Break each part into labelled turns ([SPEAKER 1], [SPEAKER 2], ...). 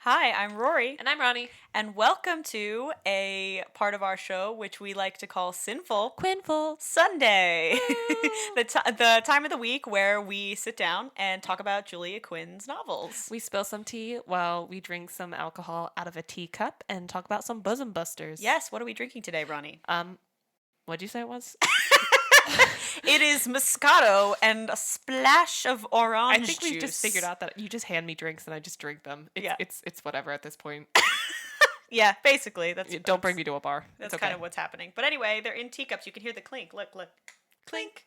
[SPEAKER 1] Hi, I'm Rory,
[SPEAKER 2] And I'm Ronnie.
[SPEAKER 1] and welcome to a part of our show which we like to call Sinful
[SPEAKER 2] Quinnful.
[SPEAKER 1] Sunday.
[SPEAKER 2] Woo!
[SPEAKER 1] The time of the week where we sit down and talk about Julia Quinn's novels.
[SPEAKER 2] We spill some tea while we drink some alcohol out of a teacup and talk about some bosom busters.
[SPEAKER 1] Yes, what are we drinking today, Ronnie?
[SPEAKER 2] What'd you say it was?
[SPEAKER 1] It is Moscato and a splash of orange
[SPEAKER 2] I think we've just
[SPEAKER 1] juice.
[SPEAKER 2] figured out that you just hand me drinks and I just drink them.
[SPEAKER 1] Yeah.
[SPEAKER 2] It's whatever at this point.
[SPEAKER 1] Yeah, basically.
[SPEAKER 2] Don't bring me to a bar.
[SPEAKER 1] That's
[SPEAKER 2] It's okay.
[SPEAKER 1] kind of what's happening. But anyway, they're in teacups. You can hear the clink. Look. Clink.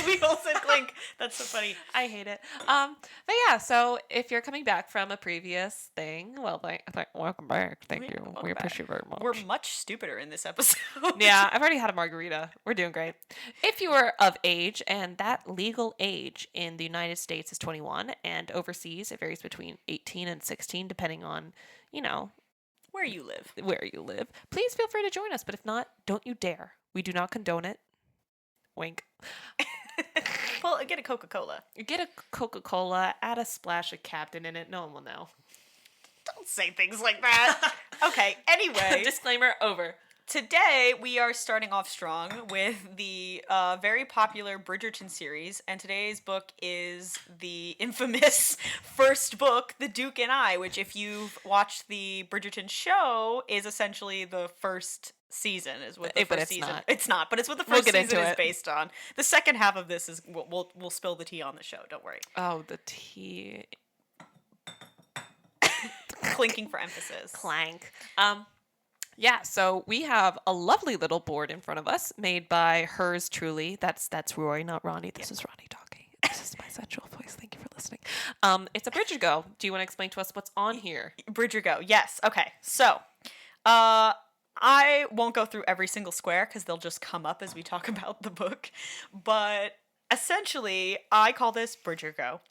[SPEAKER 1] We all said clink. That's so funny.
[SPEAKER 2] I hate it. But yeah, so if you're coming back from a previous thing, well, welcome back. Thank you.
[SPEAKER 1] Welcome
[SPEAKER 2] We
[SPEAKER 1] back.
[SPEAKER 2] appreciate you very much.
[SPEAKER 1] We're much stupider in this episode.
[SPEAKER 2] Yeah, I've already had a margarita. We're doing great. If you are of age, and that legal age in the United States is 21, and overseas it varies between 18 and 16, depending on,
[SPEAKER 1] Where you live.
[SPEAKER 2] where you live, please feel free to join us. But if not, don't you dare. We do not condone it. Wink.
[SPEAKER 1] Well, get a Coca-Cola.
[SPEAKER 2] Get a Coca-Cola, add a splash of Captain in it. No one will know.
[SPEAKER 1] Don't say things like that. Okay, anyway.
[SPEAKER 2] Disclaimer over.
[SPEAKER 1] Today, we are starting off strong with the very popular Bridgerton series, and today's book is the infamous first book, The Duke and I, which, if you've watched the Bridgerton show, is essentially the first season. Is what the
[SPEAKER 2] But
[SPEAKER 1] first
[SPEAKER 2] it's
[SPEAKER 1] season.
[SPEAKER 2] not.
[SPEAKER 1] It's not, but it's what the
[SPEAKER 2] We'll
[SPEAKER 1] first
[SPEAKER 2] get
[SPEAKER 1] season
[SPEAKER 2] into
[SPEAKER 1] is
[SPEAKER 2] it.
[SPEAKER 1] based on. The second half of this is we'll spill the tea on the show. Don't worry.
[SPEAKER 2] Oh, the tea.
[SPEAKER 1] Clinking for emphasis.
[SPEAKER 2] Clank. Yeah, so we have a lovely little board in front of us made by hers truly. That's Rory, not Ronnie. This is Ronnie talking. This is my sensual voice. Thank you for listening. It's a Bridger Go. Do you want to explain to us what's on here?
[SPEAKER 1] Bridger Go. Yes. Okay. So, I won't go through every single square because they'll just come up as we talk about the book. But essentially, I call this Bridger Go.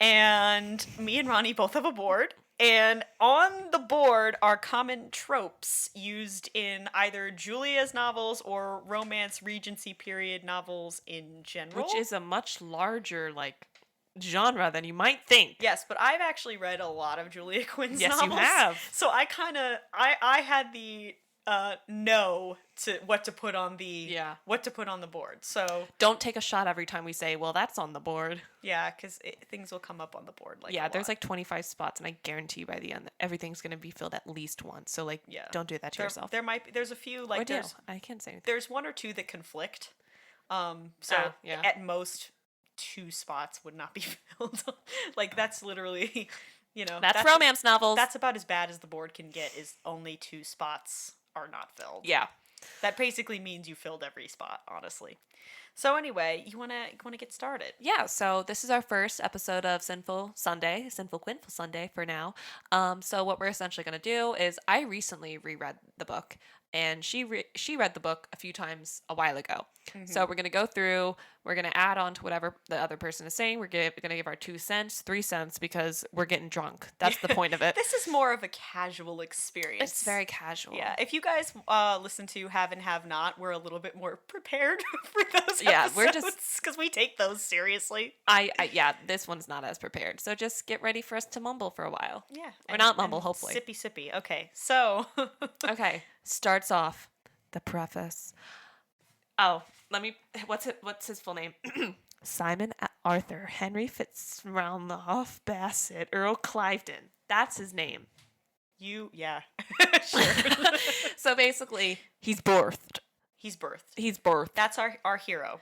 [SPEAKER 1] And me and Ronnie both have a board. And on the board are common tropes used in either Julia's novels or romance Regency period novels in general.
[SPEAKER 2] Which is a much larger, genre than you might think.
[SPEAKER 1] Yes, but I've actually read a lot of Julia Quinn's
[SPEAKER 2] Yes,
[SPEAKER 1] novels.
[SPEAKER 2] you have.
[SPEAKER 1] So I had the know to what to put on the board. So
[SPEAKER 2] Don't take a shot every time we say, well, that's on the board.
[SPEAKER 1] yeah, because things will come up on the board.
[SPEAKER 2] There's 25 spots, and I guarantee you by the end, everything's going to be filled at least once. So, don't do that to yourself.
[SPEAKER 1] There's a few
[SPEAKER 2] Or do. I can't say anything.
[SPEAKER 1] there's one or two that conflict.
[SPEAKER 2] Yeah.
[SPEAKER 1] At most 2 spots would not be filled. That's literally,
[SPEAKER 2] That's romance novels.
[SPEAKER 1] That's about as bad as the board can get. Is only 2 spots are not filled.
[SPEAKER 2] Yeah.
[SPEAKER 1] That basically means you filled every spot, honestly. So anyway, you wanna get started?
[SPEAKER 2] Yeah, so this is our first episode of Sinful Quinnful Sunday for now. So what we're essentially going to do is I recently reread the book, and she read the book a few times a while ago.
[SPEAKER 1] Mm-hmm.
[SPEAKER 2] So we're going to go through, we're going to add on to whatever the other person is saying. We're going to give our 2 cents, 3 cents, because we're getting drunk. That's the point of it.
[SPEAKER 1] This is more of a casual experience.
[SPEAKER 2] It's very casual.
[SPEAKER 1] Yeah, if you guys listen to Have and Have Not, we're a little bit more prepared for those
[SPEAKER 2] Yeah,
[SPEAKER 1] episodes.
[SPEAKER 2] we're just...
[SPEAKER 1] because we take those seriously.
[SPEAKER 2] Yeah, this one's not as prepared. So just get ready for us to mumble for a while.
[SPEAKER 1] Yeah.
[SPEAKER 2] Or not mumble, hopefully.
[SPEAKER 1] Sippy. Okay, so...
[SPEAKER 2] Okay, starts off the preface. Oh, what's his full name? Simon Arthur Henry Fitzralph Bassett Earl Cliveden. That's his name.
[SPEAKER 1] Yeah. Sure.
[SPEAKER 2] So basically, he's birthed.
[SPEAKER 1] He's birthed.
[SPEAKER 2] He's birthed.
[SPEAKER 1] That's our hero.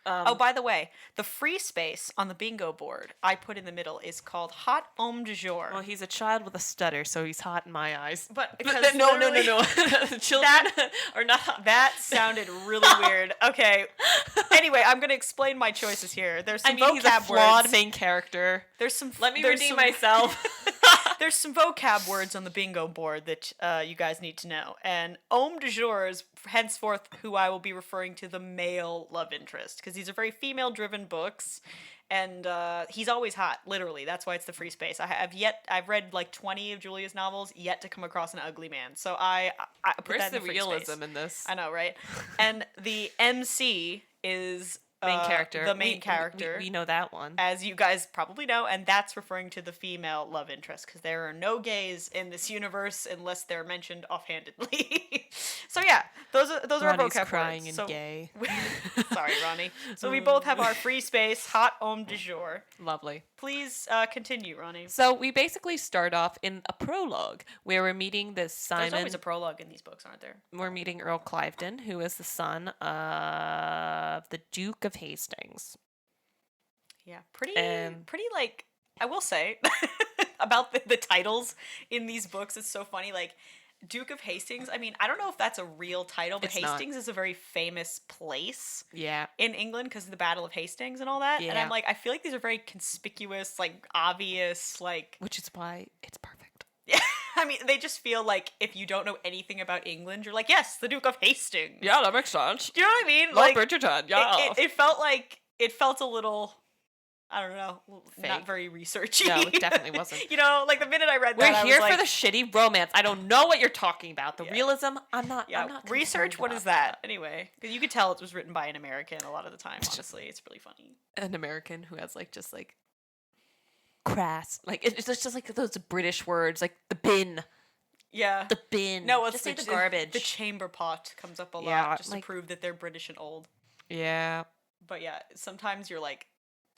[SPEAKER 1] By the way, the free space on the bingo board I put in the middle is called Hot Homme du Jour.
[SPEAKER 2] Well, he's a child with a stutter, so he's hot in my eyes.
[SPEAKER 1] But
[SPEAKER 2] no. Children are not hot.
[SPEAKER 1] That sounded really weird. Okay. Anyway, I'm going to explain my choices here. There's some vocab
[SPEAKER 2] he's a flawed
[SPEAKER 1] words.
[SPEAKER 2] main character.
[SPEAKER 1] Let me
[SPEAKER 2] redeem myself.
[SPEAKER 1] There's some vocab words on the bingo board that you guys need to know. And homme du jour is henceforth who I will be referring to the male love interest. Because these are very female-driven books. And he's always hot, literally. That's why it's the free space. I've read 20 of Julia's novels, yet to come across an ugly man. So I put
[SPEAKER 2] Where's
[SPEAKER 1] that in
[SPEAKER 2] the
[SPEAKER 1] the free
[SPEAKER 2] realism
[SPEAKER 1] space.
[SPEAKER 2] in this?
[SPEAKER 1] I know, right? And the MC is
[SPEAKER 2] Main character.
[SPEAKER 1] the main character.
[SPEAKER 2] We know that one.
[SPEAKER 1] As you guys probably know, and that's referring to the female love interest, because there are no gays in this universe unless they're mentioned offhandedly. So yeah, those are our
[SPEAKER 2] Ronnie's
[SPEAKER 1] vocab
[SPEAKER 2] crying
[SPEAKER 1] words.
[SPEAKER 2] and
[SPEAKER 1] So,
[SPEAKER 2] gay.
[SPEAKER 1] sorry, Ronnie. So we both have our free space, hot homme du jour.
[SPEAKER 2] Lovely.
[SPEAKER 1] Please continue, Ronnie.
[SPEAKER 2] So we basically start off in a prologue where we're meeting this Simon.
[SPEAKER 1] There's always a prologue in these books, aren't there?
[SPEAKER 2] We're meeting Earl Cliveden, who is the son of the Duke of Hastings.
[SPEAKER 1] Yeah, pretty
[SPEAKER 2] And-
[SPEAKER 1] like, I will say about the titles in these books is so funny. Like, Duke of Hastings, I mean, I don't know if that's a real title, but
[SPEAKER 2] It's not.
[SPEAKER 1] Hastings is a very famous place
[SPEAKER 2] Yeah.
[SPEAKER 1] in England because of the Battle of Hastings and all that. And
[SPEAKER 2] Yeah.
[SPEAKER 1] I'm like, I feel like these are very conspicuous, like, obvious, like,
[SPEAKER 2] Which is why it's perfect.
[SPEAKER 1] yeah. I mean, they just feel like if you don't know anything about England, you're like, yes, the Duke of Hastings.
[SPEAKER 2] Yeah, that makes sense.
[SPEAKER 1] Do you know what I mean?
[SPEAKER 2] Not
[SPEAKER 1] Like,
[SPEAKER 2] Bridgerton, yeah.
[SPEAKER 1] it felt a little, I don't know, not
[SPEAKER 2] Fake.
[SPEAKER 1] very researchy.
[SPEAKER 2] No, it definitely wasn't.
[SPEAKER 1] You know, like the minute I read that,
[SPEAKER 2] We're
[SPEAKER 1] I
[SPEAKER 2] here
[SPEAKER 1] was
[SPEAKER 2] for
[SPEAKER 1] like,
[SPEAKER 2] the shitty romance. I don't know what you're talking about. The
[SPEAKER 1] Yeah.
[SPEAKER 2] realism, I'm not.
[SPEAKER 1] yeah,
[SPEAKER 2] I'm not
[SPEAKER 1] research.
[SPEAKER 2] concerned
[SPEAKER 1] What is
[SPEAKER 2] about
[SPEAKER 1] that anyway? 'Cause you could tell it was written by an American a lot of the time. Honestly, it's really funny.
[SPEAKER 2] An American who has just crass, it's just like those British words, like the bin,
[SPEAKER 1] Yeah.
[SPEAKER 2] the bin.
[SPEAKER 1] No, it's
[SPEAKER 2] just say
[SPEAKER 1] the
[SPEAKER 2] the garbage.
[SPEAKER 1] The chamber pot comes up a lot
[SPEAKER 2] Yeah,
[SPEAKER 1] just to prove that they're British and old.
[SPEAKER 2] Yeah.
[SPEAKER 1] But yeah, sometimes you're like,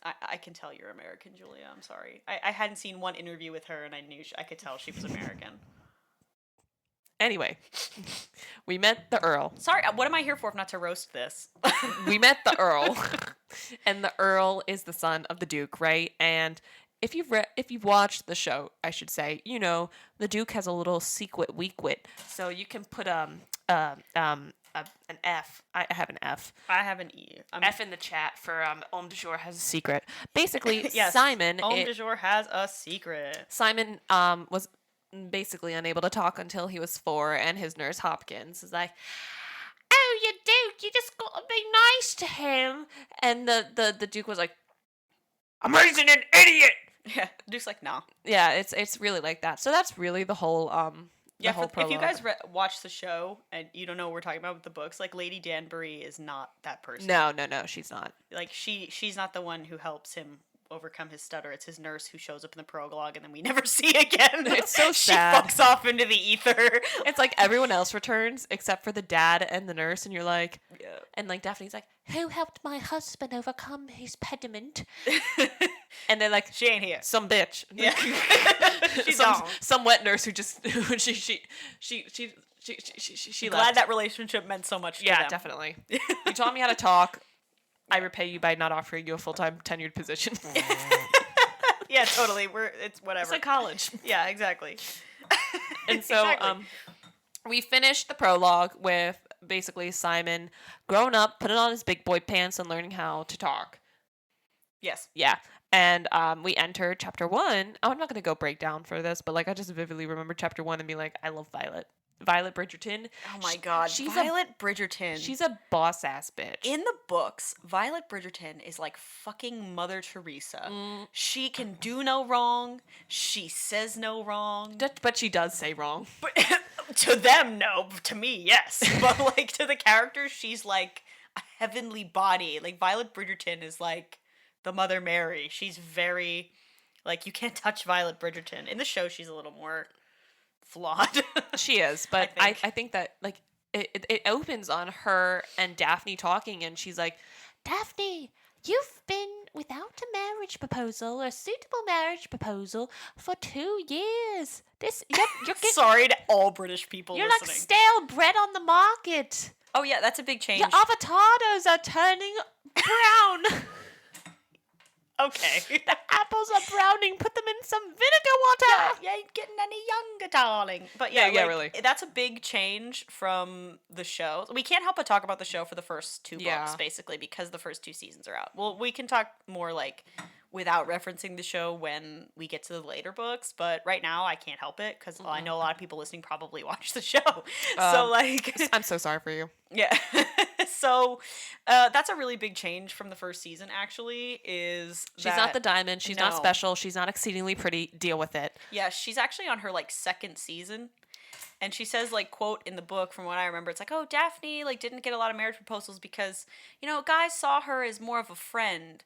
[SPEAKER 1] I can tell you're American, Julia. I'm sorry. I hadn't seen one interview with her, and I knew I could tell she was American.
[SPEAKER 2] Anyway, we met the Earl.
[SPEAKER 1] Sorry, what am I here for if not to roast this?
[SPEAKER 2] We met the Earl, and the Earl is the son of the Duke, right? And if you've watched the show, I should say, the Duke has a little secret weak wit, so you can put an F. I have an F.
[SPEAKER 1] I have an E.
[SPEAKER 2] F in the chat for Homme du Jour has a secret. Basically,
[SPEAKER 1] Yes,
[SPEAKER 2] Simon.
[SPEAKER 1] Homme du jour has a secret.
[SPEAKER 2] Simon was basically unable to talk until he was 4, and his nurse Hopkins is like, "Oh, you Duke, you just gotta be nice to him." And the Duke was like, "I'm raising an idiot."
[SPEAKER 1] Yeah, Duke's like, nah.
[SPEAKER 2] Yeah, it's really like that. So that's really the whole
[SPEAKER 1] Yeah,
[SPEAKER 2] whole
[SPEAKER 1] if you
[SPEAKER 2] prologue.
[SPEAKER 1] guys watch the show and you don't know what we're talking about with the books, like Lady Danbury is not that person.
[SPEAKER 2] No, she's not.
[SPEAKER 1] Like she's not the one who helps him overcome his stutter. It's his nurse who shows up in the prologue and then we never see again.
[SPEAKER 2] It's so sad.
[SPEAKER 1] She fucks off into the ether.
[SPEAKER 2] It's like everyone else returns except for the dad and the nurse, and you're like,
[SPEAKER 1] Yeah.
[SPEAKER 2] and like Daphne's like, "Who helped my husband overcome his pediment?" And they're like,
[SPEAKER 1] She ain't here.
[SPEAKER 2] "Some bitch."
[SPEAKER 1] Yeah. She's
[SPEAKER 2] some,
[SPEAKER 1] gone.
[SPEAKER 2] some wet nurse who just she
[SPEAKER 1] Glad
[SPEAKER 2] left.
[SPEAKER 1] that relationship meant so much to
[SPEAKER 2] Yeah,
[SPEAKER 1] them.
[SPEAKER 2] definitely. You taught me how to talk. I repay you by not offering you a full-time tenured position.
[SPEAKER 1] Yeah, totally. It's whatever.
[SPEAKER 2] It's like college.
[SPEAKER 1] Yeah, exactly.
[SPEAKER 2] And so
[SPEAKER 1] Exactly.
[SPEAKER 2] we finished the prologue with basically Simon growing up, putting on his big boy pants and learning how to talk.
[SPEAKER 1] Yes.
[SPEAKER 2] Yeah. And we enter chapter 1. Oh, I'm not going to go breakdown for this, but I just vividly remember chapter 1 and be like, I love Violet. Violet Bridgerton.
[SPEAKER 1] Oh my god.
[SPEAKER 2] she's
[SPEAKER 1] Violet Bridgerton.
[SPEAKER 2] She's a boss ass bitch.
[SPEAKER 1] In the books, Violet Bridgerton is like fucking Mother Teresa.
[SPEAKER 2] Mm.
[SPEAKER 1] She can do no wrong. She says no wrong.
[SPEAKER 2] But she does say wrong.
[SPEAKER 1] But to them, no. To me, yes. But to the characters, she's like a heavenly body. Like Violet Bridgerton is like the Mother Mary. She's very you can't touch Violet Bridgerton. In the show, she's a little more flawed.
[SPEAKER 2] She is, but I
[SPEAKER 1] think.
[SPEAKER 2] think that it opens on her and Daphne talking, and she's like, Daphne, you've been without a marriage proposal, a suitable marriage proposal, for 2 years. You're getting,
[SPEAKER 1] Sorry to all British people
[SPEAKER 2] you're
[SPEAKER 1] listening.
[SPEAKER 2] like stale bread on the market.
[SPEAKER 1] Oh yeah, that's a big change.
[SPEAKER 2] Your avocados are turning brown.
[SPEAKER 1] Okay.
[SPEAKER 2] The apples are browning. Put them in some vinegar water.
[SPEAKER 1] You ain't getting any younger, darling. But yeah,
[SPEAKER 2] Yeah, really.
[SPEAKER 1] That's a big change from the show. We can't help but talk about the show for the first 2
[SPEAKER 2] Yeah.
[SPEAKER 1] books, basically, because the first 2 seasons are out. Well, we can talk more without referencing the show when we get to the later books, but right now I can't help it because I know a lot of people listening probably watch the show. So
[SPEAKER 2] I'm so sorry for you.
[SPEAKER 1] yeah. So that's a really big change from the first season, actually, is
[SPEAKER 2] She's not the diamond. She's not
[SPEAKER 1] No.
[SPEAKER 2] special. She's not exceedingly pretty. Deal with it.
[SPEAKER 1] Yeah, she's actually on her second season. And she says, like, quote in the book, from what I remember, it's like, oh, Daphne, like, didn't get a lot of marriage proposals because, guys saw her as more of a friend.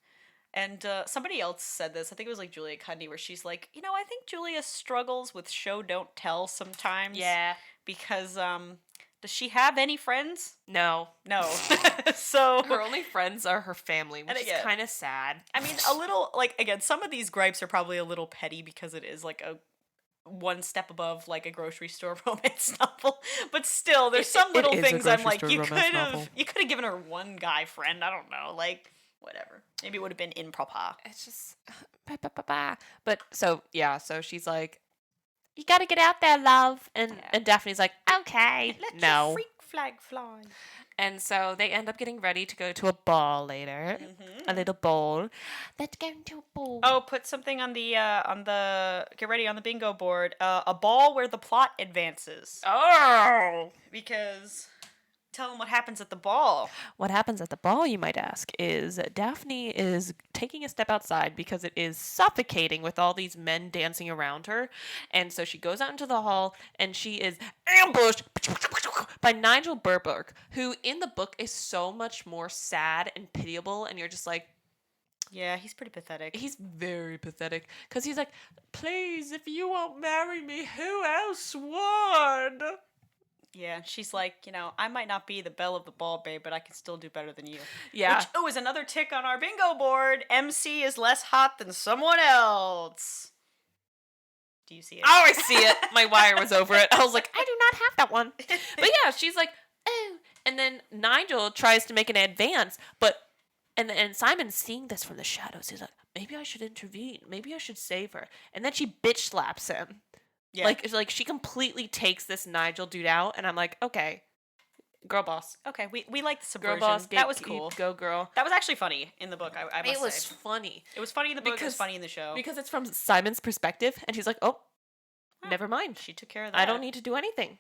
[SPEAKER 1] And somebody else said this. I think it was like Julia Cundy, where she's like, I think Julia struggles with show don't tell sometimes.
[SPEAKER 2] Yeah.
[SPEAKER 1] Because does she have any friends?
[SPEAKER 2] No.
[SPEAKER 1] No. So
[SPEAKER 2] her only friends are her family, which is kind of sad.
[SPEAKER 1] I mean, a little, like, again, some of these gripes are probably a little petty because it is like a one step above like a grocery store romance novel, but still, there's some little things I'm like, you could have given her one guy friend. I don't know, like, whatever. Maybe it would have been improper.
[SPEAKER 2] It's just, but so she's like, you gotta get out there, love, and Daphne's like, okay,
[SPEAKER 1] Let
[SPEAKER 2] no,
[SPEAKER 1] your freak flag fly.
[SPEAKER 2] And so they end up getting ready to go to a ball later, a little ball. Let's go to a ball.
[SPEAKER 1] Oh, put something on the get ready on the bingo board. A ball where the plot advances.
[SPEAKER 2] Oh,
[SPEAKER 1] because tell them what happens at the ball.
[SPEAKER 2] What happens at the ball, you might ask, is Daphne is taking a step outside because it is suffocating with all these men dancing around her. And so she goes out into the hall and she is ambushed by Nigel Burberg, who in the book is so much more sad and pitiable. And you're just like,
[SPEAKER 1] yeah, he's pretty pathetic.
[SPEAKER 2] He's very pathetic because he's like, please, if you won't marry me, who else would?
[SPEAKER 1] Yeah, she's like, I might not be the belle of the ball, babe, but I can still do better than you.
[SPEAKER 2] Yeah.
[SPEAKER 1] Which, is another tick on our bingo board. MC is less hot than someone else. Do you see it?
[SPEAKER 2] Oh, I see it. My wire was over it. I was like, I do not have that one. But yeah, she's like, oh. And then Nigel tries to make an advance, and Simon's seeing this from the shadows. He's like, maybe I should intervene. Maybe I should save her. And then she bitch slaps him. Yeah. Like she completely takes this Nigel dude out, and I'm like, okay, girl boss.
[SPEAKER 1] Okay, we like the subversion.
[SPEAKER 2] Girl boss,
[SPEAKER 1] that was cool.
[SPEAKER 2] Go girl.
[SPEAKER 1] That was actually funny in the book. I must say.
[SPEAKER 2] It was funny.
[SPEAKER 1] It was funny in the book. It was funny in the show
[SPEAKER 2] because it's from Simon's perspective, and she's like, oh, never mind.
[SPEAKER 1] She took care of that.
[SPEAKER 2] I don't need to do anything.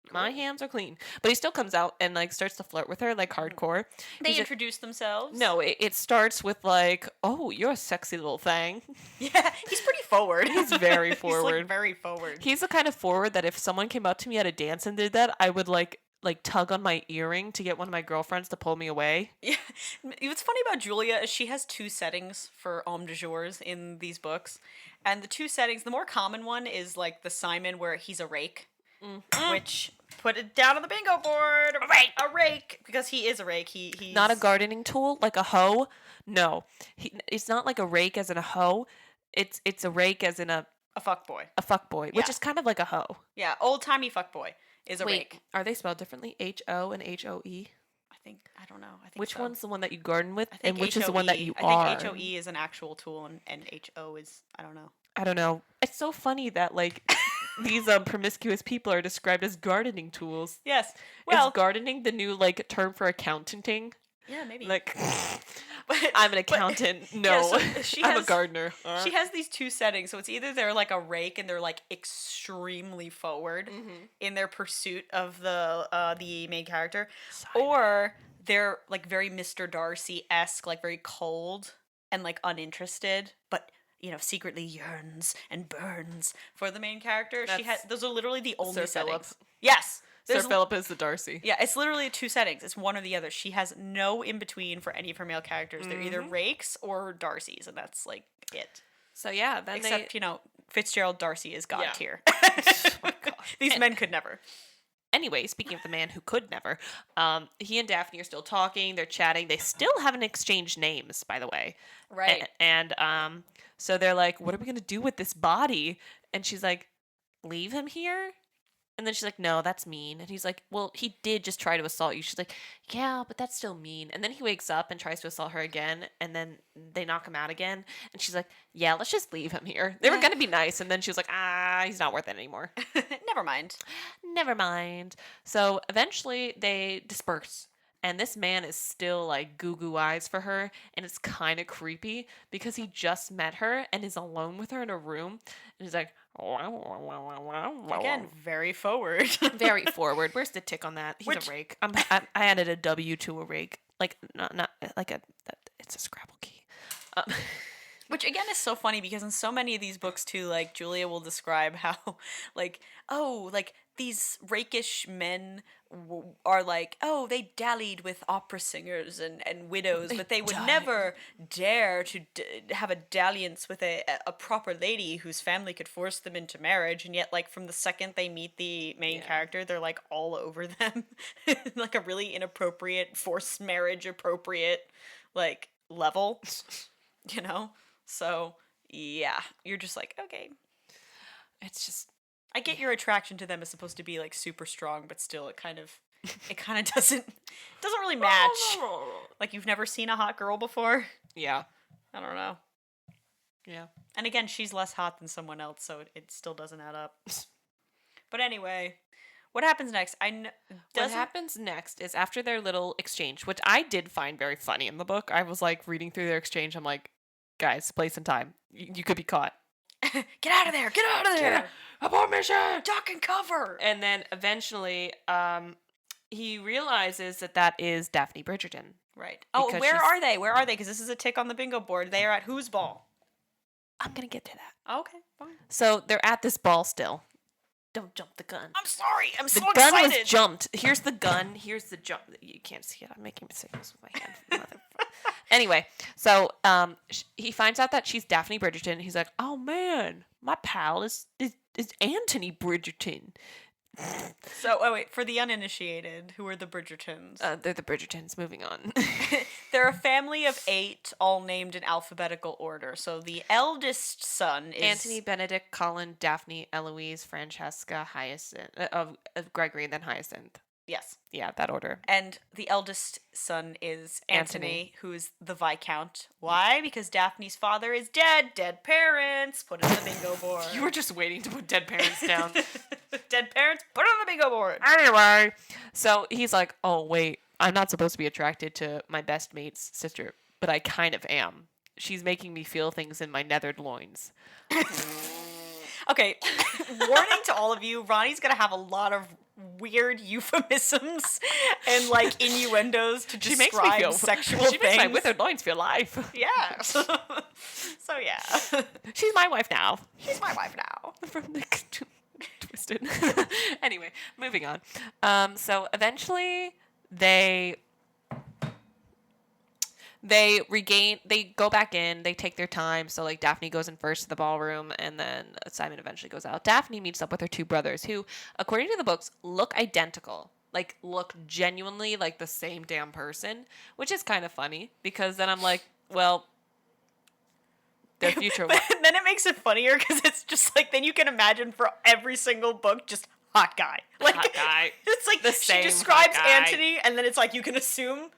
[SPEAKER 2] Cool. My hands are clean. But he still comes out and like starts to flirt with her like hardcore.
[SPEAKER 1] They introduce themselves.
[SPEAKER 2] No, it starts with like, oh, you're a sexy little thing.
[SPEAKER 1] Yeah, he's pretty forward.
[SPEAKER 2] He's very forward.
[SPEAKER 1] He's like very forward.
[SPEAKER 2] He's the kind of forward that if someone came up to me at a dance and did that, I would like tug on my earring to get one of my girlfriends to pull me away.
[SPEAKER 1] Yeah. What's funny about Julia is she has two settings for homme de jours in these books. And the two settings, the more common one is like the Simon where he's a rake. Which, put it down on the bingo board. A rake. Because he is a rake. He's
[SPEAKER 2] not a gardening tool, like a hoe. No. It's not like a rake as in a hoe. It's a rake as in a
[SPEAKER 1] fuckboy.
[SPEAKER 2] A fuckboy, which is kind of like a hoe.
[SPEAKER 1] Yeah, old-timey fuckboy is a rake.
[SPEAKER 2] Are they spelled differently? H-O and H-O-E?
[SPEAKER 1] I don't know. I think
[SPEAKER 2] which
[SPEAKER 1] so.
[SPEAKER 2] One's the one that you garden with,
[SPEAKER 1] and
[SPEAKER 2] which
[SPEAKER 1] H-O-E.
[SPEAKER 2] is the one that you are?
[SPEAKER 1] I think H-O-E is an actual tool, and H-O is, I don't know.
[SPEAKER 2] I don't know. It's so funny that, like, these promiscuous people are described as gardening tools.
[SPEAKER 1] Yes. Well,
[SPEAKER 2] is gardening the new, like, term for accountanting?
[SPEAKER 1] Yeah, maybe.
[SPEAKER 2] Like, I'm an accountant. No, yeah, so I'm a gardener.
[SPEAKER 1] She has these two settings. So it's either they're like a rake and they're like extremely forward in their pursuit of the main character, or they're like very Mr. Darcy-esque, like very cold and like uninterested, but secretly yearns and burns for the main character. Those are literally the only
[SPEAKER 2] Sir
[SPEAKER 1] settings.
[SPEAKER 2] Philip.
[SPEAKER 1] Yes.
[SPEAKER 2] Sir Philip is the Darcy.
[SPEAKER 1] Yeah, it's literally two settings. It's one or the other. She has no in-between for any of her male characters. They're either rakes or Darcys, and that's, like, it.
[SPEAKER 2] So, yeah. Then
[SPEAKER 1] Except, Fitzgerald Darcy is god tier.
[SPEAKER 2] Oh,
[SPEAKER 1] These men could never.
[SPEAKER 2] Anyway, speaking of the man who could never, he and Daphne are still talking. They're chatting. They still haven't exchanged names, by the way.
[SPEAKER 1] Right.
[SPEAKER 2] And so they're like, what are we going to do with this body? And she's like, leave him here? And then she's like, no, that's mean. And he's like, well, he did just try to assault you. She's like, yeah, but that's still mean. And then he wakes up and tries to assault her again. And then they knock him out again. And she's like, yeah, let's just leave him here. They were going to be nice. And then she was like, he's not worth it anymore.
[SPEAKER 1] Never mind.
[SPEAKER 2] Never mind. So eventually they disperse. And this man is still like goo eyes for her. And it's kind of creepy because he just met her and is alone with her in a room. And he's like,
[SPEAKER 1] again, very forward.
[SPEAKER 2] Very forward. Where's the tick on that? He's a rake. I added a W to a rake. Like, not like it's a Scrabble key.
[SPEAKER 1] Which again is so funny because in so many of these books too, like Julia will describe how, like, oh, like these rakish men are like, oh, they dallied with opera singers and widows, but they would
[SPEAKER 2] died.
[SPEAKER 1] never dare to have a dalliance with a proper lady whose family could force them into marriage. And yet, like, from the second they meet the main character, they're like all over them, like a really inappropriate, forced marriage appropriate, like, level, you know? So, yeah, you're just like, okay.
[SPEAKER 2] It's just
[SPEAKER 1] I get your attraction to them is supposed to be like super strong, but still it kind of doesn't really match. Like you've never seen a hot girl before?
[SPEAKER 2] Yeah.
[SPEAKER 1] I don't know.
[SPEAKER 2] Yeah.
[SPEAKER 1] And again, she's less hot than someone else, so it still doesn't add up. But anyway, what happens next?
[SPEAKER 2] What happens next is after their little exchange, which I did find very funny in the book. I was like reading through their exchange. I'm like, guys, place and time. You could be caught.
[SPEAKER 1] Get out of there! Get out of there!
[SPEAKER 2] Abort mission!
[SPEAKER 1] Duck and cover!
[SPEAKER 2] And then eventually, he realizes that is Daphne Bridgerton.
[SPEAKER 1] Right. Oh,
[SPEAKER 2] Because
[SPEAKER 1] where are they? Where are they? Because this is a tick on the bingo board. They are at whose ball?
[SPEAKER 2] I'm gonna get to that.
[SPEAKER 1] Okay, fine.
[SPEAKER 2] So they're at this ball still. Don't jump the gun.
[SPEAKER 1] I'm sorry. I'm so
[SPEAKER 2] The gun
[SPEAKER 1] excited.
[SPEAKER 2] was jumped. Here's the gun. Here's the jump. You can't see it. I'm making signals with my hand. Anyway, so he finds out that she's Daphne Bridgerton. He's like, oh man, my pal is Anthony Bridgerton.
[SPEAKER 1] So, oh wait, for the uninitiated, who are the Bridgertons?
[SPEAKER 2] They're the Bridgertons. Moving on.
[SPEAKER 1] They're a family of 8, all named in alphabetical order. So the eldest son is
[SPEAKER 2] Anthony, Benedict, Colin, Daphne, Eloise, Francesca, Hyacinth, of Gregory, and then Hyacinth.
[SPEAKER 1] Yes.
[SPEAKER 2] Yeah, that order.
[SPEAKER 1] And the eldest son is Anthony, who is the Viscount. Why? Because Daphne's father is dead. Dead parents. Put it on the bingo board.
[SPEAKER 2] You were just waiting to put dead parents down.
[SPEAKER 1] Dead parents. Put it on the bingo board.
[SPEAKER 2] Anyway, so he's like, oh, wait, I'm not supposed to be attracted to my best mate's sister, but I kind of am. She's making me feel things in my nethered loins.
[SPEAKER 1] Okay, warning to all of you, Ronnie's gonna have a lot of weird euphemisms and like innuendos to
[SPEAKER 2] She makes me
[SPEAKER 1] describe
[SPEAKER 2] feel
[SPEAKER 1] sexual
[SPEAKER 2] She
[SPEAKER 1] things.
[SPEAKER 2] makes my withered loins feel alive.
[SPEAKER 1] Yeah. So yeah.
[SPEAKER 2] She's my wife now.
[SPEAKER 1] She's my wife now.
[SPEAKER 2] From the twisted. Anyway, moving on. So eventually they go back in, they take their time. So like Daphne goes in first to the ballroom and then Simon eventually goes out. Daphne meets up with her 2 brothers who, according to the books, look identical. Like look genuinely like the same damn person, which is kind of funny because then I'm like, well, their future.
[SPEAKER 1] But then it makes it funnier because it's just like then you can imagine for every single book just hot guy. Like
[SPEAKER 2] hot guy.
[SPEAKER 1] It's like
[SPEAKER 2] The
[SPEAKER 1] she
[SPEAKER 2] same
[SPEAKER 1] describes
[SPEAKER 2] hot guy.
[SPEAKER 1] Anthony and then it's like you can assume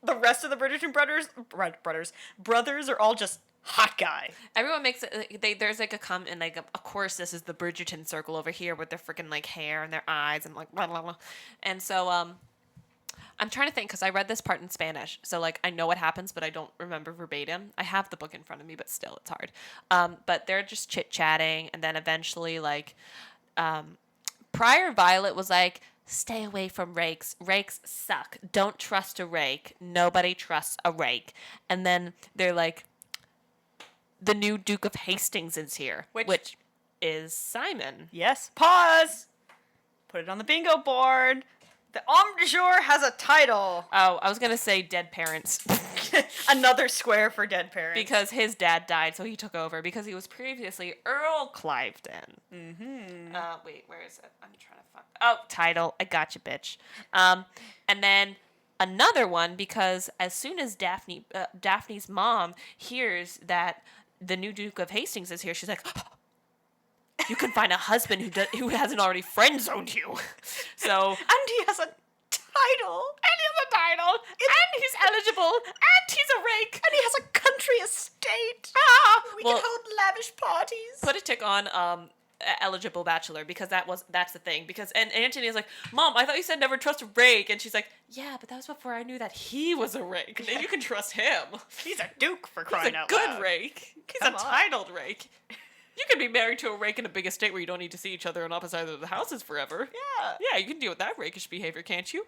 [SPEAKER 1] the rest of the Bridgerton brothers are all just hot guy.
[SPEAKER 2] Everyone makes it. There's like a comment, and like, of course, this is the Bridgerton circle over here with their freaking like hair and their eyes and like blah blah blah. And so, I'm trying to think because I read this part in Spanish, so like I know what happens, but I don't remember verbatim. I have the book in front of me, but still, it's hard. But they're just chit chatting, and then eventually, like, prior Violet was like, stay away from rakes. Rakes suck. Don't trust a rake. Nobody trusts a rake. And then they're like, the new Duke of Hastings is here, which is Simon.
[SPEAKER 1] Yes. Pause. Put it on the bingo board. The homme du jour has a title.
[SPEAKER 2] Oh, I was going to say dead parents.
[SPEAKER 1] Another square for dead parents.
[SPEAKER 2] Because his dad died, so he took over because he was previously Earl Cliveden.
[SPEAKER 1] Mm-hmm.
[SPEAKER 2] Wait, where is it? I'm trying to find. Oh, title. I got you, bitch. And then another one because as soon as Daphne's mom hears that the new Duke of Hastings is here, she's like, oh, you can find a husband who hasn't already friend zoned you. So
[SPEAKER 1] and he has a title.
[SPEAKER 2] And he has a title. And he's eligible. And he's a rake.
[SPEAKER 1] And he has a country estate. We can hold lavish parties.
[SPEAKER 2] Put a tick on eligible bachelor because that's the thing. Because and Anthony is like, Mom, I thought you said never trust a rake. And she's like, yeah, but that was before I knew that he was a rake. Then you can trust him.
[SPEAKER 1] He's a duke for crying out
[SPEAKER 2] He's
[SPEAKER 1] loud.
[SPEAKER 2] a good rake. He's
[SPEAKER 1] Come
[SPEAKER 2] a
[SPEAKER 1] on.
[SPEAKER 2] titled rake. You can be married to a rake in a big estate where you don't need to see each other on opposite sides of the houses forever.
[SPEAKER 1] Yeah.
[SPEAKER 2] Yeah, you can deal with that rakish behavior, can't you?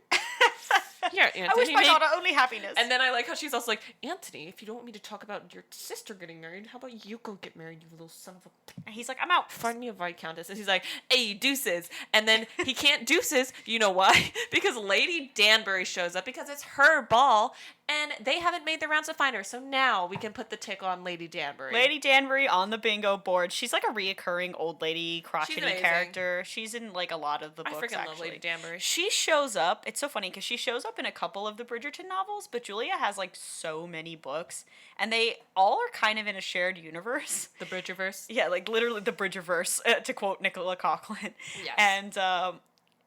[SPEAKER 2] Here, Anthony.
[SPEAKER 1] I wish my daughter only happiness.
[SPEAKER 2] And then I like how she's also like, Anthony, if you don't want me to talk about your sister getting married, how about you go get married, you little son of a...
[SPEAKER 1] And he's like, I'm out.
[SPEAKER 2] Find me a Viscountess. And he's like, hey, deuces. And then he can't deuces. You know why? Because Lady Danbury shows up because it's her ball and they haven't made the rounds to find her. So now we can put the tick on Lady Danbury.
[SPEAKER 1] Lady Danbury on the bingo board. She's like a reoccurring old lady crotchety
[SPEAKER 2] amazing.
[SPEAKER 1] character. She's in like a lot of the books,
[SPEAKER 2] I freaking
[SPEAKER 1] actually.
[SPEAKER 2] love Lady Danbury.
[SPEAKER 1] She shows up. It's so funny because she shows up in a couple of the Bridgerton novels, but Julia has like so many books and they all are kind of in a shared universe.
[SPEAKER 2] The Bridgerverse?
[SPEAKER 1] Yeah, like literally the Bridgerverse, to quote Nicola Coughlan.
[SPEAKER 2] Yes.
[SPEAKER 1] And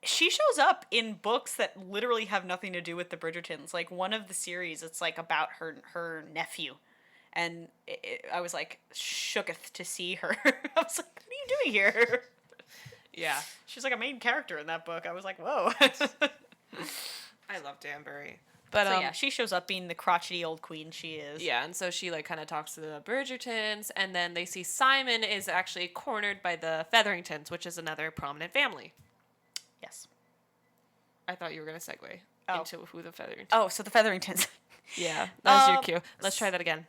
[SPEAKER 1] she shows up in books that literally have nothing to do with the Bridgertons. Like one of the series, it's like about her nephew. And I was like shooketh to see her. I was like, what are you doing here?
[SPEAKER 2] Yeah.
[SPEAKER 1] She's like a main character in that book. I was like, whoa.
[SPEAKER 2] I love Danbury. But
[SPEAKER 1] So yeah, she shows up being the crotchety old queen she is.
[SPEAKER 2] yeah, and so she like kind of talks to the Bridgertons, and then they see Simon is actually cornered by the Featheringtons, which is another prominent family.
[SPEAKER 1] Yes.
[SPEAKER 2] I thought you were gonna segue into who the Featheringtons.
[SPEAKER 1] Oh, so the Featheringtons.
[SPEAKER 2] Yeah, that was your cue. Let's try that again.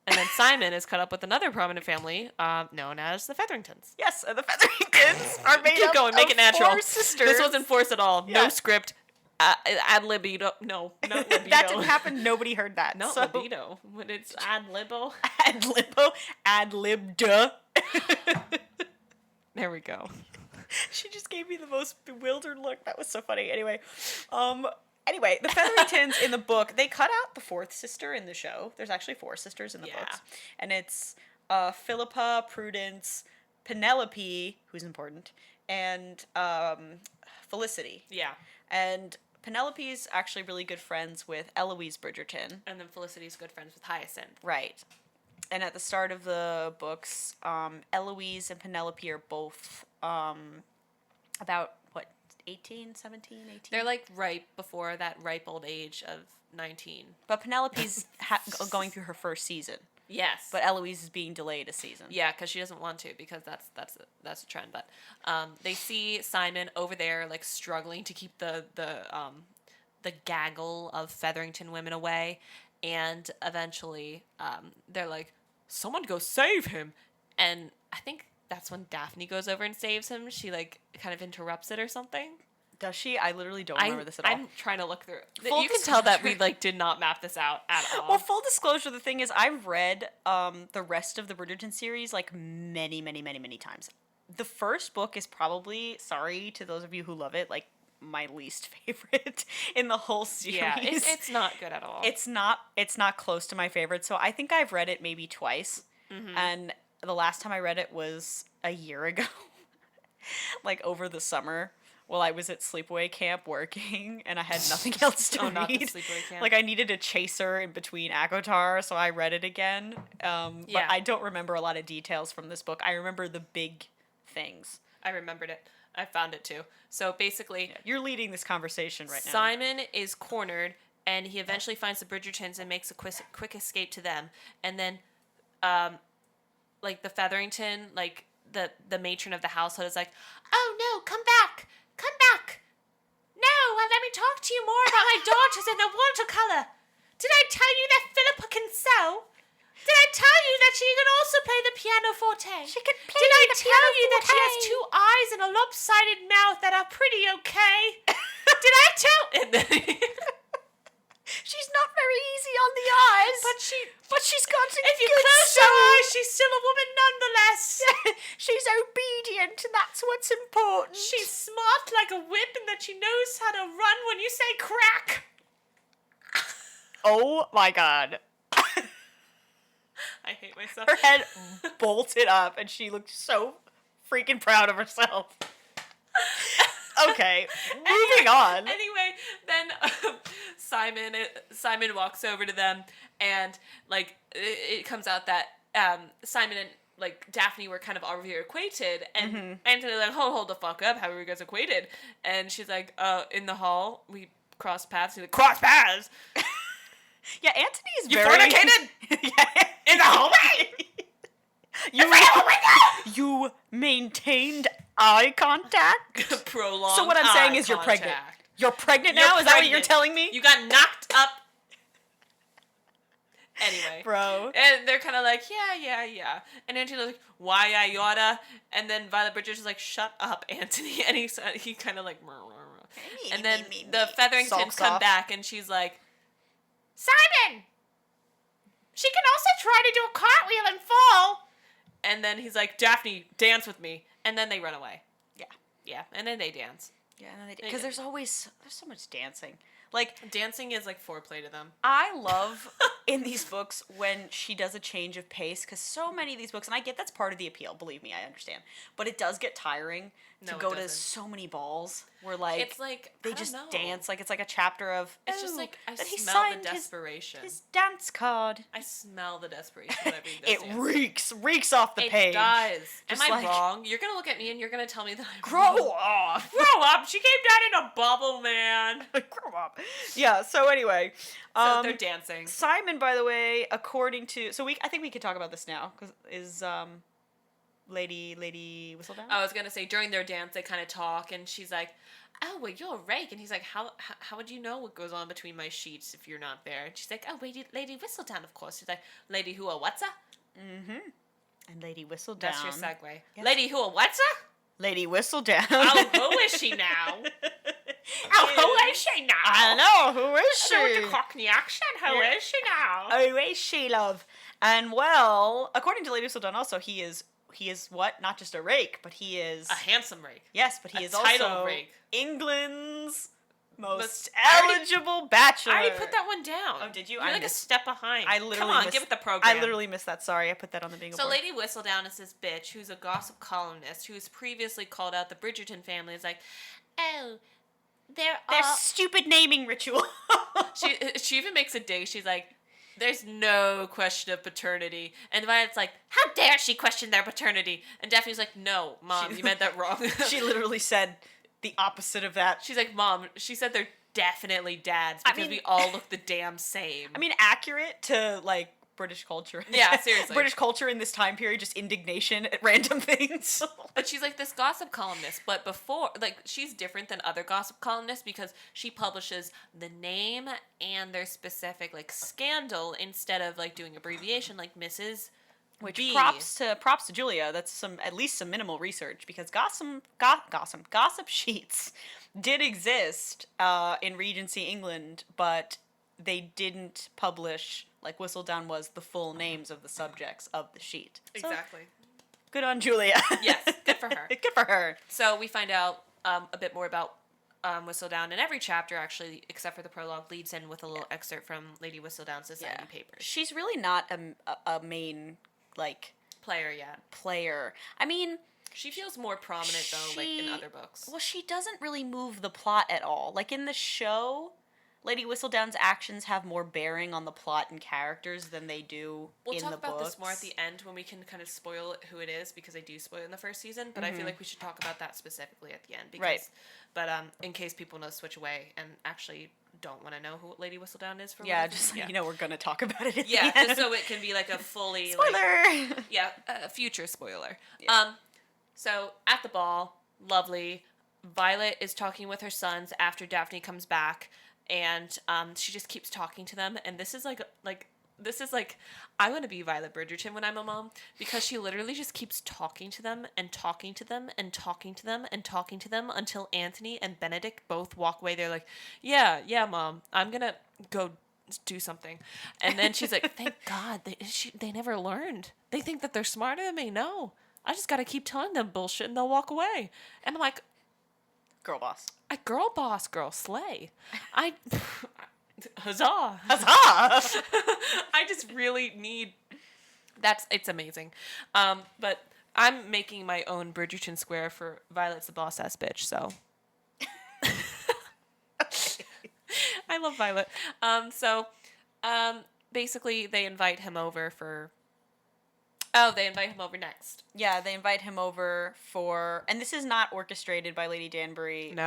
[SPEAKER 2] And then Simon is cut up with another prominent family, known as the Featheringtons.
[SPEAKER 1] Yes, and the Featheringtons are made
[SPEAKER 2] Keep
[SPEAKER 1] up
[SPEAKER 2] going, make
[SPEAKER 1] of
[SPEAKER 2] it natural.
[SPEAKER 1] 4 sisters.
[SPEAKER 2] This wasn't forced at all.
[SPEAKER 1] Yeah.
[SPEAKER 2] No script. Ad libido. No, not libido.
[SPEAKER 1] That didn't happen. Nobody heard that.
[SPEAKER 2] Not
[SPEAKER 1] so.
[SPEAKER 2] libido. When it's ad libo.
[SPEAKER 1] Ad libo. Ad lib duh.
[SPEAKER 2] There we go.
[SPEAKER 1] She just gave me the most bewildered look. That was so funny. Anyway, the Featheringtons in the book, they cut out the 4th sister in the show. There's actually 4 sisters in the books. And it's Philippa, Prudence, Penelope, who's important, and Felicity.
[SPEAKER 2] Yeah.
[SPEAKER 1] And Penelope's actually really good friends with Eloise Bridgerton.
[SPEAKER 2] And then Felicity's good friends with Hyacinth.
[SPEAKER 1] Right. And at the start of the books, Eloise and Penelope are both about, 18, 17, 18?
[SPEAKER 2] They're like right before that ripe old age of 19.
[SPEAKER 1] But Penelope's going through her first season.
[SPEAKER 2] Yes.
[SPEAKER 1] But Eloise is being delayed a season.
[SPEAKER 2] Yeah, because she doesn't want to, because that's a trend. But they see Simon over there like struggling to keep the gaggle of Featherington women away, and eventually they're like, someone go save him. And I think that's when Daphne goes over and saves him. She like kind of interrupts it or something.
[SPEAKER 1] Does she? I literally don't remember this at all.
[SPEAKER 2] I'm trying to look through.
[SPEAKER 1] Full
[SPEAKER 2] You can tell that we
[SPEAKER 1] disclosure.
[SPEAKER 2] like did not map this out at all.
[SPEAKER 1] Well, full disclosure, the thing is, I've read the rest of the Bridgerton series like many, many, many, many times. The first book is probably, sorry to those of you who love it, like my least favorite in the whole series.
[SPEAKER 2] Yeah, it's not good at all.
[SPEAKER 1] It's not close to my favorite. So I think I've read it maybe twice, and the last time I read it was a year ago, like over the summer. While I was at sleepaway camp working, and I had nothing else to read.
[SPEAKER 2] Not the sleepaway camp.
[SPEAKER 1] Like I needed a chaser in between Akotar, so I read it again. But I don't remember a lot of details from this book. I remember the big things.
[SPEAKER 2] I remembered it. I found it too. So basically,
[SPEAKER 1] You're leading this conversation right now.
[SPEAKER 2] Simon is cornered, and he eventually finds the Bridgertons and makes a quick escape to them. And then, like the Featherington, like the matron of the household is like, "Oh no, come back! Come back! No, let me talk to you more about my daughters and the watercolor. Did I tell you that Philippa can sew? Did I tell you that she can also play the pianoforte?
[SPEAKER 1] She can play
[SPEAKER 2] Did I
[SPEAKER 1] the
[SPEAKER 2] tell you that she has
[SPEAKER 1] pianoforte.
[SPEAKER 2] 2 eyes and a lopsided mouth that are pretty okay? Did I tell?" And then
[SPEAKER 1] She's not very easy on the eyes, but she's got a
[SPEAKER 2] if you
[SPEAKER 1] good
[SPEAKER 2] close
[SPEAKER 1] soul.
[SPEAKER 2] your eyes, she's still a woman nonetheless.
[SPEAKER 1] She's obedient, and that's what's important.
[SPEAKER 2] She's smart like a whip, and that she knows how to run when you say crack.
[SPEAKER 1] Oh my god.
[SPEAKER 2] I hate myself.
[SPEAKER 1] Her head bolted up, and she looked so freaking proud of herself. Okay, moving on.
[SPEAKER 2] Anyway, then Simon walks over to them, and like it comes out that Simon and like Daphne were kind of already acquainted, and Anthony's like, hold the fuck up, how are you guys acquainted? And she's like, in the hall we crossed paths. He's like, cross paths?
[SPEAKER 1] Yeah, Anthony's
[SPEAKER 2] You
[SPEAKER 1] very...
[SPEAKER 2] fornicated?
[SPEAKER 1] Yeah.
[SPEAKER 2] In the hallway?
[SPEAKER 1] You maintained eye contact?
[SPEAKER 2] Prolonged
[SPEAKER 1] So what I'm saying is you're
[SPEAKER 2] contact.
[SPEAKER 1] pregnant. You're pregnant
[SPEAKER 2] You're
[SPEAKER 1] now? Is that what you're
[SPEAKER 2] pregnant.
[SPEAKER 1] telling me?
[SPEAKER 2] You got knocked up. Anyway.
[SPEAKER 1] Bro.
[SPEAKER 2] And they're kind of like, yeah. And Antony's like, why I oughta? And then Violet Bridgerton's like, shut up, Antony. And he kind of like, and then the Featheringtons
[SPEAKER 1] Sulks
[SPEAKER 2] come
[SPEAKER 1] off.
[SPEAKER 2] back and she's like, Simon! She can also try to do a cartwheel and fall. And then he's like, Daphne, dance with me. And then they run away.
[SPEAKER 1] Yeah.
[SPEAKER 2] Yeah, and then they dance.
[SPEAKER 1] Yeah, because there's so much dancing. Like,
[SPEAKER 2] Dancing is like foreplay to them.
[SPEAKER 1] I love in these books when she does a change of pace, because so many of these books, and I get that's part of the appeal, believe me, I understand, but it does get tiring to go to so many balls where, like,
[SPEAKER 2] it's like
[SPEAKER 1] they just dance, like it's like a chapter of,
[SPEAKER 2] it's just like, I
[SPEAKER 1] that he
[SPEAKER 2] smell
[SPEAKER 1] signed
[SPEAKER 2] the desperation.
[SPEAKER 1] his dance card.
[SPEAKER 2] I smell the desperation when I read this.
[SPEAKER 1] It reeks off the page.
[SPEAKER 2] It does.
[SPEAKER 1] Just
[SPEAKER 2] Am I
[SPEAKER 1] like,
[SPEAKER 2] wrong? You're gonna look at me and you're gonna tell me that I'm
[SPEAKER 1] grow
[SPEAKER 2] wrong.
[SPEAKER 1] off.
[SPEAKER 2] Grow up. She came down in a bubble, man.
[SPEAKER 1] Grow up. Yeah. So anyway,
[SPEAKER 2] So they're dancing.
[SPEAKER 1] Simon, by the way, according to I think we could talk about this now because is Lady Whistledown.
[SPEAKER 2] I was gonna say during their dance they kind of talk and she's like, "Oh, well, you're a rake," and he's like, "How would you know what goes on between my sheets if you're not there?" And she's like, "Oh, Lady Whistledown, of course." She's like, "Lady who a what's-a?"
[SPEAKER 1] Mm-hmm. And Lady Whistledown.
[SPEAKER 2] That's your segue.
[SPEAKER 1] Yes.
[SPEAKER 2] Lady who a what's-a?
[SPEAKER 1] Lady Whistledown.
[SPEAKER 2] Oh, who is she now? Oh, who is she now?
[SPEAKER 1] I know. Who is she?
[SPEAKER 2] With the Cockney accent, who is she now?
[SPEAKER 1] Who is she, love? And well, according to Lady Whistledown, also he is what? Not just a rake, but he is
[SPEAKER 2] A handsome rake.
[SPEAKER 1] Yes, but he is
[SPEAKER 2] title
[SPEAKER 1] also
[SPEAKER 2] rake.
[SPEAKER 1] England's most
[SPEAKER 2] I already-
[SPEAKER 1] eligible bachelor.
[SPEAKER 2] I already put that one down.
[SPEAKER 1] Oh, did you?
[SPEAKER 2] You're
[SPEAKER 1] I
[SPEAKER 2] like a
[SPEAKER 1] missed-
[SPEAKER 2] step behind.
[SPEAKER 1] I literally
[SPEAKER 2] Come on,
[SPEAKER 1] missed,
[SPEAKER 2] give it the program.
[SPEAKER 1] I literally missed that. Sorry, I put that on the bingo
[SPEAKER 2] So
[SPEAKER 1] board.
[SPEAKER 2] Lady Whistledown is this bitch who's a gossip columnist who has previously called out the Bridgerton family. Is like, oh, they're
[SPEAKER 1] Their
[SPEAKER 2] all...
[SPEAKER 1] stupid naming ritual.
[SPEAKER 2] She even makes a dig. She's like, there's no question of paternity. And Violet's like, how dare she question their paternity? And Daphne's like, no, Mom, you meant that wrong.
[SPEAKER 1] She literally said the opposite of that.
[SPEAKER 2] She's like, Mom, she said they're definitely dads because we all look the damn same.
[SPEAKER 1] I mean, accurate to, like, British culture.
[SPEAKER 2] Yeah, seriously.
[SPEAKER 1] British culture in this time period, just indignation at random things.
[SPEAKER 2] But she's like this gossip columnist, but before, like, she's different than other gossip columnists because she publishes the name and their specific, like, scandal instead of, like, doing abbreviation like Mrs.
[SPEAKER 1] Which
[SPEAKER 2] B.
[SPEAKER 1] props to Julia. That's at least some minimal research because gossip sheets did exist in Regency England, but they didn't publish, like Whistledown was, the full names of the subjects of the sheet. So,
[SPEAKER 2] Exactly.
[SPEAKER 1] good on Julia.
[SPEAKER 2] Yes, good for her.
[SPEAKER 1] Good for her.
[SPEAKER 2] So we find out a bit more about Whistledown, and every chapter, actually, except for the prologue, leads in with a little excerpt from Lady Whistledown's Society papers.
[SPEAKER 1] She's really not a main, like,
[SPEAKER 2] Player yet.
[SPEAKER 1] player. I mean,
[SPEAKER 2] She feels more prominent, though, like in other books.
[SPEAKER 1] well, she doesn't really move the plot at all. Like, in the show, Lady Whistledown's actions have more bearing on the plot and characters than they do
[SPEAKER 2] We'll
[SPEAKER 1] in the
[SPEAKER 2] talk about
[SPEAKER 1] books.
[SPEAKER 2] this more at the end when we can kind of spoil who it is because I do spoil it in the first season, but I feel like we should talk about that specifically at the end. Because,
[SPEAKER 1] Right.
[SPEAKER 2] But in case people know switch away and actually don't want to know who Lady Whistledown is for
[SPEAKER 1] Yeah,
[SPEAKER 2] whatever
[SPEAKER 1] just
[SPEAKER 2] reason.
[SPEAKER 1] like, we're gonna talk about it at
[SPEAKER 2] Yeah,
[SPEAKER 1] the end.
[SPEAKER 2] just so it can be like a fully
[SPEAKER 1] Spoiler!
[SPEAKER 2] a future spoiler.
[SPEAKER 1] Yeah.
[SPEAKER 2] So at the ball, lovely. Violet is talking with her sons after Daphne comes back, and she just keeps talking to them. And this is like I want to be Violet Bridgerton when I'm a mom because she literally just keeps talking to them and talking to them and talking to them and talking to them until Anthony and Benedict both walk away. They're like, yeah, Mom, I'm gonna go do something. And then she's like, thank God they never learned. They think that they're smarter than me. No, I just gotta keep telling them bullshit and they'll walk away. And I'm like,
[SPEAKER 1] Girl boss.
[SPEAKER 2] a girl boss, girl slay. Huzzah.
[SPEAKER 1] Huzzah!
[SPEAKER 2] I just really need it's amazing. But I'm making my own Bridgerton square for Violet's the boss ass bitch, so I love Violet. Basically they invite him over for Oh, they invite him over next.
[SPEAKER 1] Yeah, they invite him over for, and this is not orchestrated by Lady Danbury
[SPEAKER 2] No.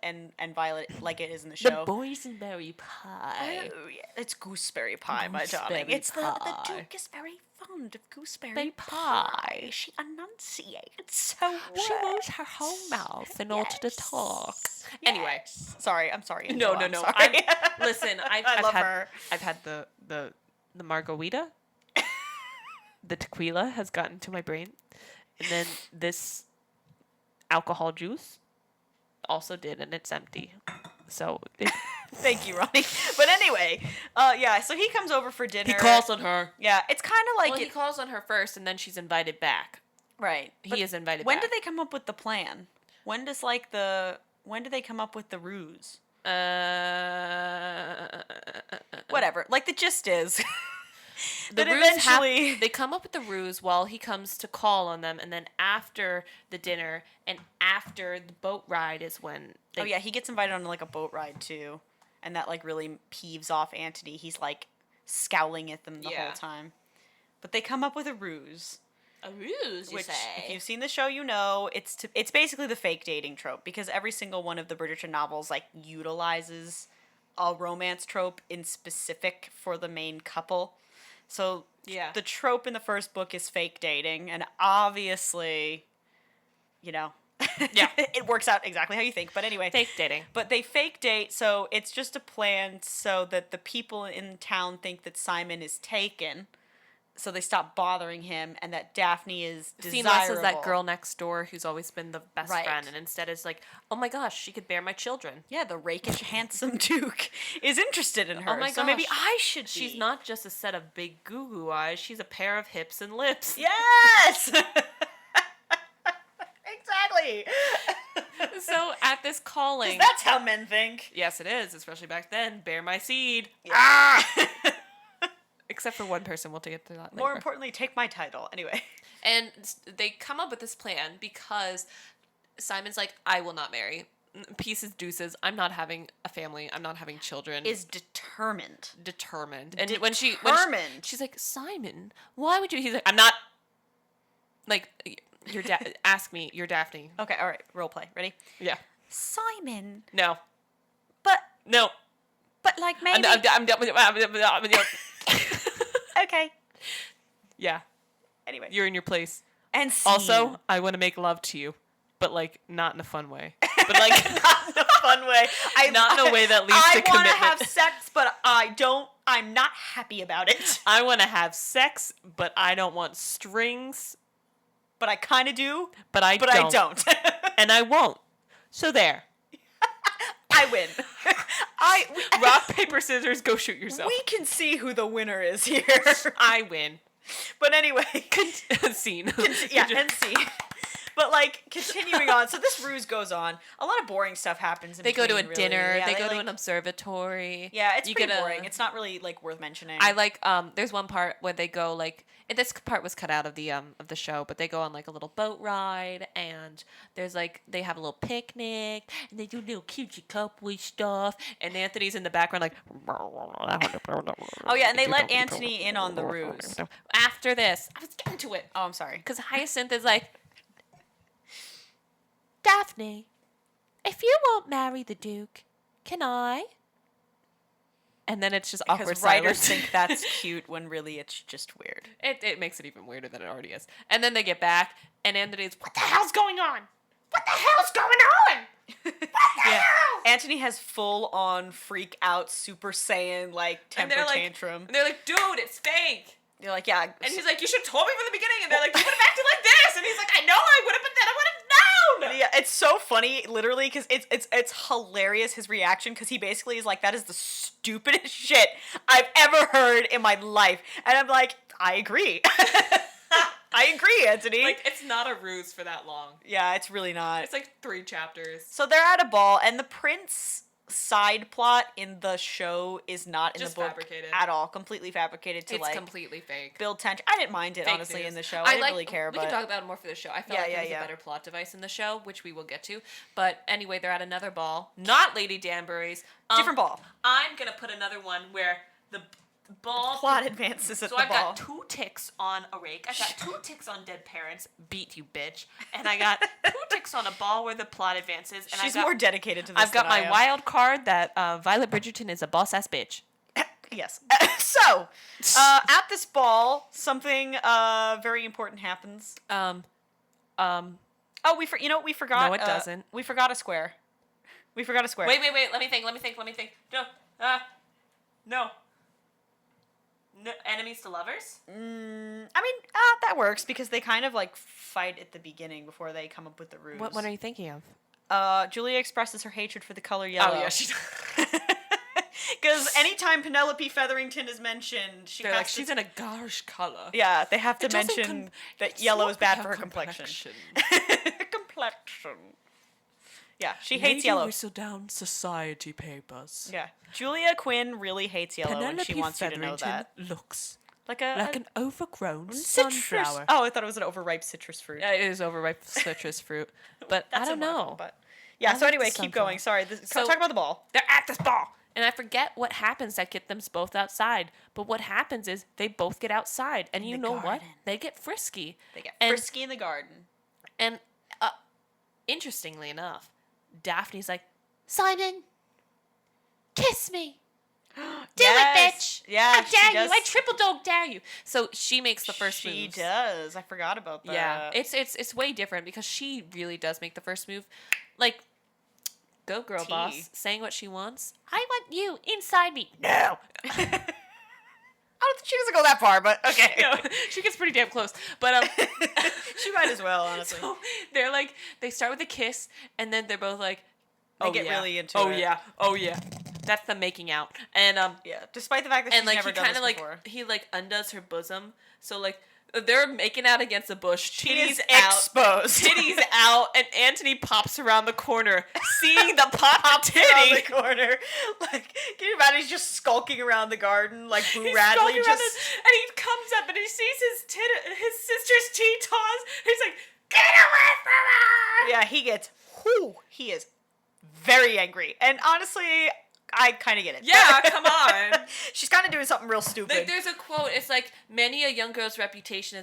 [SPEAKER 1] and Violet like it is in the
[SPEAKER 2] The
[SPEAKER 1] show.
[SPEAKER 2] boysenberry pie.
[SPEAKER 1] Oh, yeah, it's gooseberry pie, my
[SPEAKER 2] Gooseberry
[SPEAKER 1] darling. It's the
[SPEAKER 2] pie.
[SPEAKER 1] Duke is very fond of gooseberry
[SPEAKER 2] Berry
[SPEAKER 1] pie.
[SPEAKER 2] pie.
[SPEAKER 1] She enunciates so well.
[SPEAKER 2] She moves her whole mouth in order to talk. Anyway.
[SPEAKER 1] Sorry, I'm sorry.
[SPEAKER 2] No,
[SPEAKER 1] Angela,
[SPEAKER 2] no, no.
[SPEAKER 1] I'm sorry.
[SPEAKER 2] Listen,
[SPEAKER 1] I
[SPEAKER 2] I've
[SPEAKER 1] love
[SPEAKER 2] had
[SPEAKER 1] her.
[SPEAKER 2] I've had the margarita. The tequila has gotten to my brain, and then this alcohol juice also did, and it's empty. So
[SPEAKER 1] Thank you, Ronnie. But anyway, yeah. So he comes over for dinner.
[SPEAKER 2] he calls on her.
[SPEAKER 1] Yeah, it's kind of like
[SPEAKER 2] Well, he calls on her first, and then she's invited back.
[SPEAKER 1] right.
[SPEAKER 2] He
[SPEAKER 1] But
[SPEAKER 2] is invited
[SPEAKER 1] when
[SPEAKER 2] back.
[SPEAKER 1] do they come up with the plan? When do they come up with the ruse? Whatever. Like the gist is
[SPEAKER 2] The
[SPEAKER 1] that
[SPEAKER 2] ruse
[SPEAKER 1] eventually
[SPEAKER 2] they come up with the ruse while he comes to call on them, and then after the dinner and after the boat ride is when they
[SPEAKER 1] Oh yeah, he gets invited on like a boat ride too, and that like really peeves off Antony. He's like scowling at them the
[SPEAKER 2] Yeah.
[SPEAKER 1] whole time. But they come up with a ruse,
[SPEAKER 2] a ruse,
[SPEAKER 1] which if you've seen the show, you know it's basically the fake dating trope because every single one of the Bridgerton novels like utilizes a romance trope in specific for the main couple. So
[SPEAKER 2] Yeah.
[SPEAKER 1] the trope in the first book is fake dating, and obviously, you know,
[SPEAKER 2] Yeah.
[SPEAKER 1] it works out exactly how you think. But anyway,
[SPEAKER 2] fake dating.
[SPEAKER 1] but they fake date, so it's just a plan so that the people in town think that Simon is taken, so they stop bothering him, and that Daphne is desirable.
[SPEAKER 2] Seen less as that girl next door who's always been the best
[SPEAKER 1] Right.
[SPEAKER 2] friend, and instead is like, oh my gosh, she could bear my children.
[SPEAKER 1] Yeah, the rakish, handsome Duke is interested in her.
[SPEAKER 2] Oh my
[SPEAKER 1] So maybe
[SPEAKER 2] gosh.
[SPEAKER 1] I should be.
[SPEAKER 2] She's not just a set of big goo goo eyes; she's a pair of hips and lips.
[SPEAKER 1] Yes! Exactly!
[SPEAKER 2] So at this calling,
[SPEAKER 1] That's how men think.
[SPEAKER 2] yes, it is, especially back then. Bear my seed.
[SPEAKER 1] Ah!
[SPEAKER 2] Except for one person, we'll get to that later.
[SPEAKER 1] More importantly, take my title. Anyway.
[SPEAKER 2] And they come up with this plan because Simon's like, I will not marry. Pieces, deuces. I'm not having a family. I'm not having children.
[SPEAKER 1] Is determined.
[SPEAKER 2] Determined. And when
[SPEAKER 1] Determined.
[SPEAKER 2] she's like, Simon, why would you? He's like, I'm not. Like, you're ask me. You're Daphne.
[SPEAKER 1] Okay, all right. Role play. Ready?
[SPEAKER 2] Yeah.
[SPEAKER 1] Simon.
[SPEAKER 2] No.
[SPEAKER 1] But
[SPEAKER 2] No.
[SPEAKER 1] like maybe.
[SPEAKER 2] I'm done with it.
[SPEAKER 1] Okay.
[SPEAKER 2] Yeah.
[SPEAKER 1] Anyway.
[SPEAKER 2] You're in your place.
[SPEAKER 1] And scene.
[SPEAKER 2] Also, I want to make love to you, but like not in a fun way. But like
[SPEAKER 1] not in a fun way.
[SPEAKER 2] Not in a way that leads to
[SPEAKER 1] I want to
[SPEAKER 2] commitment.
[SPEAKER 1] have sex, but I'm not happy about it.
[SPEAKER 2] I want to have sex, but I don't want strings.
[SPEAKER 1] But I kind of do.
[SPEAKER 2] But I don't. And I won't. So there.
[SPEAKER 1] I win.
[SPEAKER 2] Rock, paper, scissors, go shoot yourself.
[SPEAKER 1] We can see who the winner is here.
[SPEAKER 2] I win.
[SPEAKER 1] But anyway.
[SPEAKER 2] Scene.
[SPEAKER 1] Yeah, and see. But like continuing on, so this ruse goes on. A lot of boring stuff happens.
[SPEAKER 2] They go to a
[SPEAKER 1] between,
[SPEAKER 2] dinner.
[SPEAKER 1] really. Yeah,
[SPEAKER 2] they go to
[SPEAKER 1] like,
[SPEAKER 2] an observatory.
[SPEAKER 1] Yeah, it's
[SPEAKER 2] You
[SPEAKER 1] pretty
[SPEAKER 2] get a-
[SPEAKER 1] boring. It's not really like worth mentioning.
[SPEAKER 2] I like. There's one part where they go like. And this part was cut out of the show, but they go on like a little boat ride, and there's like they have a little picnic, and they do little cutesy couple stuff, and Anthony's in the background like.
[SPEAKER 1] Oh yeah, and they let Antony in on the ruse.
[SPEAKER 2] After this, I was getting to it.
[SPEAKER 1] Oh, I'm sorry.
[SPEAKER 2] Because Hyacinth is like, Daphne, if you won't marry the Duke, can I? And then it's just awkward
[SPEAKER 1] Because writers
[SPEAKER 2] silence.
[SPEAKER 1] think that's cute when really it's just weird.
[SPEAKER 2] It makes it even weirder than it already is. And then they get back, and Anthony's, what the hell's going on? What the hell's going on? What the hell?
[SPEAKER 1] Antony has full on freak out Super Saiyan like temper tantrum.
[SPEAKER 2] And they're like, dude, it's fake.
[SPEAKER 1] You're like, yeah.
[SPEAKER 2] And he's like, you should have told me from the beginning. And they're like, you would have acted like this. And he's like, I know I would have, but then I would have known.
[SPEAKER 1] Yeah, it's so funny, literally, because it's hilarious his reaction, because he basically is like, that is the stupidest shit I've ever heard in my life, and I'm like, I agree. I agree, Antony.
[SPEAKER 2] Like, it's not a ruse for that long.
[SPEAKER 1] Yeah, it's really not.
[SPEAKER 2] It's like 3 chapters.
[SPEAKER 1] So they're at a ball, and the prince side plot in the show is not in
[SPEAKER 2] Just
[SPEAKER 1] the book
[SPEAKER 2] fabricated.
[SPEAKER 1] at all. Completely fabricated to
[SPEAKER 2] It's
[SPEAKER 1] like
[SPEAKER 2] completely fake.
[SPEAKER 1] build tension. I didn't mind it
[SPEAKER 2] Fake
[SPEAKER 1] honestly
[SPEAKER 2] news.
[SPEAKER 1] in the show. I didn't really care.
[SPEAKER 2] We
[SPEAKER 1] But
[SPEAKER 2] can talk about it more for the show. I felt
[SPEAKER 1] Yeah,
[SPEAKER 2] like
[SPEAKER 1] yeah,
[SPEAKER 2] it was
[SPEAKER 1] yeah.
[SPEAKER 2] a better plot device in the show, which we will get to. But anyway, they're at another ball, not Lady Danbury's.
[SPEAKER 1] different ball.
[SPEAKER 2] I'm gonna put another one where ball.
[SPEAKER 1] Plot advances at
[SPEAKER 2] So
[SPEAKER 1] the
[SPEAKER 2] I've
[SPEAKER 1] ball.
[SPEAKER 2] got 2 ticks on a rake. I've got 2 ticks on dead parents. Beat you, bitch. And I got 2 ticks on a ball where the plot advances. And
[SPEAKER 1] She's
[SPEAKER 2] I got,
[SPEAKER 1] more dedicated to this
[SPEAKER 2] I've got
[SPEAKER 1] than I
[SPEAKER 2] my
[SPEAKER 1] am.
[SPEAKER 2] wild card that Violet Bridgerton is a boss-ass bitch.
[SPEAKER 1] Yes. So, at this ball, something very important happens. Oh, we forgot.
[SPEAKER 2] No, it doesn't.
[SPEAKER 1] We forgot a square. We forgot a square.
[SPEAKER 2] Wait. Let me think. No. No. No. Enemies to lovers?
[SPEAKER 1] I mean, that works because they kind of like fight at the beginning before they come up with the ruse.
[SPEAKER 2] What are you thinking of?
[SPEAKER 1] Julia expresses her hatred for the color yellow.
[SPEAKER 2] Oh, yeah, she does.
[SPEAKER 1] Because anytime Penelope Featherington is mentioned,
[SPEAKER 2] They're like, she's in a garish color.
[SPEAKER 1] Yeah, they have to mention that yellow is bad for her complexion. Complexion. Yeah, she hates yellow.
[SPEAKER 2] Whistle down society papers.
[SPEAKER 1] Yeah, Julia Quinn really hates yellow, and she wants you to know that.
[SPEAKER 2] Looks
[SPEAKER 1] like
[SPEAKER 2] an overgrown
[SPEAKER 1] citrus.
[SPEAKER 2] sunflower.
[SPEAKER 1] Oh, I thought it was an overripe citrus fruit.
[SPEAKER 2] Yeah, it is overripe citrus fruit, but I don't know.
[SPEAKER 1] But yeah, so
[SPEAKER 2] like
[SPEAKER 1] anyway,
[SPEAKER 2] the
[SPEAKER 1] keep
[SPEAKER 2] sunflower.
[SPEAKER 1] going. Sorry,
[SPEAKER 2] So-
[SPEAKER 1] talk about the ball.
[SPEAKER 2] They're at this ball. And I forget what happens that get them both outside. But what happens is they both get outside. And you
[SPEAKER 1] the
[SPEAKER 2] know what?
[SPEAKER 1] garden.
[SPEAKER 2] They get frisky.
[SPEAKER 1] They get
[SPEAKER 2] And-
[SPEAKER 1] frisky in the garden.
[SPEAKER 2] And interestingly enough, Daphne's like, Simon, kiss me. Do it, bitch.
[SPEAKER 1] Yeah,
[SPEAKER 2] I dare
[SPEAKER 1] she does.
[SPEAKER 2] you. I triple dog dare you. So she makes the first move.
[SPEAKER 1] She does. I forgot about that.
[SPEAKER 2] Yeah, it's way different because she really does make the first move. Like, go girl boss, saying what she wants. I want you inside me. No.
[SPEAKER 1] I don't think she doesn't go that far, but okay.
[SPEAKER 2] No, she gets pretty damn close. But
[SPEAKER 1] She might as well, honestly.
[SPEAKER 2] so they're like, they start with a kiss, and then they're both like,
[SPEAKER 1] They get really into
[SPEAKER 2] oh
[SPEAKER 1] it.
[SPEAKER 2] Oh yeah. That's the making out. And
[SPEAKER 1] yeah, despite the fact that she's
[SPEAKER 2] and like
[SPEAKER 1] never
[SPEAKER 2] he
[SPEAKER 1] done
[SPEAKER 2] kind
[SPEAKER 1] this
[SPEAKER 2] of like
[SPEAKER 1] before.
[SPEAKER 2] he like undoes her bosom, so like they're making out against a bush,
[SPEAKER 1] Titties
[SPEAKER 2] titties out,
[SPEAKER 1] exposed.
[SPEAKER 2] titties out, and Anthony pops around the corner, seeing the pop
[SPEAKER 1] around
[SPEAKER 2] titty.
[SPEAKER 1] the corner. Like, can you imagine he's just skulking around the garden like Boo
[SPEAKER 2] He's
[SPEAKER 1] Radley
[SPEAKER 2] skulking around
[SPEAKER 1] just
[SPEAKER 2] and he comes up and he sees his sister's Tetons. He's like, get away from her!
[SPEAKER 1] yeah, he is very angry. And honestly, I kind of get it.
[SPEAKER 2] Yeah, come on.
[SPEAKER 1] She's kind of doing something real stupid.
[SPEAKER 2] Like, there's a quote. It's like, many a young girl's reputation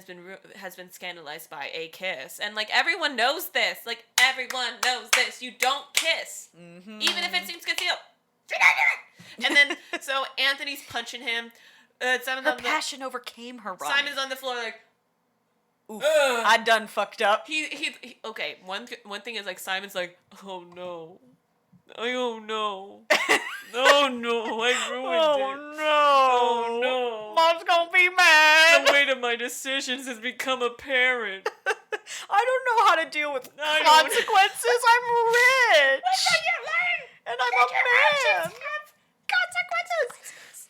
[SPEAKER 2] has been scandalized by a kiss, and like everyone knows this. Like everyone knows this. You don't kiss, even if it seems concealed. And then so Anthony's punching him. Simon's
[SPEAKER 1] her
[SPEAKER 2] on
[SPEAKER 1] passion overcame her. Ronnie.
[SPEAKER 2] Simon's on the floor like.
[SPEAKER 1] Oof,
[SPEAKER 2] Ugh.
[SPEAKER 1] I done fucked up.
[SPEAKER 2] He okay. One thing is like Simon's like, oh no, oh no, oh no, I ruined it. Oh no,
[SPEAKER 1] Mom's gonna be mad.
[SPEAKER 2] the weight of my decisions has become apparent.
[SPEAKER 1] I don't know how to deal with
[SPEAKER 2] I don't-
[SPEAKER 1] consequences. I'm rich. And I'm a man. Consequences.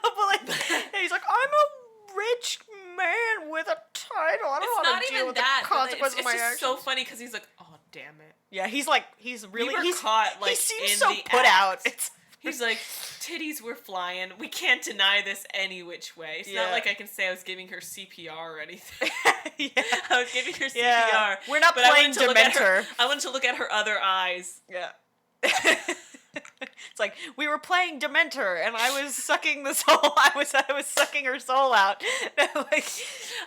[SPEAKER 1] No, but like, he's like, I'm a rich man with a title. I don't know how to deal with the consequences
[SPEAKER 2] It's
[SPEAKER 1] of my
[SPEAKER 2] just
[SPEAKER 1] actions.
[SPEAKER 2] so funny because he's like, oh damn it.
[SPEAKER 1] Yeah, he's like, he's really,
[SPEAKER 2] were
[SPEAKER 1] he's
[SPEAKER 2] caught, like,
[SPEAKER 1] he seems
[SPEAKER 2] in
[SPEAKER 1] so
[SPEAKER 2] the
[SPEAKER 1] put
[SPEAKER 2] act.
[SPEAKER 1] out. It's
[SPEAKER 2] He's like, titties were flying. We can't deny this any which way. It's
[SPEAKER 1] Yeah.
[SPEAKER 2] not like I can say I was giving her CPR or anything.
[SPEAKER 1] yeah.
[SPEAKER 2] I was giving her CPR.
[SPEAKER 1] Yeah. We're not
[SPEAKER 2] but I
[SPEAKER 1] playing
[SPEAKER 2] wanted to look at her-
[SPEAKER 1] Dementor.
[SPEAKER 2] I wanted to look at her other eyes.
[SPEAKER 1] Yeah. It's like we were playing Dementor, and I was sucking the soul. I was sucking her soul out. Like,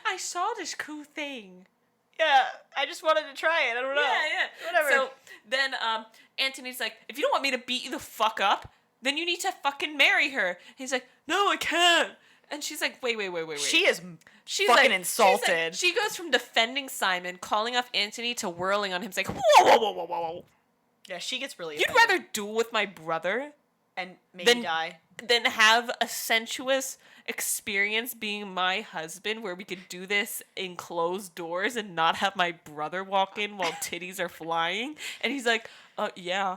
[SPEAKER 2] I saw this cool thing.
[SPEAKER 1] yeah, I just wanted to try it. I don't know.
[SPEAKER 2] Yeah.
[SPEAKER 1] Whatever.
[SPEAKER 2] So then Anthony's like, if you don't want me to beat you the fuck up, then you need to fucking marry her. He's like, no, I can't. And she's like, wait.
[SPEAKER 1] She is
[SPEAKER 2] She's
[SPEAKER 1] fucking
[SPEAKER 2] like,
[SPEAKER 1] insulted.
[SPEAKER 2] She goes from defending Simon, calling off Anthony, to whirling on him. It's like, whoa.
[SPEAKER 1] Yeah, she gets really.
[SPEAKER 2] You'd
[SPEAKER 1] offended.
[SPEAKER 2] rather duel with my brother
[SPEAKER 1] and maybe
[SPEAKER 2] then-
[SPEAKER 1] die.
[SPEAKER 2] than have a sensuous experience being my husband where we could do this in closed doors and not have my brother walk in while titties are flying. And he's like, yeah.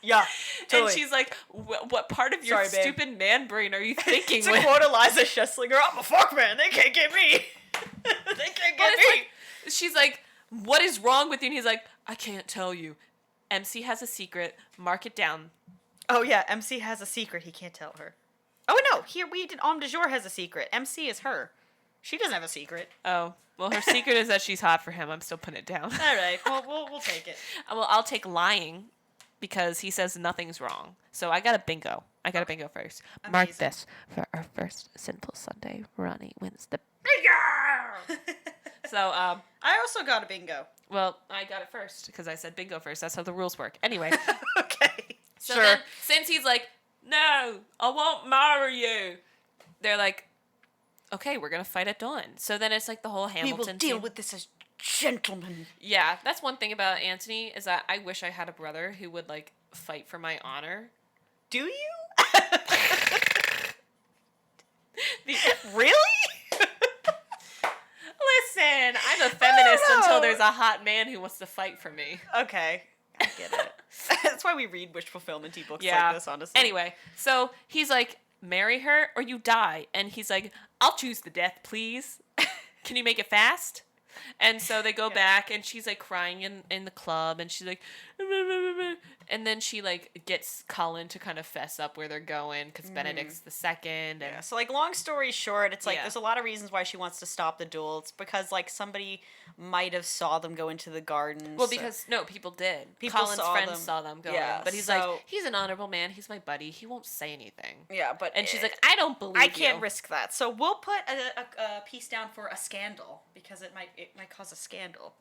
[SPEAKER 1] Yeah, totally.
[SPEAKER 2] And she's like, what part of your
[SPEAKER 1] Sorry, babe.
[SPEAKER 2] stupid man brain are you thinking?
[SPEAKER 1] To quote Eliza Schlesinger, I'm a fuck man. They can't get me. They can't get me.
[SPEAKER 2] She's like, what is wrong with you? And he's like, I can't tell you. MC has a secret. Mark it down.
[SPEAKER 1] Oh yeah, MC has a secret. He can't tell her. Oh no, here we did. Homme du jour has a secret. MC is her. She doesn't have a secret.
[SPEAKER 2] Oh, well, her secret is that she's hot for him. I'm still putting it down.
[SPEAKER 1] All right, well we'll take it.
[SPEAKER 2] Well, I'll take lying because he says nothing's wrong. So I got a bingo. I got a bingo first. Mark
[SPEAKER 1] Amazing.
[SPEAKER 2] this for our first Sinful Sunday. Ronnie wins the. So,
[SPEAKER 1] I also got a bingo.
[SPEAKER 2] well, I got it first because I said bingo first. That's how the rules work. Anyway,
[SPEAKER 1] Okay.
[SPEAKER 2] so
[SPEAKER 1] sure.
[SPEAKER 2] then since he's like, no, I won't marry you, they're like, okay, we're gonna fight at dawn. So then it's like the whole
[SPEAKER 1] We
[SPEAKER 2] Hamilton
[SPEAKER 1] will deal
[SPEAKER 2] scene.
[SPEAKER 1] with this as gentlemen.
[SPEAKER 2] Yeah, that's one thing about Anthony is that I wish I had a brother who would like fight for my honor.
[SPEAKER 1] Do you?
[SPEAKER 2] The-
[SPEAKER 1] Really?
[SPEAKER 2] Listen, I'm a feminist
[SPEAKER 1] know.
[SPEAKER 2] until there's a hot man who wants to fight for me.
[SPEAKER 1] Okay. I get it. That's why we read wish fulfillment-y books
[SPEAKER 2] Yeah.
[SPEAKER 1] like this, honestly.
[SPEAKER 2] Anyway, so he's like, marry her or you die. And he's like, I'll choose the death, please. Can you make it fast? And so they go back and she's like crying in the club and she's like, and then she like gets Colin to kind of fess up where they're going because Benedict's the second. And
[SPEAKER 1] Yeah, so like long story short, it's like
[SPEAKER 2] Yeah.
[SPEAKER 1] there's a lot of reasons why she wants to stop the duel. It's because like somebody might have saw them go into the garden.
[SPEAKER 2] well,
[SPEAKER 1] so-
[SPEAKER 2] because no, people did.
[SPEAKER 1] People
[SPEAKER 2] Colin's
[SPEAKER 1] saw
[SPEAKER 2] friends
[SPEAKER 1] them.
[SPEAKER 2] saw them go
[SPEAKER 1] Yeah,
[SPEAKER 2] in, but he's
[SPEAKER 1] so-
[SPEAKER 2] like, he's an honorable man. He's my buddy. He won't say anything.
[SPEAKER 1] yeah, but
[SPEAKER 2] And she's like, I don't believe
[SPEAKER 1] I can't
[SPEAKER 2] you.
[SPEAKER 1] risk that. So we'll put a piece down for a scandal because it might cause a scandal.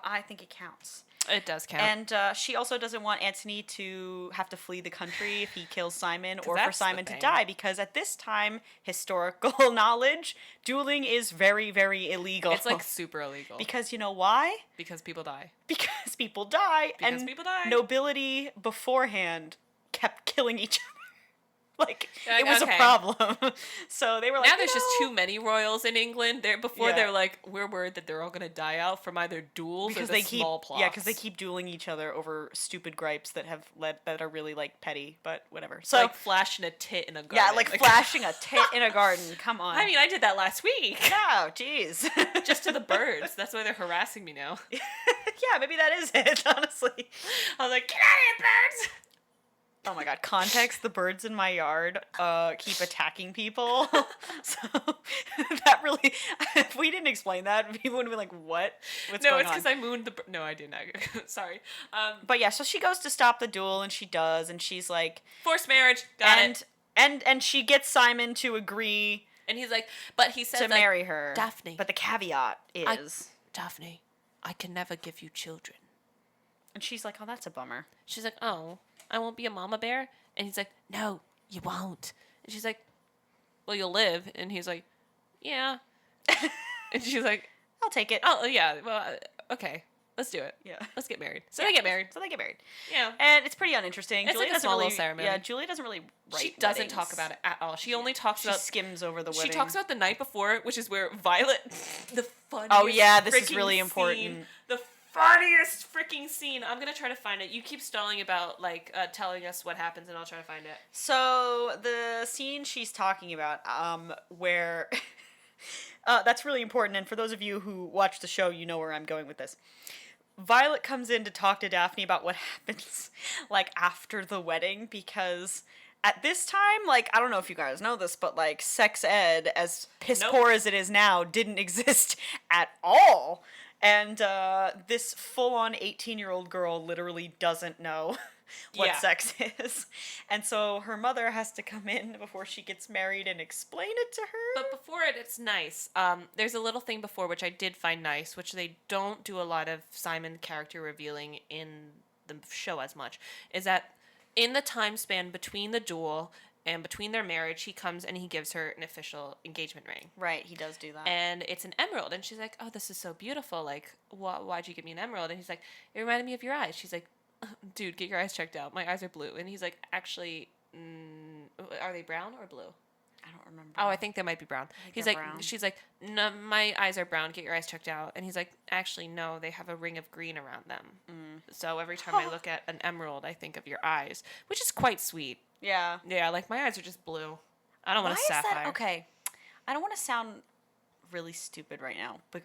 [SPEAKER 1] I think it counts.
[SPEAKER 2] It does count.
[SPEAKER 1] And she also doesn't want Anthony to have to flee the country if he kills Simon, or for
[SPEAKER 2] that's the
[SPEAKER 1] Simon to
[SPEAKER 2] thing.
[SPEAKER 1] die, because at this time, historical knowledge, dueling is very, very illegal.
[SPEAKER 2] It's like super illegal
[SPEAKER 1] because you know why?
[SPEAKER 2] because people die.
[SPEAKER 1] Because people die,
[SPEAKER 2] Because
[SPEAKER 1] and
[SPEAKER 2] people die.
[SPEAKER 1] nobility beforehand kept killing each other. Like,
[SPEAKER 2] Like,
[SPEAKER 1] it was
[SPEAKER 2] okay.
[SPEAKER 1] a problem. So they were like,
[SPEAKER 2] Now there's just
[SPEAKER 1] "No."
[SPEAKER 2] too many royals in England. Before
[SPEAKER 1] Yeah.
[SPEAKER 2] they're like, we're worried that they're all gonna die out from either duels
[SPEAKER 1] Because
[SPEAKER 2] or
[SPEAKER 1] they
[SPEAKER 2] the
[SPEAKER 1] keep,
[SPEAKER 2] smallpox.
[SPEAKER 1] yeah, because they keep dueling each other over stupid gripes that are really like petty, but whatever. So
[SPEAKER 2] like flashing a tit in a garden.
[SPEAKER 1] yeah, like flashing a tit in a garden. Come on.
[SPEAKER 2] I mean, I did that last week.
[SPEAKER 1] no, jeez.
[SPEAKER 2] Just to the birds. That's why they're harassing me now.
[SPEAKER 1] yeah, maybe that is it. Honestly.
[SPEAKER 2] I was like, get out of here, birds!
[SPEAKER 1] Oh my god, context, the birds in my yard keep attacking people. So that really, if we didn't explain that, people would be like, what? What's
[SPEAKER 2] No,
[SPEAKER 1] going
[SPEAKER 2] it's
[SPEAKER 1] on?
[SPEAKER 2] because I mooned the. No, I didn't. Sorry.
[SPEAKER 1] But yeah, so she goes to stop the duel and she does, and she's like,
[SPEAKER 2] Forced marriage. Got it.
[SPEAKER 1] and she gets Simon to agree
[SPEAKER 2] And he's like, but he says
[SPEAKER 1] to
[SPEAKER 2] like,
[SPEAKER 1] marry her.
[SPEAKER 2] Daphne.
[SPEAKER 1] But the caveat is,
[SPEAKER 2] Daphne, I can never give you children.
[SPEAKER 1] and she's like, oh, that's a bummer.
[SPEAKER 2] She's like, oh, I won't be a mama bear? And he's like, no, you won't. And she's like, well, you'll live. And he's like, yeah. And she's like,
[SPEAKER 1] I'll take it.
[SPEAKER 2] oh, yeah, well, okay, let's do it.
[SPEAKER 1] Yeah.
[SPEAKER 2] Let's get married. So they get married.
[SPEAKER 1] So they get married.
[SPEAKER 2] Yeah.
[SPEAKER 1] And it's pretty uninteresting.
[SPEAKER 2] It's
[SPEAKER 1] Julie
[SPEAKER 2] like a
[SPEAKER 1] doesn't
[SPEAKER 2] small
[SPEAKER 1] really,
[SPEAKER 2] little ceremony.
[SPEAKER 1] Yeah, Julie doesn't really write
[SPEAKER 2] She doesn't
[SPEAKER 1] weddings.
[SPEAKER 2] talk about it at all. She only talks
[SPEAKER 1] She
[SPEAKER 2] about
[SPEAKER 1] skims over the
[SPEAKER 2] She
[SPEAKER 1] wedding.
[SPEAKER 2] talks about the night before, which is where Violet, the funniest.
[SPEAKER 1] Oh, yeah, this is
[SPEAKER 2] freaking
[SPEAKER 1] really
[SPEAKER 2] scene,
[SPEAKER 1] important.
[SPEAKER 2] The funniest freaking scene. I'm gonna try to find it. You keep stalling about like telling us what happens, and I'll try to find it.
[SPEAKER 1] So the scene she's talking about, where that's really important, and for those of you who watch the show, you know where I'm going with this. Violet comes in to talk to Daphne about what happens, like, after the wedding, because at this time, like, I don't know if you guys know this, but, like, sex ed, as piss poor as it is now, didn't exist at all. And this full-on 18-year-old girl literally doesn't know what
[SPEAKER 2] Yeah.
[SPEAKER 1] sex is. And so her mother has to come in before she gets married and explain it to her.
[SPEAKER 2] But before it's nice. There's a little thing before which I did find nice, which they don't do a lot of Simon character revealing in the show as much. Is that in the time span between the duel and between their marriage, he comes and he gives her an official engagement ring.
[SPEAKER 1] Right, he does do that.
[SPEAKER 2] And it's an emerald. And she's like, oh, this is so beautiful. Like, why'd you give me an emerald? And he's like, it reminded me of your eyes. She's like, dude, get your eyes checked out. My eyes are blue. And he's like, actually, are they brown or blue?
[SPEAKER 1] I don't remember.
[SPEAKER 2] Oh, I think they might be brown. He's
[SPEAKER 1] they're
[SPEAKER 2] like,
[SPEAKER 1] brown.
[SPEAKER 2] she's like, no, my eyes are brown. Get your eyes checked out. And he's like, actually, no, they have a ring of green around them. So every time I look at an emerald, I think of your eyes, which is quite sweet.
[SPEAKER 1] Yeah.
[SPEAKER 2] Yeah, like my eyes are just blue. I don't want a
[SPEAKER 1] Why is
[SPEAKER 2] sapphire.
[SPEAKER 1] that? Okay, I don't want to sound really stupid right now, but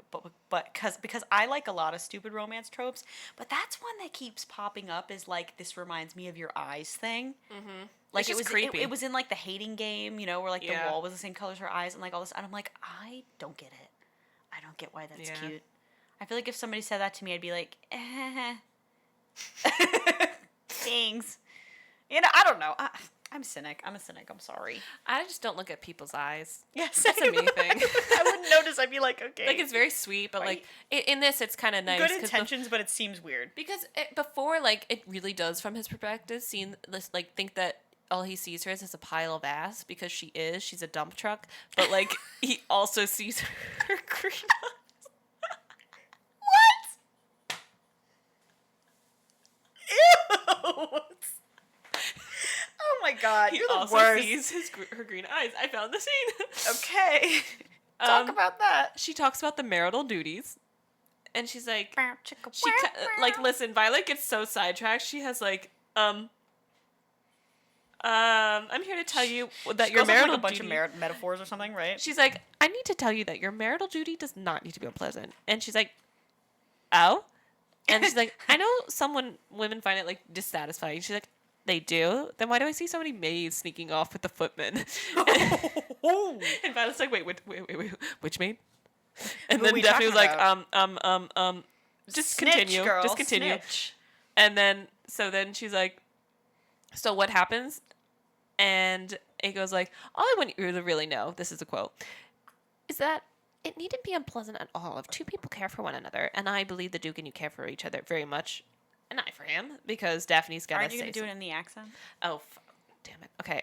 [SPEAKER 1] because I like a lot of stupid romance tropes, but that's one that keeps popping up is like, this reminds me of your eyes thing. Mm-hmm. Like,
[SPEAKER 2] It's
[SPEAKER 1] it
[SPEAKER 2] just
[SPEAKER 1] was
[SPEAKER 2] creepy.
[SPEAKER 1] It was in like the hating game, you know, where like
[SPEAKER 2] Yeah.
[SPEAKER 1] the wall was the same color as her eyes and like all this, and I'm like, I don't get it. I don't get why that's
[SPEAKER 2] Yeah.
[SPEAKER 1] cute. I feel like if somebody said that to me, I'd be like, Thanks. You know, I don't know. I'm a cynic. I'm sorry.
[SPEAKER 2] I just don't look at people's eyes.
[SPEAKER 1] Yes,
[SPEAKER 2] That's a me thing.
[SPEAKER 1] I wouldn't notice. I'd be like, okay.
[SPEAKER 2] Like, it's very sweet, but, like, in this, it's kind of nice.
[SPEAKER 1] Good intentions, but it seems weird.
[SPEAKER 2] Because before, like, it really does, from his perspective, seem this, like, think that all he sees her as is a pile of ass, because she's a dump truck. But, like, he also sees her green eyes.
[SPEAKER 1] What? Ew. Oh my god, you're the
[SPEAKER 2] also
[SPEAKER 1] worst.
[SPEAKER 2] sees her green eyes. I found the scene.
[SPEAKER 1] Okay. Talk about that.
[SPEAKER 2] She talks about the marital duties. And she's like,
[SPEAKER 1] Chicka,
[SPEAKER 2] listen, Violet gets so sidetracked. She has like, I'm here to tell you that
[SPEAKER 1] she
[SPEAKER 2] your
[SPEAKER 1] goes off,
[SPEAKER 2] marital
[SPEAKER 1] like, a bunch
[SPEAKER 2] duty.
[SPEAKER 1] of metaphors or something, right?
[SPEAKER 2] She's like, I need to tell you that your marital duty does not need to be unpleasant. And she's like, oh? And she's like, I know women find it like dissatisfying. She's like, they do? Then why do I see so many maids sneaking off with the footmen? And Violet's like, wait, which maid? And
[SPEAKER 1] Who
[SPEAKER 2] then
[SPEAKER 1] we
[SPEAKER 2] Daphne was
[SPEAKER 1] talking
[SPEAKER 2] like, just
[SPEAKER 1] Snitch,
[SPEAKER 2] continue.
[SPEAKER 1] girl,
[SPEAKER 2] Just continue.
[SPEAKER 1] snitch.
[SPEAKER 2] And then she's like, so what happens? And it goes like, all I want you to really know, this is a quote, is that it needn't be unpleasant at all if two people care for one another, and I believe the Duke and you care for each other very much, and I for him, because Daphne's got to say
[SPEAKER 1] Aren't you going to do it in the accent?
[SPEAKER 2] Oh, damn it. Okay,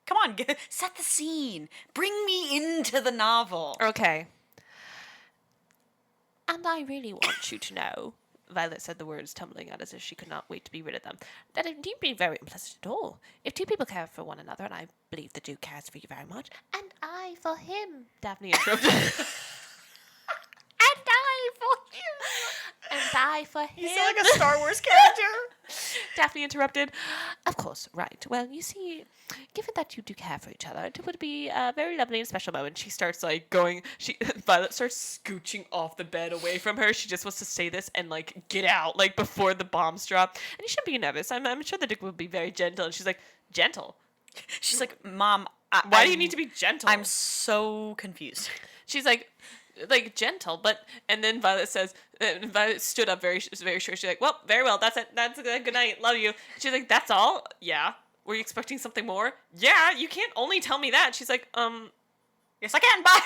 [SPEAKER 1] Come on, set the scene. Bring me into the novel.
[SPEAKER 2] okay. And I really want you to know, Violet said the words tumbling out as if she could not wait to be rid of them, that it needn't be very unpleasant at all. If two people care for one another, and I believe the Duke cares for you very much, and I for him, Daphne interrupted. And I for him. And I for him.
[SPEAKER 1] You sound like a Star Wars character.
[SPEAKER 2] Daphne interrupted. Of course, right. Well, you see, given that you do care for each other, it would be a very lovely and special moment. She starts like going. Violet starts scooching off the bed away from her. She just wants to say this and like get out like before the bombs drop. And you shouldn't be nervous. I'm sure the Duke will be very gentle. And she's like, gentle.
[SPEAKER 1] She's like, Mom,
[SPEAKER 2] Why do you need to be gentle?
[SPEAKER 1] I'm so confused.
[SPEAKER 2] She's like gentle, but and then Violet says, Violet stood up very very short. She's like, well, very well, that's it, that's a good night, love you. She's like, that's all? Yeah. Were you expecting something more? Yeah, you can't only tell me that. She's like,
[SPEAKER 1] Yes, I can. Bye.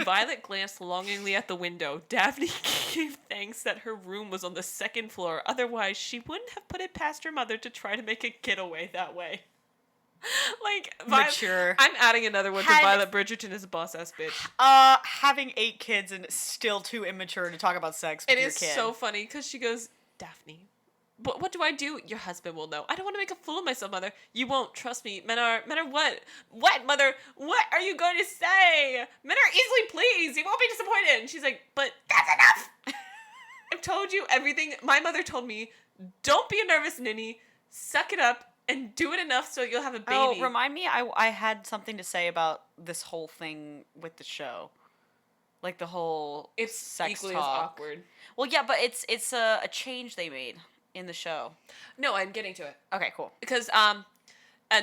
[SPEAKER 2] Violet glanced longingly at the window. Daphne gave thanks that her room was on the second floor. Otherwise, she wouldn't have put it past her mother to try to make a getaway that way. Like,
[SPEAKER 1] Mature.
[SPEAKER 2] I'm adding another one to Violet Bridgerton is a boss ass bitch.
[SPEAKER 1] Having 8 kids and still too immature to talk about sex with your kid.
[SPEAKER 2] It is so funny because she goes, Daphne, what do I do? Your husband will know. I don't want to make a fool of myself, Mother. You won't. Trust me. Men are what? What, Mother? What are you going to say? Men are easily pleased. You won't be disappointed. And she's like, but that's enough. I've told you everything. My mother told me, don't be a nervous ninny. Suck it up. And do it enough so you'll have a baby.
[SPEAKER 1] Oh, remind me, I had something to say about this whole thing with the show. Like the whole sex
[SPEAKER 2] equally
[SPEAKER 1] talk.
[SPEAKER 2] as awkward.
[SPEAKER 1] Well, yeah, but it's a change they made in the show.
[SPEAKER 2] No, I'm getting to it.
[SPEAKER 1] Okay, cool.
[SPEAKER 2] Because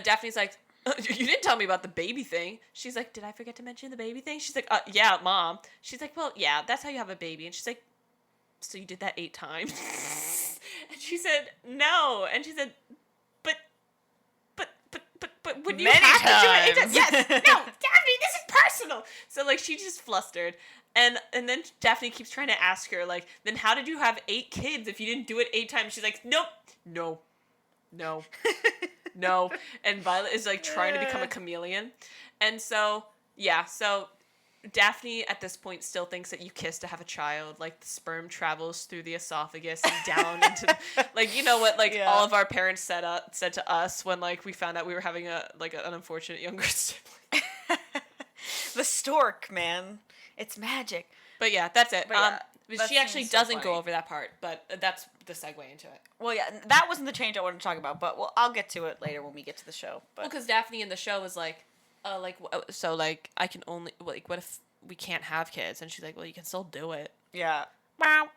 [SPEAKER 2] Daphne's like, you didn't tell me about the baby thing. She's like, did I forget to mention the baby thing? She's like, yeah, Mom. She's like, well, yeah, that's how you have a baby. And she's like, so you did that 8 times? And she said, no. And she said, but would you
[SPEAKER 1] Many
[SPEAKER 2] have
[SPEAKER 1] times.
[SPEAKER 2] to do it? Yes. No, Daphne, this is personal. So like she just flustered. And then Daphne keeps trying to ask her, like, then how did you have 8 kids if you didn't do it 8 times? She's like, nope. No. And Violet is like trying to become a chameleon. And so, yeah, so Daphne at this point still thinks that you kiss to have a child. Like the sperm travels through the esophagus and down into like, you know what, like all of our parents said to us when like we found out we were having an unfortunate younger sibling.
[SPEAKER 1] The stork, man. It's magic.
[SPEAKER 2] But yeah, that's it.
[SPEAKER 1] That
[SPEAKER 2] she actually
[SPEAKER 1] seems so
[SPEAKER 2] doesn't
[SPEAKER 1] funny.
[SPEAKER 2] go over that part, but that's the segue into it.
[SPEAKER 1] Well, yeah, that wasn't the change I wanted to talk about, but I'll get to it later when we get to the show. But
[SPEAKER 2] Well, because Daphne in the show was like, so like I can only like what if we can't have kids? And she's like, well, you can still do it.
[SPEAKER 1] yeah.
[SPEAKER 2] And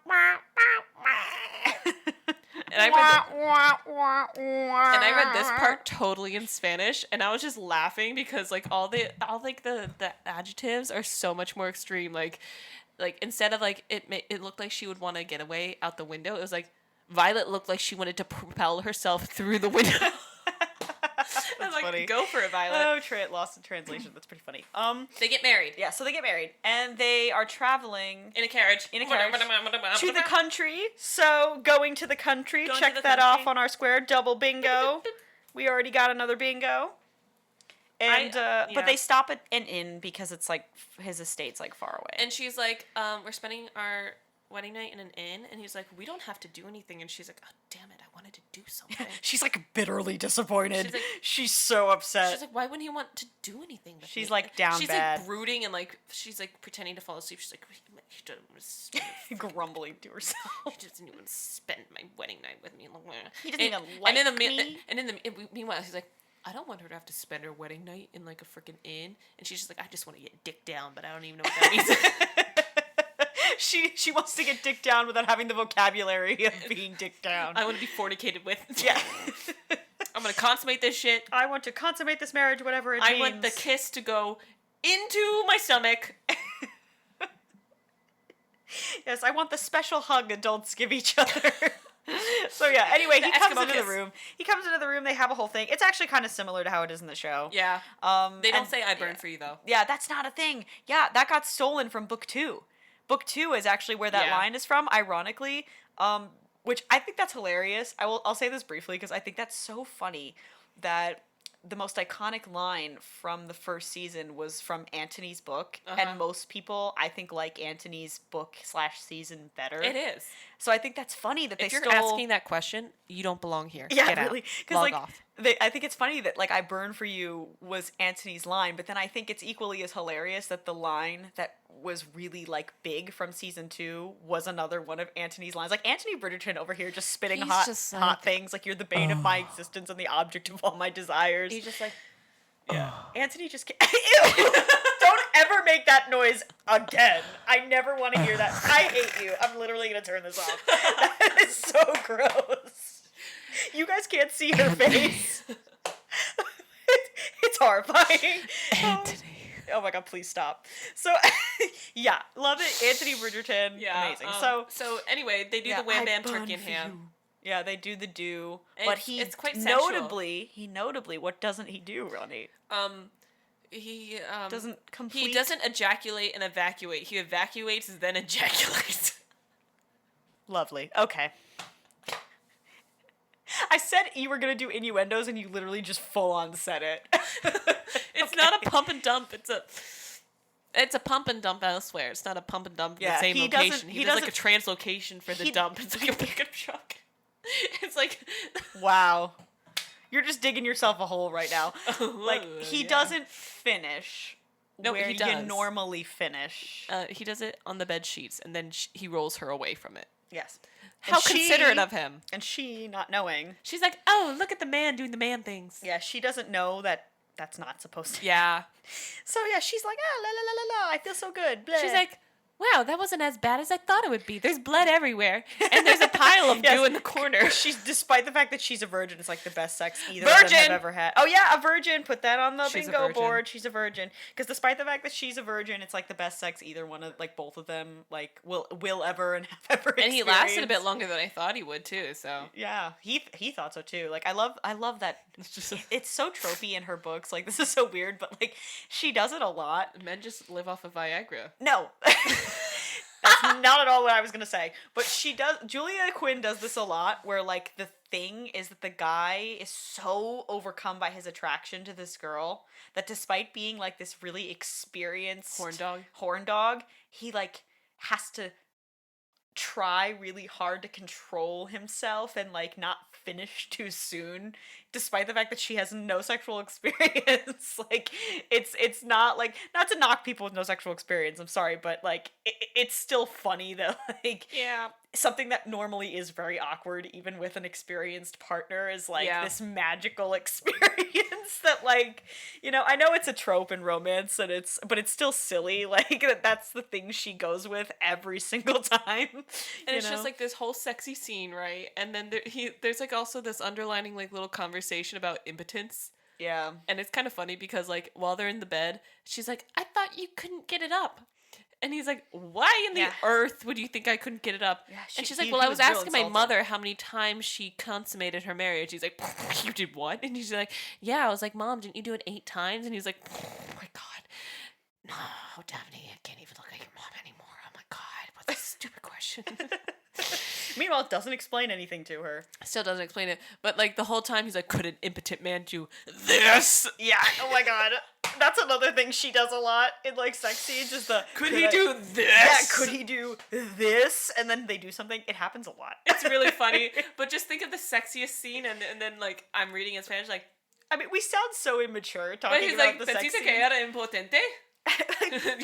[SPEAKER 2] I read this part totally in Spanish, and I was just laughing because like all the adjectives are so much more extreme. Like instead of like it looked like she would want to get away out the window. It was like Violet looked like she wanted to propel herself through the window.
[SPEAKER 1] funny.
[SPEAKER 2] Go for it, Violet.
[SPEAKER 1] Oh, lost in translation. That's pretty funny.
[SPEAKER 2] They get married.
[SPEAKER 1] Yeah, so they get married, and they are traveling
[SPEAKER 2] In a carriage.
[SPEAKER 1] to the country. So going to the country,
[SPEAKER 2] Going to
[SPEAKER 1] check
[SPEAKER 2] the
[SPEAKER 1] that
[SPEAKER 2] country.
[SPEAKER 1] off on our square. Double bingo. We already got another bingo. And but they stop at an inn because it's like his estate's like far away.
[SPEAKER 2] And she's like, we're spending our wedding night in an inn, and he's like, we don't have to do anything. And she's like, oh damn it, I wanted to do something.
[SPEAKER 1] She's like bitterly disappointed. She's
[SPEAKER 2] Like,
[SPEAKER 1] so upset.
[SPEAKER 2] She's like, why wouldn't he want to do anything with
[SPEAKER 1] She's
[SPEAKER 2] me?
[SPEAKER 1] like down
[SPEAKER 2] she's
[SPEAKER 1] bad.
[SPEAKER 2] Like brooding and like she's like pretending to fall asleep. She's like, he doesn't
[SPEAKER 1] grumbling to herself.
[SPEAKER 2] He doesn't even spend my wedding night with me.
[SPEAKER 1] He doesn't even like me.
[SPEAKER 2] Meanwhile, he's like, I don't want her to have to spend her wedding night in like a freaking inn. And she's just like, I just want to get dick down, but I don't even know what that means.
[SPEAKER 1] She wants to get dick down without having the vocabulary of being dick down.
[SPEAKER 2] I want to be fornicated with.
[SPEAKER 1] Yeah.
[SPEAKER 2] I'm gonna consummate this shit.
[SPEAKER 1] I want to consummate this marriage, whatever it means.
[SPEAKER 2] I want the kiss to go into my stomach.
[SPEAKER 1] Yes, I want the special hug adults give each other. So yeah, anyway, he comes into the room. They have a whole thing. It's actually kind of similar to how it is in the show.
[SPEAKER 2] Yeah. They don't say I burn for you, though.
[SPEAKER 1] Yeah, that's not a thing. Yeah, that got stolen from book 2. Book 2 is actually where that line is from, ironically. Which I think that's hilarious. I'll say this briefly because I think that's so funny that the most iconic line from the first season was from Antony's book, and most people, I think, like Antony's book / season better.
[SPEAKER 2] It is.
[SPEAKER 1] So I think that's funny that
[SPEAKER 2] if you're asking that question, you don't belong here.
[SPEAKER 1] Yeah,
[SPEAKER 2] Get
[SPEAKER 1] really.
[SPEAKER 2] Because like, off.
[SPEAKER 1] I think it's funny that like I burn for you was Antony's line, but then I think it's equally as hilarious that the line that was really like big from season 2 was another one of Antony's lines. Like Anthony Bridgerton over here just spitting hot things. Like you're the bane of my existence and the object of all my desires.
[SPEAKER 2] He's just like,
[SPEAKER 1] yeah. Anthony just can't. Ew! Don't ever make that noise again. I never want to hear that. I hate you. I'm literally gonna turn this off. That is so gross. You guys can't see her face. It's horrifying.
[SPEAKER 2] Anthony.
[SPEAKER 1] Oh my god, please stop. So, yeah, love it. Anthony Bridgerton, amazing.
[SPEAKER 2] So anyway, they do the wham bam turkey in hand.
[SPEAKER 1] Yeah, they do the do,
[SPEAKER 2] but
[SPEAKER 1] it's
[SPEAKER 2] quite
[SPEAKER 1] notably, what doesn't he do, Ronnie?
[SPEAKER 2] He
[SPEAKER 1] doesn't complete.
[SPEAKER 2] He doesn't ejaculate and evacuate. He evacuates and then ejaculates.
[SPEAKER 1] Lovely. Okay. I said you were gonna do innuendos, and you literally just full on said it.
[SPEAKER 2] It's not a pump and dump. It's a pump and dump elsewhere. It's not a pump and dump in the same location. He does like a translocation for the dump. It's like a pickup truck. It's like,
[SPEAKER 1] wow, you're just digging yourself a hole right now. Like he doesn't finish. Where he does. You normally finish.
[SPEAKER 2] He does it on the bed sheets, and then he rolls her away from it.
[SPEAKER 1] Yes.
[SPEAKER 2] How considerate of him.
[SPEAKER 1] And she, not knowing.
[SPEAKER 2] She's like, oh, look at the man doing the man things.
[SPEAKER 1] Yeah, she doesn't know that that's not supposed to.
[SPEAKER 2] Yeah.
[SPEAKER 1] So, yeah, she's like, la, la, la, la, la, I feel so good. Blah.
[SPEAKER 2] She's like, wow, that wasn't as bad as I thought it would be. There's blood everywhere. And there's a pile of goo in the corner.
[SPEAKER 1] Despite the fact that she's a virgin, it's like the best sex either of them have ever had. Oh, yeah, a virgin. Put that on the bingo board. She's a virgin. Because despite the fact that she's a virgin, it's like the best sex either one of, like, both of them, like, will ever and have ever experienced.
[SPEAKER 2] And he lasted a bit longer than I thought he would, too, so.
[SPEAKER 1] Yeah, he thought so, too. Like, I love that. It's so tropey in her books. Like, this is so weird, but, like, she does it a lot.
[SPEAKER 2] Men just live off of Viagra.
[SPEAKER 1] No. That's not at all what I was gonna say. But Julia Quinn does this a lot, where like the thing is that the guy is so overcome by his attraction to this girl that despite being like this really experienced horn dog, he like has to try really hard to control himself and like not finish too soon, despite the fact that she has no sexual experience. Like it's not like, not to knock people with no sexual experience, I'm sorry, but like it's still funny that like something that normally is very awkward even with an experienced partner is like this magical experience that like, you know, I know it's a trope in romance and but it's still silly, like that's the thing she goes with every single time.
[SPEAKER 2] And it's just like this whole sexy scene, right? And then there's like also this underlining like little conversation about impotence.
[SPEAKER 1] Yeah.
[SPEAKER 2] And it's kind of funny because like while they're in the bed, she's like, I thought you couldn't get it up. And he's like, why in the
[SPEAKER 1] Yeah.
[SPEAKER 2] earth would you think I couldn't get it up?
[SPEAKER 1] Yeah,
[SPEAKER 2] And she's
[SPEAKER 1] he
[SPEAKER 2] like, well, I was
[SPEAKER 1] real
[SPEAKER 2] asking my
[SPEAKER 1] insulted.
[SPEAKER 2] mother how many times she consummated her marriage. He's like, you did what? And she's like, yeah. I was like, Mom, didn't you do it 8 times? And he's like, oh my God. No, Daphne, I can't even look at your mom anymore. Oh my God, what's a stupid question?
[SPEAKER 1] Meanwhile, it doesn't explain anything to her.
[SPEAKER 2] Still doesn't explain it. But like the whole time he's like, could an impotent man do this?
[SPEAKER 1] Yeah. Oh my God. That's another thing she does a lot in like sex scenes. Is the
[SPEAKER 2] Could he do this?
[SPEAKER 1] Yeah. Could he do this? And then they do something. It happens a lot.
[SPEAKER 2] It's really funny. But just think of the sexiest scene, and then like I'm reading in Spanish, like.
[SPEAKER 1] I mean, we sound so immature
[SPEAKER 2] But
[SPEAKER 1] talking
[SPEAKER 2] he's
[SPEAKER 1] about
[SPEAKER 2] like,
[SPEAKER 1] the sex
[SPEAKER 2] pensiste
[SPEAKER 1] scene.
[SPEAKER 2] que era impotente?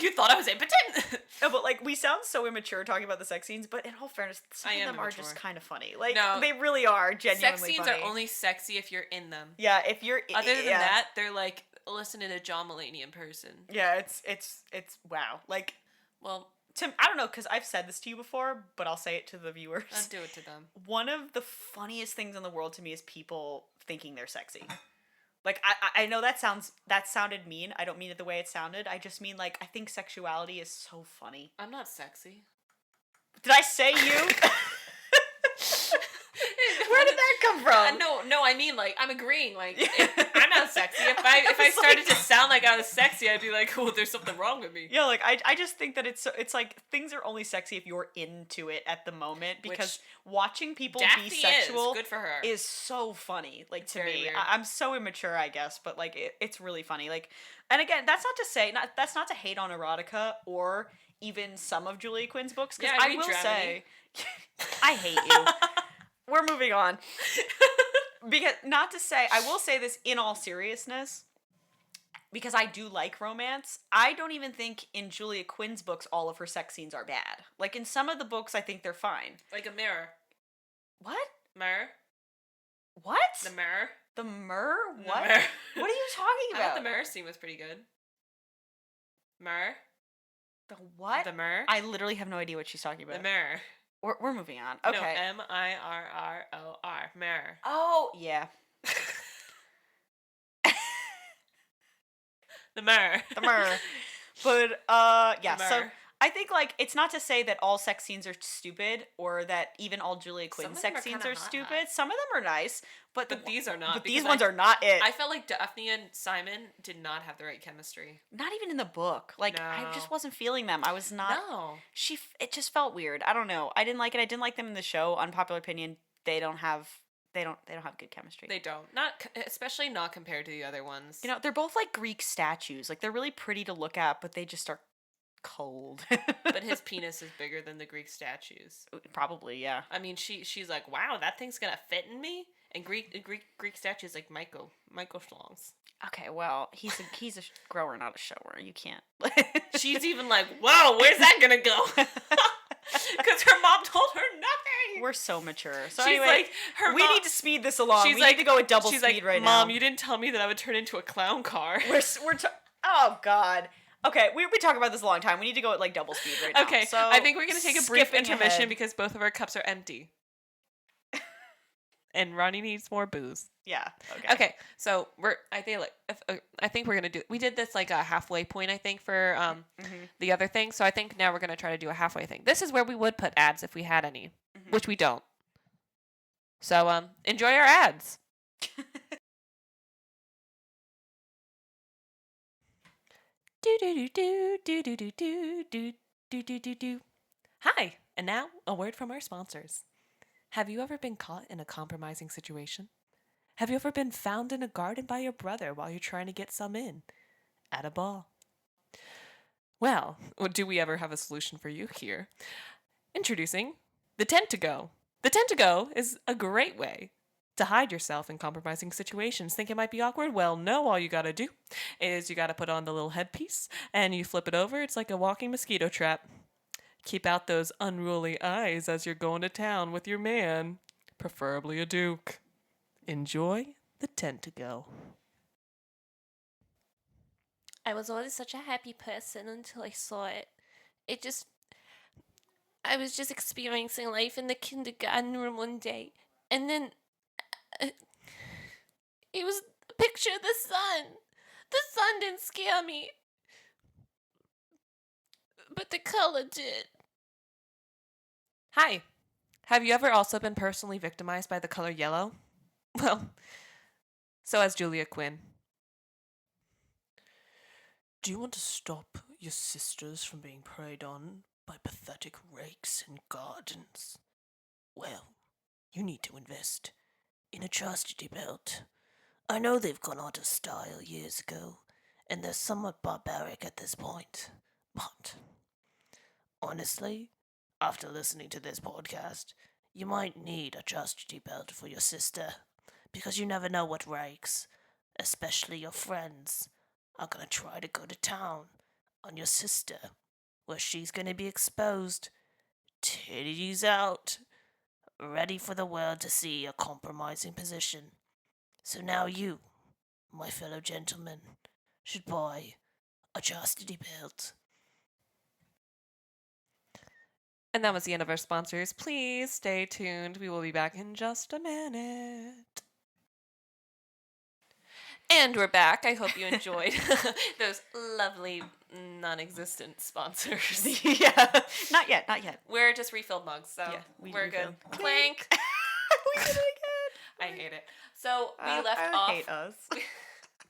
[SPEAKER 2] You thought I was impotent?
[SPEAKER 1] No, but like we sound so immature talking about the sex scenes. But in all fairness, some
[SPEAKER 2] I
[SPEAKER 1] of
[SPEAKER 2] am
[SPEAKER 1] them are
[SPEAKER 2] immature.
[SPEAKER 1] just kind of funny. Like
[SPEAKER 2] No.
[SPEAKER 1] they really are genuinely
[SPEAKER 2] Sex scenes
[SPEAKER 1] funny.
[SPEAKER 2] are only sexy if you're in them.
[SPEAKER 1] Yeah, if you're
[SPEAKER 2] Other than
[SPEAKER 1] yeah.
[SPEAKER 2] that, they're like listening to John Mulaney in person.
[SPEAKER 1] Yeah, it's wow. Like
[SPEAKER 2] Well,
[SPEAKER 1] Tim, I don't know because I've said this to you before, but I'll say it to the viewers.
[SPEAKER 2] I'll do it to them.
[SPEAKER 1] One of the funniest things in the world to me is people thinking they're sexy. Like I know that sounded mean. I don't mean it the way it sounded. I just mean like I think sexuality is so funny.
[SPEAKER 2] I'm not sexy.
[SPEAKER 1] Did I say you? Where did that come from?
[SPEAKER 2] No, I mean like I'm agreeing. Like I'm not sexy. If I started to sound like I was sexy, I'd be like, oh, there's something wrong with me.
[SPEAKER 1] Yeah, like I just think that it's like things are only sexy if you're into it at the moment because watching people
[SPEAKER 2] Daphne
[SPEAKER 1] be sexual
[SPEAKER 2] is good for her.
[SPEAKER 1] is so funny. Like
[SPEAKER 2] It's
[SPEAKER 1] to
[SPEAKER 2] very
[SPEAKER 1] me,
[SPEAKER 2] weird.
[SPEAKER 1] I'm so immature, I guess, but like it's really funny. Like, and again, that's not to say that's not to hate on erotica or even some of Julia Quinn's books. Because
[SPEAKER 2] Yeah, I
[SPEAKER 1] I
[SPEAKER 2] read
[SPEAKER 1] will
[SPEAKER 2] Dramedy.
[SPEAKER 1] say, I hate you. We're moving on. Because not to say, I will say this in all seriousness, because I do like romance. I don't even think in Julia Quinn's books all of her sex scenes are bad. Like in some of the books, I think they're fine.
[SPEAKER 2] Like a mirror.
[SPEAKER 1] What?
[SPEAKER 2] Mirror.
[SPEAKER 1] What?
[SPEAKER 2] The mirror.
[SPEAKER 1] The Myrrh?
[SPEAKER 2] The
[SPEAKER 1] What?
[SPEAKER 2] mirror.
[SPEAKER 1] What are you talking
[SPEAKER 2] I
[SPEAKER 1] about?
[SPEAKER 2] thought the mirror scene was pretty good. Mirror.
[SPEAKER 1] The what?
[SPEAKER 2] The mirror.
[SPEAKER 1] I literally have no idea what she's talking about.
[SPEAKER 2] The mirror.
[SPEAKER 1] We're moving on.
[SPEAKER 2] No,
[SPEAKER 1] Okay.
[SPEAKER 2] Mirror. Mirror.
[SPEAKER 1] Oh, yeah.
[SPEAKER 2] The mirror.
[SPEAKER 1] The Myrrh. But, yeah,
[SPEAKER 2] The
[SPEAKER 1] so
[SPEAKER 2] Myrrh.
[SPEAKER 1] I think, like, it's not to say that all sex scenes are stupid or that even all Julia
[SPEAKER 2] Some
[SPEAKER 1] Quinn
[SPEAKER 2] of them
[SPEAKER 1] sex
[SPEAKER 2] are
[SPEAKER 1] scenes
[SPEAKER 2] kinda
[SPEAKER 1] are
[SPEAKER 2] hot.
[SPEAKER 1] stupid. Some of them are nice, but
[SPEAKER 2] These are not.
[SPEAKER 1] But
[SPEAKER 2] because
[SPEAKER 1] these ones are not it.
[SPEAKER 2] I felt like Daphne and Simon did not have the right chemistry.
[SPEAKER 1] Not even in the book. Like, I
[SPEAKER 2] No.
[SPEAKER 1] just wasn't feeling them. I was not.
[SPEAKER 2] No.
[SPEAKER 1] It just felt weird. I don't know. I didn't like it. I didn't like them in the show. Unpopular opinion. They don't have good chemistry.
[SPEAKER 2] They don't. Especially not compared to the other ones.
[SPEAKER 1] You know, they're both like Greek statues. Like they're really pretty to look at, but they just are cold.
[SPEAKER 2] But his penis is bigger than the Greek statues.
[SPEAKER 1] Probably, yeah.
[SPEAKER 2] I mean, she's like, wow, that thing's gonna fit in me. And Greek statues like Michael Schlongs.
[SPEAKER 1] Okay, well, he's a grower, not a shower. You can't.
[SPEAKER 2] She's even like, whoa, where's that gonna go? Because her mom told her nothing.
[SPEAKER 1] We're so mature. So
[SPEAKER 2] She's
[SPEAKER 1] anyway,
[SPEAKER 2] like,
[SPEAKER 1] we need to speed this along. We need to go at double
[SPEAKER 2] she's
[SPEAKER 1] speed
[SPEAKER 2] like,
[SPEAKER 1] right now.
[SPEAKER 2] Mom, you didn't tell me that I would turn into a clown car.
[SPEAKER 1] Oh God. Okay, we talk about this a long time. We need to go at like double speed right now.
[SPEAKER 2] Okay,
[SPEAKER 1] So
[SPEAKER 2] I think we're gonna take a brief
[SPEAKER 1] skipping
[SPEAKER 2] intermission
[SPEAKER 1] ahead.
[SPEAKER 2] because both of our cups are empty. And Ronnie needs more booze.
[SPEAKER 1] Yeah. Okay.
[SPEAKER 2] Okay, so I think we're gonna do. We did this like a halfway point, I think, for the other thing. So I think now we're gonna try to do a halfway thing. This is where we would put ads if we had any, which we don't. So enjoy our ads. Do do do do do do do do do do do do do. Hi, and now a word from our sponsors. Have you ever been caught in a compromising situation? Have you ever been found in a garden by your brother while you're trying to get some in? At a ball. Well, do we ever have a solution for you here? Introducing the Tent to Go. The Tent to Go is a great way to hide yourself in compromising situations. Think it might be awkward? Well, no, all you gotta do is you gotta put on the little headpiece and you flip it over. It's like a walking mosquito trap. Keep out those unruly eyes as you're going to town with your man, preferably a duke. Enjoy the Tent to Go.
[SPEAKER 3] I was always such a happy person until I saw it. I was just experiencing life in the kindergarten room one day, and then it was a picture of the sun. The sun didn't scare me. But the color did.
[SPEAKER 2] Hi. Have you ever also been personally victimized by the color yellow? Well, so has Julia Quinn.
[SPEAKER 4] Do you want to stop your sisters from being preyed on by pathetic rakes and gardens? Well, you need to invest in a chastity belt. I know they've gone out of style years ago, and they're somewhat barbaric at this point, but honestly, after listening to this podcast, you might need a chastity belt for your sister, because you never know what rakes, especially your friends, are gonna try to go to town on your sister, where she's gonna be exposed, titties out, ready for the world to see a compromising position. So now you, my fellow gentlemen, should buy a chastity belt.
[SPEAKER 2] And that was the end of our sponsors. Please stay tuned. We will be back in just a minute. And we're back. I hope you enjoyed those lovely non-existent sponsors.
[SPEAKER 1] Yeah. Not yet.
[SPEAKER 2] We're just refilled mugs, so
[SPEAKER 1] Yeah,
[SPEAKER 2] we're good.
[SPEAKER 1] refilled.
[SPEAKER 2] Clank.
[SPEAKER 1] We did it again.
[SPEAKER 2] I hate it. So we left
[SPEAKER 1] I
[SPEAKER 2] off.
[SPEAKER 1] hate us.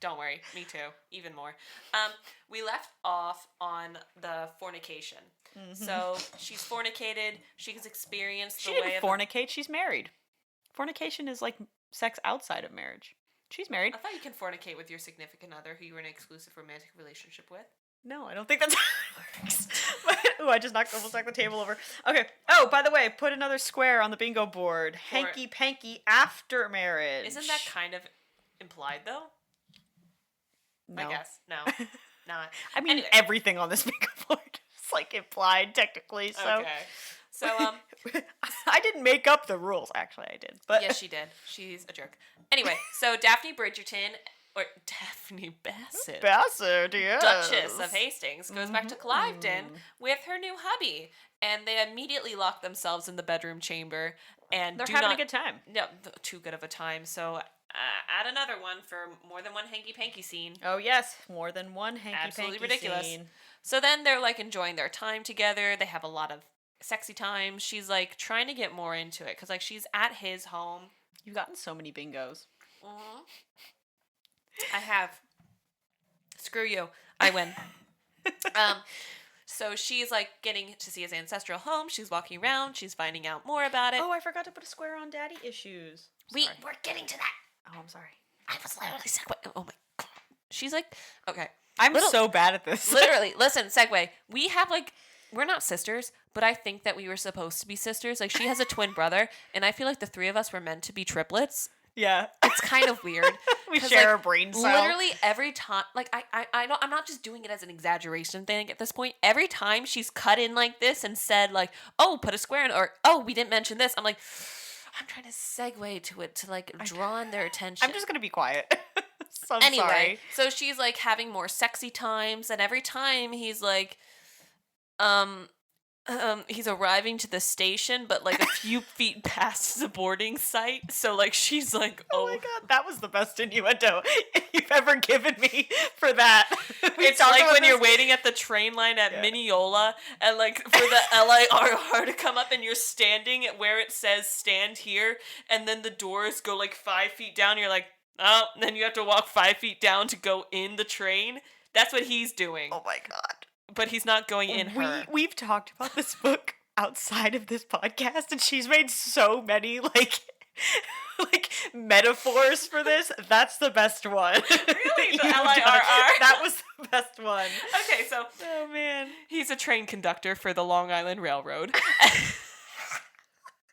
[SPEAKER 2] Don't worry, me too. Even more. We left off on the fornication. So she's fornicated. She's experienced
[SPEAKER 1] She
[SPEAKER 2] the way
[SPEAKER 1] didn't
[SPEAKER 2] of.
[SPEAKER 1] fornicate. She's married. Fornication is like sex outside of marriage. She's married.
[SPEAKER 2] I thought you can fornicate with your significant other who you're in an exclusive romantic relationship with.
[SPEAKER 1] No, I don't think that's how it works. Ooh, I just almost knocked the table over. Okay. Oh, by the way, put another square on the bingo board. Hanky panky after marriage.
[SPEAKER 2] Isn't that kind of implied though?
[SPEAKER 1] No.
[SPEAKER 2] I guess. No. Not.
[SPEAKER 1] I mean,
[SPEAKER 2] Anyway.
[SPEAKER 1] everything on this bingo board is like implied technically. So.
[SPEAKER 2] Okay. So
[SPEAKER 1] I didn't make up the rules. Actually, I did. But
[SPEAKER 2] yes, she did. She's a jerk. Anyway, so Daphne Bridgerton, or Daphne Bassett,
[SPEAKER 1] Bassett, yes.
[SPEAKER 2] Duchess of Hastings, goes back to Cliveden with her new hubby, and they immediately lock themselves in the bedroom chamber and
[SPEAKER 1] They're
[SPEAKER 2] do
[SPEAKER 1] having
[SPEAKER 2] not,
[SPEAKER 1] a good time.
[SPEAKER 2] No, too good of a time. So add another one for more than one hanky panky scene.
[SPEAKER 1] Oh yes, more than one hanky
[SPEAKER 2] Absolutely
[SPEAKER 1] panky
[SPEAKER 2] ridiculous.
[SPEAKER 1] scene.
[SPEAKER 2] So then they're like enjoying their time together. They have a lot of sexy time. She's like trying to get more into it because like she's at his home.
[SPEAKER 1] You've gotten so many bingos.
[SPEAKER 2] I have. Screw you. I win. So she's like getting to see his ancestral home. She's walking around. She's finding out more about it.
[SPEAKER 1] Oh, I forgot to put a square on daddy issues.
[SPEAKER 2] We're
[SPEAKER 1] Sorry.
[SPEAKER 2] getting to that.
[SPEAKER 1] Oh, I'm sorry.
[SPEAKER 2] I was literally segue. Oh my god. She's like, okay.
[SPEAKER 1] I'm so bad at this.
[SPEAKER 2] Literally, listen, segue. We have like, we're not sisters, but I think that we were supposed to be sisters. Like she has a twin brother, and I feel like the three of us were meant to be triplets.
[SPEAKER 1] Yeah.
[SPEAKER 2] It's kind of weird.
[SPEAKER 1] We
[SPEAKER 2] 'Cause,
[SPEAKER 1] share
[SPEAKER 2] like,
[SPEAKER 1] a brain cell.
[SPEAKER 2] Literally every time, like I don't, I'm not just doing it as an exaggeration thing at this point. Every time she's cut in like this and said like, "Oh, put a square in," or "Oh, we didn't mention this," I'm like, I'm trying to segue to it to like draw in their attention.
[SPEAKER 1] I'm just gonna be quiet. So I'm
[SPEAKER 2] anyway,
[SPEAKER 1] sorry.
[SPEAKER 2] so she's like having more sexy times, and every time he's like, he's arriving to the station, but like a few feet past the boarding site. So like she's like,
[SPEAKER 1] Oh my god, that was the best innuendo you've ever given me for that.
[SPEAKER 2] It's like when you're waiting at the train line at Mineola and like for the LIRR to come up and you're standing at where it says stand here and then the doors go like 5 feet down. You're like, oh, and then you have to walk 5 feet down to go in the train. That's what he's doing.
[SPEAKER 1] Oh my god.
[SPEAKER 2] But he's not going in her.
[SPEAKER 1] We've talked about this book outside of this podcast, and she's made so many like metaphors for this. That's the best one.
[SPEAKER 2] Really? The
[SPEAKER 1] You've done-
[SPEAKER 2] LIRR?
[SPEAKER 1] That was the best one.
[SPEAKER 2] Okay, so
[SPEAKER 1] Oh man.
[SPEAKER 2] he's a train conductor for the Long Island Railroad.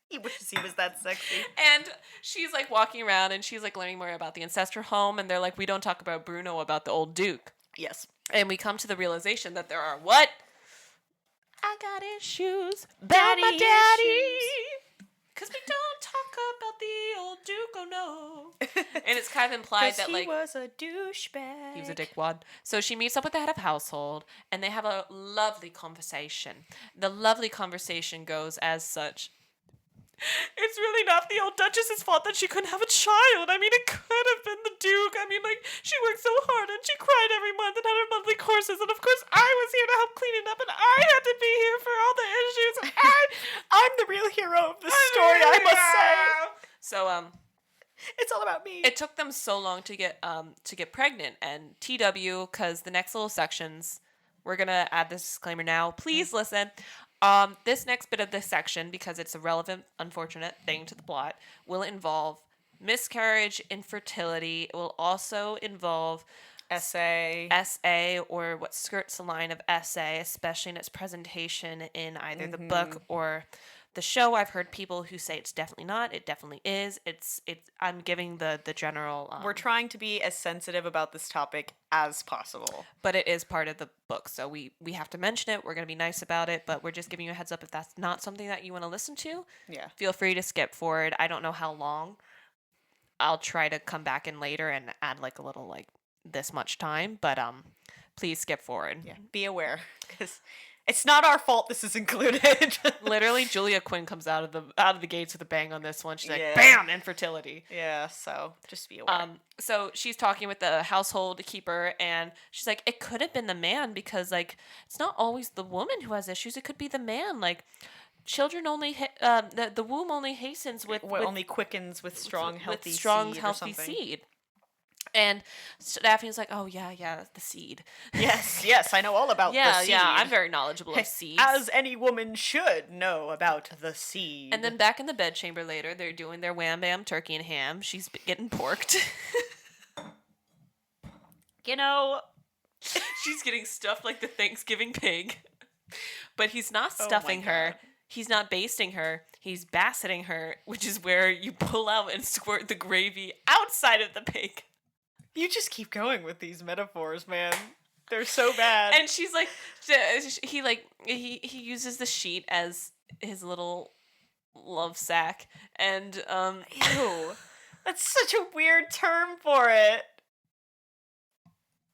[SPEAKER 1] He wishes he was that sexy.
[SPEAKER 2] And she's like walking around and she's like learning more about the ancestral home. And they're like, we don't talk about Bruno, about the old Duke.
[SPEAKER 1] Yes.
[SPEAKER 2] And we come to the realization that there are what? I got issues about
[SPEAKER 1] Daddy
[SPEAKER 2] my daddy. Because we don't talk about the old Duke, oh no. And it's kind of implied that like
[SPEAKER 1] he was a douchebag.
[SPEAKER 2] he was a dickwad. So she meets up with the head of household and they have a lovely conversation. The lovely conversation goes as such. It's really not the old Duchess's fault that she couldn't have a child. I mean, it could have been the Duke. I mean, like, she worked so hard and she cried every month and had her monthly courses. And of course, I was here to help clean it up and I had to be here for all the issues. And
[SPEAKER 1] I'm the real hero of this story, I must say.
[SPEAKER 2] So,
[SPEAKER 1] It's all about me.
[SPEAKER 2] it took them so long to get pregnant, and TW, because the next little sections, we're gonna add this disclaimer now. Please listen. This next bit of this section, because it's a relevant, unfortunate thing to the plot, will involve miscarriage, infertility. It will also involve SA, or what skirts the line of SA, especially in its presentation in either the book or the show. I've heard people who say it's definitely not. It definitely is. It's. I'm giving the general.
[SPEAKER 1] We're trying to be as sensitive about this topic as possible.
[SPEAKER 2] But it is part of the book, so we have to mention it. We're going to be nice about it, but we're just giving you a heads up if that's not something that you want to listen to.
[SPEAKER 1] Yeah.
[SPEAKER 2] Feel free to skip forward. I don't know how long. I'll try to come back in later and add like a little like this much time, but please skip forward.
[SPEAKER 1] Yeah. Be aware, because it's not our fault this is included.
[SPEAKER 2] Literally, Julia Quinn comes out of the gates with a bang on this one. She's like,
[SPEAKER 1] Yeah.
[SPEAKER 2] bam, infertility.
[SPEAKER 1] Yeah, so just be aware.
[SPEAKER 2] So she's talking with the household keeper, and she's like, it could have been the man, because like it's not always the woman who has issues. It could be the man. Like, children only the womb only hastens with
[SPEAKER 1] only quickens with strong, healthy
[SPEAKER 2] strong,
[SPEAKER 1] seed or
[SPEAKER 2] healthy
[SPEAKER 1] something.
[SPEAKER 2] seed. And Daphne's like, oh yeah, the seed.
[SPEAKER 1] Yes, I know all about the seed.
[SPEAKER 2] Yeah, I'm very knowledgeable of seeds.
[SPEAKER 1] As any woman should know about the seed.
[SPEAKER 2] And then back in the bedchamber later, they're doing their wham bam turkey and ham. She's getting porked.
[SPEAKER 1] You know,
[SPEAKER 2] She's getting stuffed like the Thanksgiving pig. But he's not
[SPEAKER 1] Oh my
[SPEAKER 2] stuffing her.
[SPEAKER 1] God.
[SPEAKER 2] He's not basting her. He's basseting her, which is where you pull out and squirt the gravy outside of the pig.
[SPEAKER 1] you just keep going with these metaphors, man. They're so bad.
[SPEAKER 2] And she's like, he uses the sheet as his little love sack, and
[SPEAKER 1] Ew. That's such a weird term for it.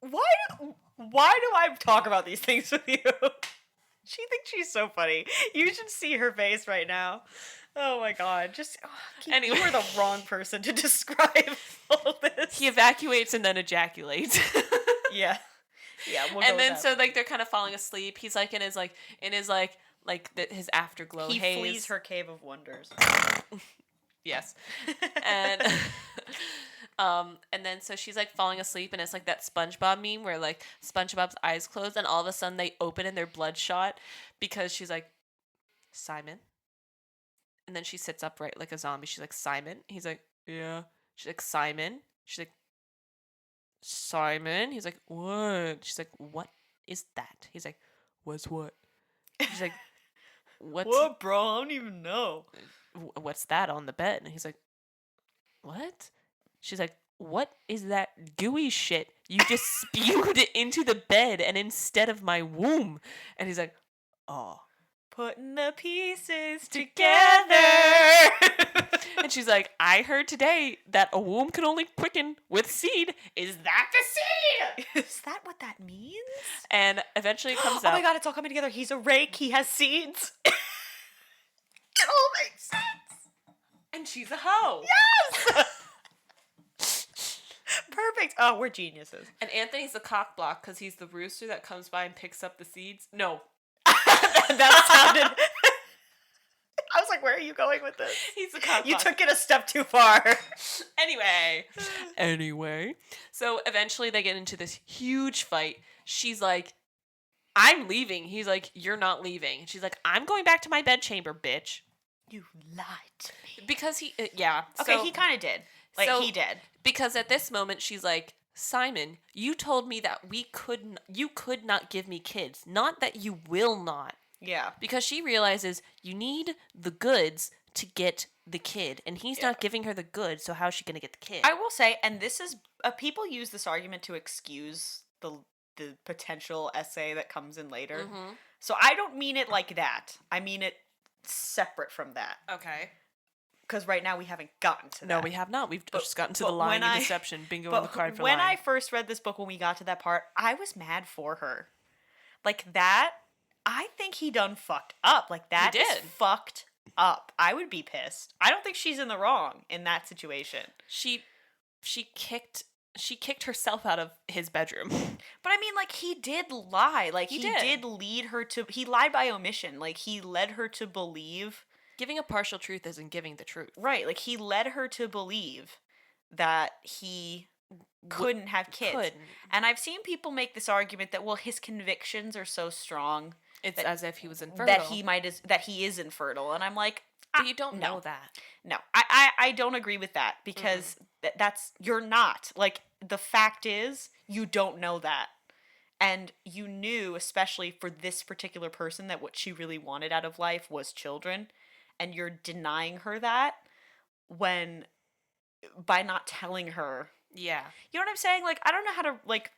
[SPEAKER 1] Why do I talk about these things with you? She thinks she's so funny. You should see her face right now. Oh my god.
[SPEAKER 2] Anyway.
[SPEAKER 1] You are the wrong person to describe all this.
[SPEAKER 2] he evacuates and then ejaculates.
[SPEAKER 1] Yeah. Yeah, we'll go
[SPEAKER 2] And
[SPEAKER 1] with
[SPEAKER 2] then
[SPEAKER 1] that.
[SPEAKER 2] so like they're kind of falling asleep. He's like in his his afterglow
[SPEAKER 1] He
[SPEAKER 2] haze.
[SPEAKER 1] flees her cave of wonders.
[SPEAKER 2] Yes. And and then so she's like falling asleep, and it's like that SpongeBob meme where like SpongeBob's eyes close and all of a sudden they open and they're bloodshot, because she's like, Simon. And then she sits upright like a zombie. She's like, Simon. He's like, yeah. She's like, Simon. She's like, Simon. He's like, what? She's like, what is that? He's like, what's what? She's like,
[SPEAKER 1] What, bro? I don't even know.
[SPEAKER 2] what's that on the bed? And he's like, what? She's like, what is that gooey shit? You just spewed it into the bed and instead of my womb. And he's like, oh.
[SPEAKER 1] Putting the pieces together.
[SPEAKER 2] And she's like, I heard today that a womb can only quicken with seed. Is that the seed?
[SPEAKER 1] Is that what that means?
[SPEAKER 2] And eventually it comes
[SPEAKER 1] Oh
[SPEAKER 2] out.
[SPEAKER 1] my god, it's all coming together. He's a rake. He has seeds. It all makes sense.
[SPEAKER 2] And she's a hoe.
[SPEAKER 1] Yes! Perfect. Oh, we're geniuses.
[SPEAKER 2] And Anthony's the cock block because he's the rooster that comes by and picks up the seeds. No.
[SPEAKER 1] That sounded... I was like, where are you going with this?
[SPEAKER 2] He's the cock
[SPEAKER 1] You
[SPEAKER 2] block.
[SPEAKER 1] took it a step too far.
[SPEAKER 2] Anyway. So eventually they get into this huge fight. She's like, I'm leaving. He's like, you're not leaving. And she's like, I'm going back to my bedchamber, bitch.
[SPEAKER 1] You lied to me.
[SPEAKER 2] Because he, yeah.
[SPEAKER 1] Okay,
[SPEAKER 2] so,
[SPEAKER 1] he kind of did. Like,
[SPEAKER 2] so-
[SPEAKER 1] he did.
[SPEAKER 2] Because at this moment, she's like, Simon, you told me that you could not give me kids. Not that you will not.
[SPEAKER 1] Yeah.
[SPEAKER 2] Because she realizes you need the goods to get the kid. And he's
[SPEAKER 1] Yeah.
[SPEAKER 2] not giving her the goods, so how's she going to get the kid?
[SPEAKER 1] I will say, and this is... people use this argument to excuse the potential essay that comes in later.
[SPEAKER 2] Mhm.
[SPEAKER 1] So I don't mean it like that. I mean it separate from that.
[SPEAKER 2] Okay.
[SPEAKER 1] Because right now we haven't gotten to that.
[SPEAKER 2] No, we have not. We've
[SPEAKER 1] But-
[SPEAKER 2] just gotten to
[SPEAKER 1] but
[SPEAKER 2] the lying
[SPEAKER 1] when
[SPEAKER 2] and
[SPEAKER 1] I-
[SPEAKER 2] deception. Bingo
[SPEAKER 1] But
[SPEAKER 2] on the card for
[SPEAKER 1] when
[SPEAKER 2] lying.
[SPEAKER 1] I first read this book, when we got to that part, I was mad for her. Like, that, I think he done fucked up. Like, that is
[SPEAKER 2] did.
[SPEAKER 1] fucked up. I would be pissed. I don't think she's in the wrong in that situation.
[SPEAKER 2] She kicked She kicked herself out of his bedroom.
[SPEAKER 1] But I mean, like, he did lie. Like,
[SPEAKER 2] He
[SPEAKER 1] he
[SPEAKER 2] did.
[SPEAKER 1] did lead her to. He lied by omission. Like, he led her to believe.
[SPEAKER 2] Giving a partial truth isn't giving the truth.
[SPEAKER 1] Right. Like, he led her to believe that he couldn't have kids.
[SPEAKER 2] Couldn't.
[SPEAKER 1] And I've seen people make this argument that, well, his convictions are so strong
[SPEAKER 2] It's
[SPEAKER 1] that-
[SPEAKER 2] as if he was infertile.
[SPEAKER 1] that he is infertile. And I'm like,
[SPEAKER 2] But you don't
[SPEAKER 1] no.
[SPEAKER 2] know that.
[SPEAKER 1] No, I don't agree with that because that's you're not. Like, the fact is, you don't know that. And you knew, especially for this particular person, that what she really wanted out of life was children. And you're denying her that when, by not telling her.
[SPEAKER 2] Yeah.
[SPEAKER 1] You know what I'm saying? Like, I don't know how to, like,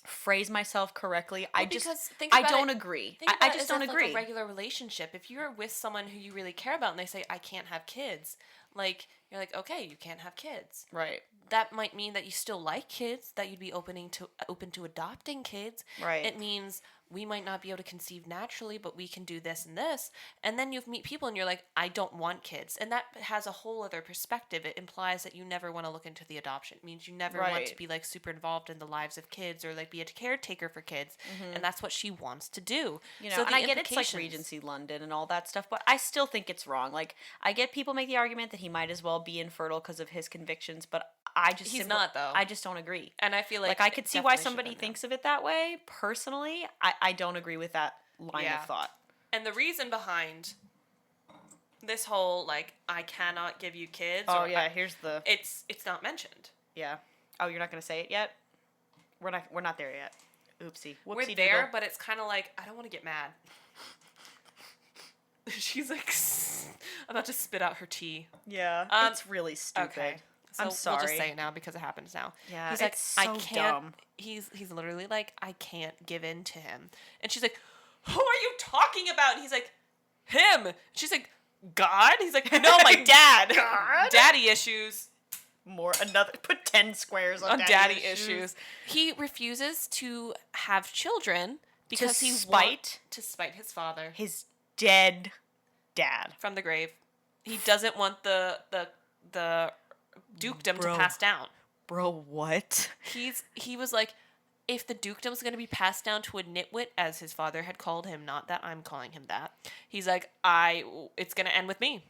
[SPEAKER 1] phrase myself correctly. I
[SPEAKER 2] because
[SPEAKER 1] just,
[SPEAKER 2] think
[SPEAKER 1] I
[SPEAKER 2] about
[SPEAKER 1] don't
[SPEAKER 2] it-
[SPEAKER 1] agree.
[SPEAKER 2] Think
[SPEAKER 1] I
[SPEAKER 2] about it
[SPEAKER 1] just
[SPEAKER 2] as
[SPEAKER 1] don't
[SPEAKER 2] if,
[SPEAKER 1] agree.
[SPEAKER 2] Like a regular relationship. If you're with someone who you really care about and they say, I can't have kids, like, you're like, okay, you can't have kids.
[SPEAKER 1] Right.
[SPEAKER 2] That might mean that you still like kids, that you'd be open to adopting kids.
[SPEAKER 1] Right.
[SPEAKER 2] It means we might not be able to conceive naturally, but we can do this and this. And then you meet people and you're like, I don't want kids. And that has a whole other perspective. It implies that you never want to look into the adoption. It means you never want to
[SPEAKER 1] Right.
[SPEAKER 2] be like super involved in the lives of kids or like be a caretaker for kids. And that's what she wants to do.
[SPEAKER 1] You know,
[SPEAKER 2] So
[SPEAKER 1] and
[SPEAKER 2] the
[SPEAKER 1] I get it's like
[SPEAKER 2] implications-
[SPEAKER 1] Regency London and all that stuff, but I still think it's wrong. Like, I get people make the argument that he might as well be infertile because of his convictions, but I just
[SPEAKER 2] He's not, though.
[SPEAKER 1] I just don't agree.
[SPEAKER 2] And I feel like
[SPEAKER 1] Like, I could see why
[SPEAKER 2] definitely should
[SPEAKER 1] somebody
[SPEAKER 2] have been
[SPEAKER 1] thinks of it that way. Personally, I don't agree with that line
[SPEAKER 2] Yeah.
[SPEAKER 1] of thought.
[SPEAKER 2] And the reason behind this whole like I cannot give you kids.
[SPEAKER 1] Oh
[SPEAKER 2] or
[SPEAKER 1] yeah,
[SPEAKER 2] I-
[SPEAKER 1] here's the
[SPEAKER 2] it's not mentioned.
[SPEAKER 1] yeah. Oh, you're not gonna say it yet? We're not there yet. Oopsie. Whoopsie
[SPEAKER 2] We're there, but it's kind of like I don't want to get mad. She's like about to spit out her tea.
[SPEAKER 1] yeah.
[SPEAKER 2] Um,
[SPEAKER 1] It's really stupid.
[SPEAKER 2] Okay. So
[SPEAKER 1] I'm sorry.
[SPEAKER 2] We'll just say it now because it happens now.
[SPEAKER 1] Yeah,
[SPEAKER 2] He's like,
[SPEAKER 1] it's
[SPEAKER 2] I
[SPEAKER 1] so
[SPEAKER 2] can't.
[SPEAKER 1] dumb.
[SPEAKER 2] He's literally like, I can't give in to him. And she's like, who are you talking about? And he's like, him. She's like, God? He's like, no, my dad.
[SPEAKER 1] God?
[SPEAKER 2] Daddy issues.
[SPEAKER 1] Put 10 squares on,
[SPEAKER 2] On daddy issues. He refuses to have children because he
[SPEAKER 1] spite
[SPEAKER 2] to spite his father
[SPEAKER 1] his dead dad.
[SPEAKER 2] from the grave. He doesn't want the dukedom
[SPEAKER 1] Bro.
[SPEAKER 2] to pass down.
[SPEAKER 1] Bro, what?
[SPEAKER 2] He was like, if the dukedom's going to be passed down to a nitwit, as his father had called him, not that I'm calling him that. He's like, it's going to end with me.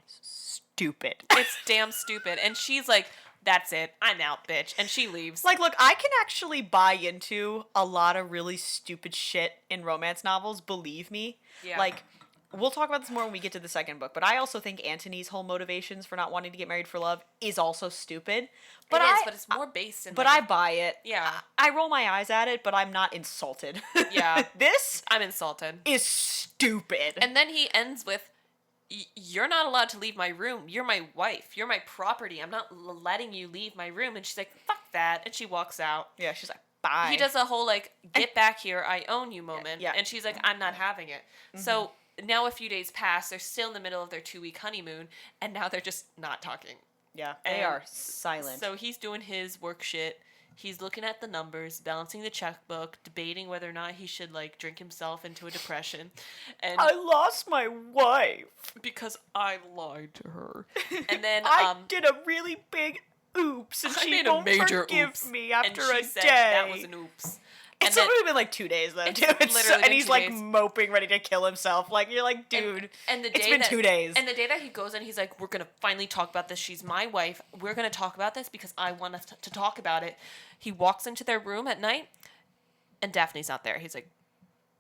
[SPEAKER 1] Stupid.
[SPEAKER 2] It's damn stupid. And she's like, that's it. I'm out, bitch. And she leaves.
[SPEAKER 1] Like, look, I can actually buy into a lot of really stupid shit in romance novels, believe me.
[SPEAKER 2] Yeah.
[SPEAKER 1] Like, we'll talk about this more when we get to the second book, but I also think Antony's whole motivations for not wanting to get married for love is also stupid. But
[SPEAKER 2] but it's more based in
[SPEAKER 1] But
[SPEAKER 2] like,
[SPEAKER 1] I buy it.
[SPEAKER 2] Yeah.
[SPEAKER 1] I roll my eyes at it, but I'm not insulted.
[SPEAKER 2] Yeah.
[SPEAKER 1] This
[SPEAKER 2] I'm insulted.
[SPEAKER 1] is stupid.
[SPEAKER 2] And then he ends with, you're not allowed to leave my room. You're my wife. You're my property. I'm not letting you leave my room. And she's like, fuck that. And she walks out.
[SPEAKER 1] yeah, she's like, bye.
[SPEAKER 2] He does a whole like, get back here, I own you moment.
[SPEAKER 1] Yeah.
[SPEAKER 2] And she's like, I'm not having it. So now a few days pass. They're still in the middle of their 2-week honeymoon. And now they're just not talking.
[SPEAKER 1] Yeah, they
[SPEAKER 2] And
[SPEAKER 1] are silent.
[SPEAKER 2] So he's doing his work shit. He's looking at the numbers, balancing the checkbook, debating whether or not he should like drink himself into a depression. And
[SPEAKER 1] I lost my wife.
[SPEAKER 2] because I lied to her. And then
[SPEAKER 1] I did a really big oops, and
[SPEAKER 2] I
[SPEAKER 1] she
[SPEAKER 2] made a
[SPEAKER 1] won't
[SPEAKER 2] major
[SPEAKER 1] forgive
[SPEAKER 2] oops.
[SPEAKER 1] me after
[SPEAKER 2] and she
[SPEAKER 1] a
[SPEAKER 2] said
[SPEAKER 1] day.
[SPEAKER 2] that was an oops. And
[SPEAKER 1] It's
[SPEAKER 2] then,
[SPEAKER 1] only been like 2 days though,
[SPEAKER 2] It's
[SPEAKER 1] too.
[SPEAKER 2] literally
[SPEAKER 1] And
[SPEAKER 2] been
[SPEAKER 1] he's
[SPEAKER 2] 2
[SPEAKER 1] like
[SPEAKER 2] days.
[SPEAKER 1] moping, ready to kill himself. Like, you're like, dude,
[SPEAKER 2] and the day
[SPEAKER 1] it's been
[SPEAKER 2] that,
[SPEAKER 1] 2 days.
[SPEAKER 2] And the day that he goes in, he's like, we're going to finally talk about this. She's my wife. We're going to talk about this because I want us to talk about it. He walks into their room at night, and Daphne's not there. He's like,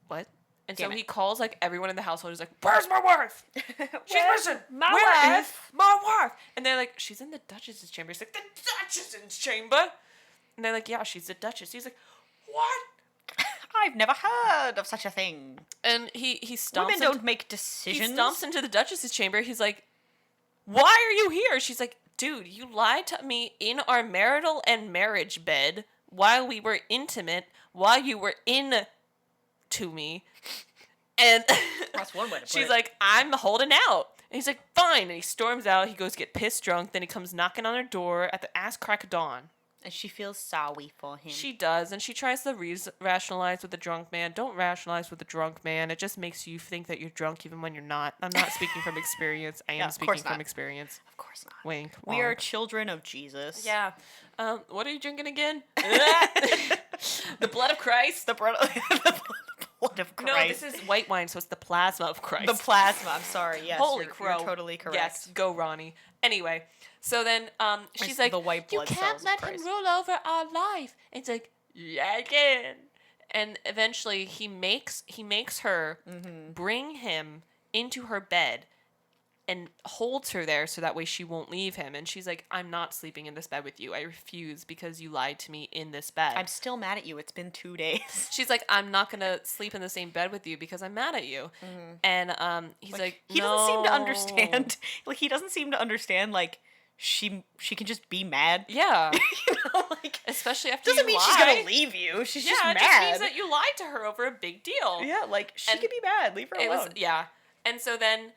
[SPEAKER 2] what? And
[SPEAKER 1] Damn
[SPEAKER 2] so
[SPEAKER 1] it.
[SPEAKER 2] he calls like everyone in the household. He's like, where's my wife? She's missing.
[SPEAKER 1] my
[SPEAKER 2] Where is
[SPEAKER 1] wife?
[SPEAKER 2] my wife? And they're like, she's in the Duchess's chamber. He's like, the Duchess's chamber? And they're like, yeah, she's the Duchess. He's like, what?
[SPEAKER 1] I've never heard of such a thing.
[SPEAKER 2] And he stomps
[SPEAKER 1] Women
[SPEAKER 2] into-
[SPEAKER 1] don't make decisions.
[SPEAKER 2] He stomps into the Duchess's chamber. He's like, why are you here? She's like, dude, you lied to me in our marital and marriage bed while we were intimate, while you were in to me. And
[SPEAKER 1] That's one way to put
[SPEAKER 2] she's
[SPEAKER 1] it.
[SPEAKER 2] like, I'm holding out. And he's like, fine. And he storms out. He goes get pissed drunk. Then he comes knocking on her door at the ass crack of dawn.
[SPEAKER 1] And she feels sorry for him.
[SPEAKER 2] She does, and she tries to rationalize with a drunk man. Don't rationalize with a drunk man. It just makes you think that you're drunk even when you're not. I'm not speaking from experience. I am
[SPEAKER 1] Yeah, of
[SPEAKER 2] speaking
[SPEAKER 1] course
[SPEAKER 2] from
[SPEAKER 1] not.
[SPEAKER 2] experience.
[SPEAKER 1] Of course course not.
[SPEAKER 2] Wink.
[SPEAKER 1] We are
[SPEAKER 2] wonk.
[SPEAKER 1] children of Jesus.
[SPEAKER 2] Yeah. What are you drinking again? The blood of Christ.
[SPEAKER 1] The blood, the blood of Christ.
[SPEAKER 2] No, this is white wine, so it's the plasma of Christ.
[SPEAKER 1] the plasma. I'm sorry. Yes,
[SPEAKER 2] Holy
[SPEAKER 1] you're
[SPEAKER 2] crow.
[SPEAKER 1] totally correct.
[SPEAKER 2] Yes, go Ronnie. Anyway, so then she's like,
[SPEAKER 1] the white
[SPEAKER 3] You
[SPEAKER 1] blood
[SPEAKER 3] can't
[SPEAKER 1] cells
[SPEAKER 3] let
[SPEAKER 1] of
[SPEAKER 3] him
[SPEAKER 1] Christ.
[SPEAKER 3] rule over our life.
[SPEAKER 2] it's like, yeah, I can. And eventually he makes her bring him into her bed and holds her there so that way she won't leave him. And she's like, I'm not sleeping in this bed with you. I refuse because you lied to me in this bed.
[SPEAKER 1] I'm still mad at you. It's been 2 days.
[SPEAKER 2] She's like, I'm not going to sleep in the same bed with you because I'm mad at you. And he's like,
[SPEAKER 1] he doesn't seem to
[SPEAKER 2] "No."
[SPEAKER 1] understand. Like he doesn't seem to understand. Like she can just be mad.
[SPEAKER 2] Yeah.
[SPEAKER 1] You know, like
[SPEAKER 2] Especially after
[SPEAKER 1] doesn't
[SPEAKER 2] you
[SPEAKER 1] mean
[SPEAKER 2] lie.
[SPEAKER 1] she's gonna leave you. She's just
[SPEAKER 2] Yeah,
[SPEAKER 1] mad.
[SPEAKER 2] it just means that you lied to her over a big deal.
[SPEAKER 1] Yeah, like she
[SPEAKER 2] And
[SPEAKER 1] can be mad. Leave her
[SPEAKER 2] It
[SPEAKER 1] alone.
[SPEAKER 2] was, yeah. And so then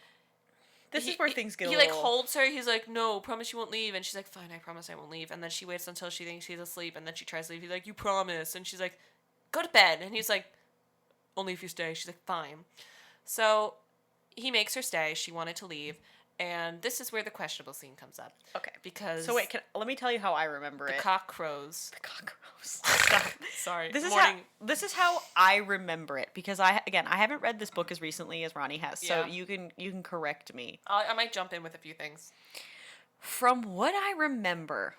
[SPEAKER 1] This is where things get
[SPEAKER 2] he
[SPEAKER 1] a
[SPEAKER 2] like
[SPEAKER 1] little...
[SPEAKER 2] holds her. He's like, no, promise you won't leave. And she's like, fine, I promise I won't leave. And then she waits until she thinks he's asleep, and then she tries to leave. He's like, you promise. And she's like, go to bed. And he's like, only if you stay. She's like, fine. So he makes her stay. She wanted to leave. And this is where the questionable scene comes up.
[SPEAKER 1] Okay.
[SPEAKER 2] Because
[SPEAKER 1] So wait, let me tell you how I remember
[SPEAKER 2] the
[SPEAKER 1] it.
[SPEAKER 2] cock crows.
[SPEAKER 1] The cock crows. Stop.
[SPEAKER 2] Sorry.
[SPEAKER 1] This is
[SPEAKER 2] morning.
[SPEAKER 1] this is how I remember it, because I haven't read this book as recently as Ronnie has, so
[SPEAKER 2] Yeah.
[SPEAKER 1] you can correct me.
[SPEAKER 2] I might jump in with a few things.
[SPEAKER 1] From what I remember,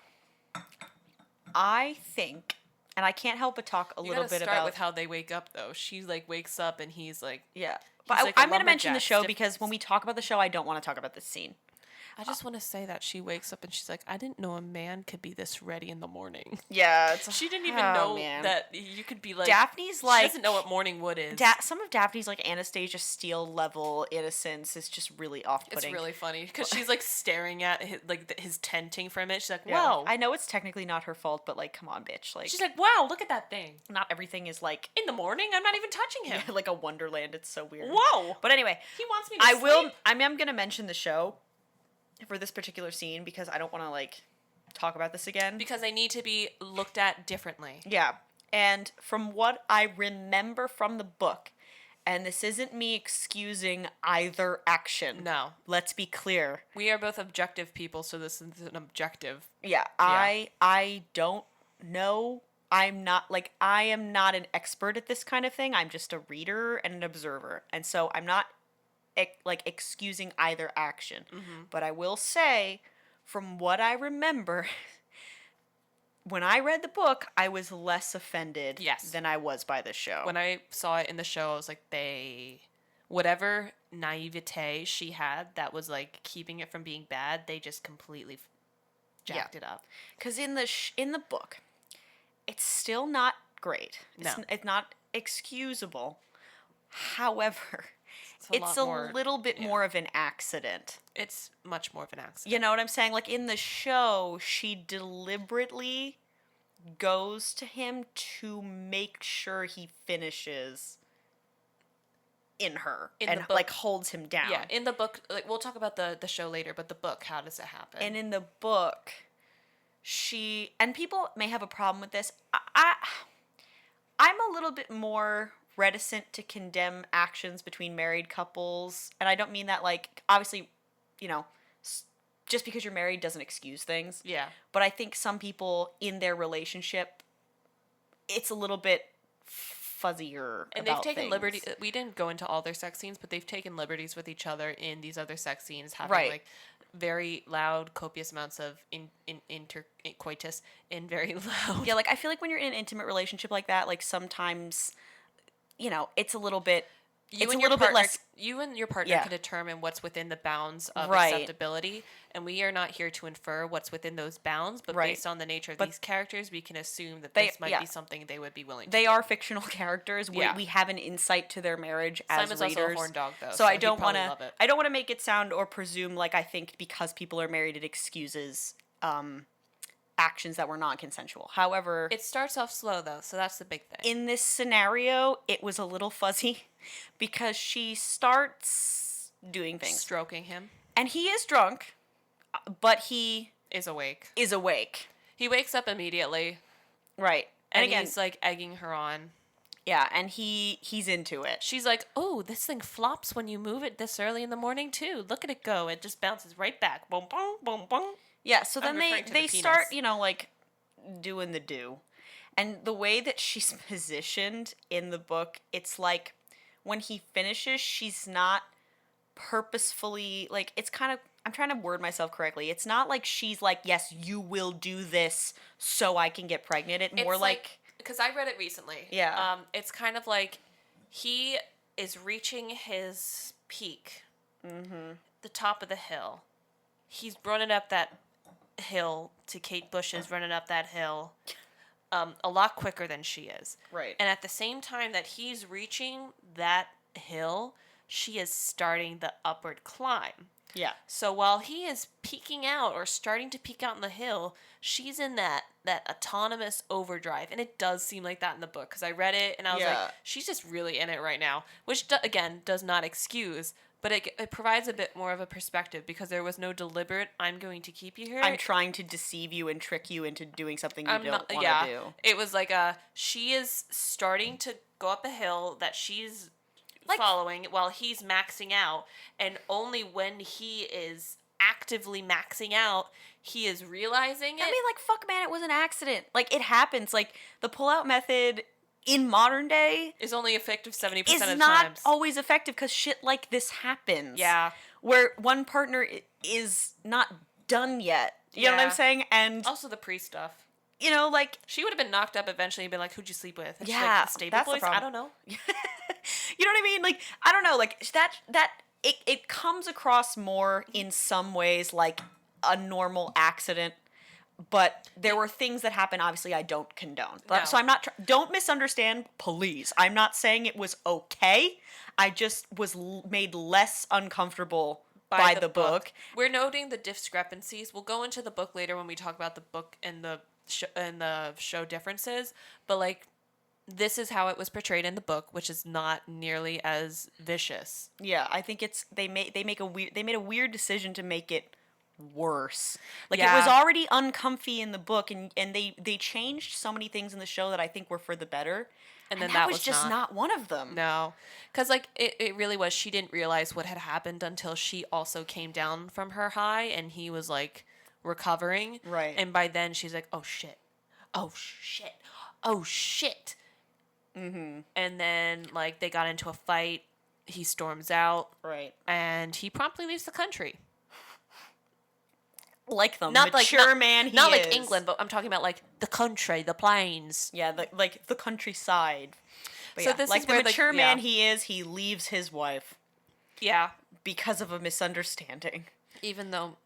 [SPEAKER 1] I think, and I can't help but talk a
[SPEAKER 2] You
[SPEAKER 1] little
[SPEAKER 2] gotta
[SPEAKER 1] bit
[SPEAKER 2] start
[SPEAKER 1] about
[SPEAKER 2] with how they wake up, though. She like wakes up and he's like,
[SPEAKER 1] yeah. But
[SPEAKER 2] He's like a
[SPEAKER 1] I'm going to mention the
[SPEAKER 2] lumberjack,
[SPEAKER 1] show
[SPEAKER 2] stiff-
[SPEAKER 1] because when we talk about the show, I don't want to talk about this scene.
[SPEAKER 2] I just want to say that she wakes up and she's like, I didn't know a man could be this ready in the morning.
[SPEAKER 1] Yeah,
[SPEAKER 2] She didn't even
[SPEAKER 1] oh,
[SPEAKER 2] know
[SPEAKER 1] man.
[SPEAKER 2] that you could be like.
[SPEAKER 1] Daphne's
[SPEAKER 2] she
[SPEAKER 1] like
[SPEAKER 2] doesn't know what morning wood is.
[SPEAKER 1] some of Daphne's like Anastasia Steele level innocence is just really off-putting.
[SPEAKER 2] It's really funny because she's like staring at his tenting from it. She's like,
[SPEAKER 1] Yeah.
[SPEAKER 2] wow.
[SPEAKER 1] I know it's technically not her fault, but like, come on, bitch. Like,
[SPEAKER 2] She's like, wow, look at that thing.
[SPEAKER 1] not everything is like
[SPEAKER 2] In the morning, I'm not even touching him.
[SPEAKER 1] like a wonderland. It's so weird.
[SPEAKER 2] Whoa.
[SPEAKER 1] But anyway,
[SPEAKER 2] He wants me to
[SPEAKER 1] I
[SPEAKER 2] sleep.
[SPEAKER 1] will. I'm gonna mention the show for this particular scene because I don't want to like talk about this again.
[SPEAKER 2] Because they need to be looked at differently.
[SPEAKER 1] Yeah, and from what I remember from the book, and this isn't me excusing either action.
[SPEAKER 2] No.
[SPEAKER 1] Let's be clear.
[SPEAKER 2] We are both objective people, so this is an objective.
[SPEAKER 1] Yeah, I don't know. I am not an expert at this kind of thing. I'm just a reader and an observer. And so I'm not excusing either action. But I will say, from what I remember, when I read the book, I was less offended
[SPEAKER 2] Yes.
[SPEAKER 1] than I was by the show.
[SPEAKER 2] When I saw it in the show, I was like, whatever naivete she had that was like keeping it from being bad, they just completely jacked it up.
[SPEAKER 1] Because in the book, it's still not great.
[SPEAKER 2] No.
[SPEAKER 1] It's not excusable. However, it's
[SPEAKER 2] lot
[SPEAKER 1] a
[SPEAKER 2] more-
[SPEAKER 1] little bit
[SPEAKER 2] yeah.
[SPEAKER 1] more of an accident.
[SPEAKER 2] It's much more of an accident.
[SPEAKER 1] You know what I'm saying? Like in the show, she deliberately goes to him to make sure he finishes in her
[SPEAKER 2] In
[SPEAKER 1] and
[SPEAKER 2] the book-
[SPEAKER 1] like holds him down.
[SPEAKER 2] Yeah, in the book, like we'll talk about the show later, but the book, how does it happen?
[SPEAKER 1] And in the book, and people may have a problem with this. I'm a little bit more reticent to condemn actions between married couples, and I don't mean that like obviously, you know, just because you're married doesn't excuse things.
[SPEAKER 2] yeah,
[SPEAKER 1] But I think some people in their relationship, it's a little bit fuzzier.
[SPEAKER 2] and
[SPEAKER 1] about
[SPEAKER 2] they've taken
[SPEAKER 1] things.
[SPEAKER 2] liberty. We didn't go into all their sex scenes, but they've taken liberties with each other in these other sex scenes, having
[SPEAKER 1] Right.
[SPEAKER 2] like very loud, copious amounts of coitus in very loud.
[SPEAKER 1] Yeah, like I feel like when you're in an intimate relationship like that, like sometimes, you know, it's a little bit.
[SPEAKER 2] You
[SPEAKER 1] It's
[SPEAKER 2] and
[SPEAKER 1] a
[SPEAKER 2] your
[SPEAKER 1] little bit
[SPEAKER 2] partner,
[SPEAKER 1] less.
[SPEAKER 2] you and your partner
[SPEAKER 1] Yeah.
[SPEAKER 2] can determine what's within the bounds of
[SPEAKER 1] Right.
[SPEAKER 2] acceptability, and we are not here to infer what's within those bounds. But
[SPEAKER 1] Right.
[SPEAKER 2] based on the nature of
[SPEAKER 1] But
[SPEAKER 2] these characters, we can assume that
[SPEAKER 1] they-
[SPEAKER 2] this might
[SPEAKER 1] yeah.
[SPEAKER 2] be something they would be willing to
[SPEAKER 1] They
[SPEAKER 2] do.
[SPEAKER 1] are fictional characters.
[SPEAKER 2] Yeah.
[SPEAKER 1] We have an insight to their marriage as
[SPEAKER 2] Simon's
[SPEAKER 1] readers.
[SPEAKER 2] also a horn dog, though,
[SPEAKER 1] so I
[SPEAKER 2] he'd
[SPEAKER 1] don't want
[SPEAKER 2] probably
[SPEAKER 1] to.
[SPEAKER 2] love it.
[SPEAKER 1] I don't want to make it sound or presume like I think because people are married it excuses actions that were non-consensual. However,
[SPEAKER 2] It starts off slow though, so that's the big thing.
[SPEAKER 1] in this scenario, it was a little fuzzy because she starts doing things,
[SPEAKER 2] Stroking him
[SPEAKER 1] and he is drunk, but he
[SPEAKER 2] is awake.
[SPEAKER 1] is awake.
[SPEAKER 2] He wakes up immediately,
[SPEAKER 1] Right.
[SPEAKER 2] and
[SPEAKER 1] again,
[SPEAKER 2] he's like egging her on.
[SPEAKER 1] Yeah, and he's into it.
[SPEAKER 2] She's like, oh, this thing flops when you move it this early in the morning too. Look at it go. It just bounces right back. Boom, boom, boom, boom.
[SPEAKER 1] Yeah, so
[SPEAKER 2] I'm
[SPEAKER 1] then
[SPEAKER 2] referring to the
[SPEAKER 1] they start,
[SPEAKER 2] penis.
[SPEAKER 1] like doing the do. And the way that she's positioned in the book, it's like when he finishes, she's not purposefully like it's kind of I'm trying to word myself correctly. It's not like she's like, "Yes, you will do this so I can get pregnant." It more
[SPEAKER 2] It's
[SPEAKER 1] like
[SPEAKER 2] because I read it recently.
[SPEAKER 1] Yeah.
[SPEAKER 2] It's kind of like he is reaching his peak, the top of the hill. He's running up that hill to Kate Bush's running up that hill a lot quicker than she is.
[SPEAKER 1] Right.
[SPEAKER 2] And at the same time that he's reaching that hill, she is starting the upward climb.
[SPEAKER 1] yeah.
[SPEAKER 2] So while he is peeking out or starting to peek out in the hill, she's in that autonomous overdrive, and it does seem like that in the book because I read it and I was
[SPEAKER 1] Yeah.
[SPEAKER 2] like, she's just really in it right now, which again does not excuse, but it provides a bit more of a perspective because there was no deliberate "I'm going to keep you here."
[SPEAKER 1] I'm trying to deceive you and trick you into doing something you
[SPEAKER 2] I'm
[SPEAKER 1] don't
[SPEAKER 2] not.
[SPEAKER 1] want
[SPEAKER 2] Yeah,
[SPEAKER 1] to do.
[SPEAKER 2] it was like she is starting to go up a hill that she's
[SPEAKER 1] Like-
[SPEAKER 2] following while he's maxing out, and only when he is actively maxing out, he is realizing it.
[SPEAKER 1] I mean, like, fuck, man, it was an accident. Like, it happens. Like, the pull-out method in modern day
[SPEAKER 2] is only effective 70%
[SPEAKER 1] is
[SPEAKER 2] of the
[SPEAKER 1] not
[SPEAKER 2] times.
[SPEAKER 1] always effective because shit like this happens.
[SPEAKER 2] Yeah.
[SPEAKER 1] Where one partner is not done yet. You know what I'm
[SPEAKER 2] Yeah.
[SPEAKER 1] saying? And,
[SPEAKER 2] Also the pre stuff.
[SPEAKER 1] like,
[SPEAKER 2] She would have been knocked up eventually and been like, "Who'd you sleep with?" And she's
[SPEAKER 1] Yeah,
[SPEAKER 2] like, "The stable
[SPEAKER 1] that's the
[SPEAKER 2] boys?"
[SPEAKER 1] problem.
[SPEAKER 2] I don't know.
[SPEAKER 1] you know what I mean? Like, I don't know. Like, it comes across more in some ways like a normal accident. But there were things that happened. Obviously, I don't condone.
[SPEAKER 2] No.
[SPEAKER 1] So I'm not. Don't misunderstand, please. I'm not saying it was okay. I just was made less uncomfortable by the book.
[SPEAKER 2] We're noting the discrepancies. We'll go into the book later when we talk about the book and the show differences. But like, this is how it was portrayed in the book, which is not nearly as vicious.
[SPEAKER 1] Yeah, I think it's they made a weird decision to make it worse. Like, it
[SPEAKER 2] Yeah.
[SPEAKER 1] was already uncomfy in the book, and they changed so many things in the show that I think were for the better.
[SPEAKER 2] And then
[SPEAKER 1] that
[SPEAKER 2] that
[SPEAKER 1] was
[SPEAKER 2] was
[SPEAKER 1] just
[SPEAKER 2] not.
[SPEAKER 1] not one of them.
[SPEAKER 2] No, because like it really was. She didn't realize what had happened until she also came down from her high, and he was like recovering.
[SPEAKER 1] Right.
[SPEAKER 2] And by then she's like, "Oh shit, oh shit, oh shit."
[SPEAKER 1] Mm-hmm.
[SPEAKER 2] And then like they got into a fight. He storms out,
[SPEAKER 1] Right.
[SPEAKER 2] and he promptly leaves the country.
[SPEAKER 1] Like the
[SPEAKER 2] Not like
[SPEAKER 1] mature man he
[SPEAKER 2] not
[SPEAKER 1] is.
[SPEAKER 2] like England, but I'm talking about like the country, the plains.
[SPEAKER 1] Yeah, like the countryside. But
[SPEAKER 2] So
[SPEAKER 1] yeah,
[SPEAKER 2] this
[SPEAKER 1] like
[SPEAKER 2] is
[SPEAKER 1] the
[SPEAKER 2] where
[SPEAKER 1] mature man
[SPEAKER 2] yeah.
[SPEAKER 1] he is, he leaves his wife
[SPEAKER 2] Yeah,
[SPEAKER 1] because of a misunderstanding.
[SPEAKER 2] even though,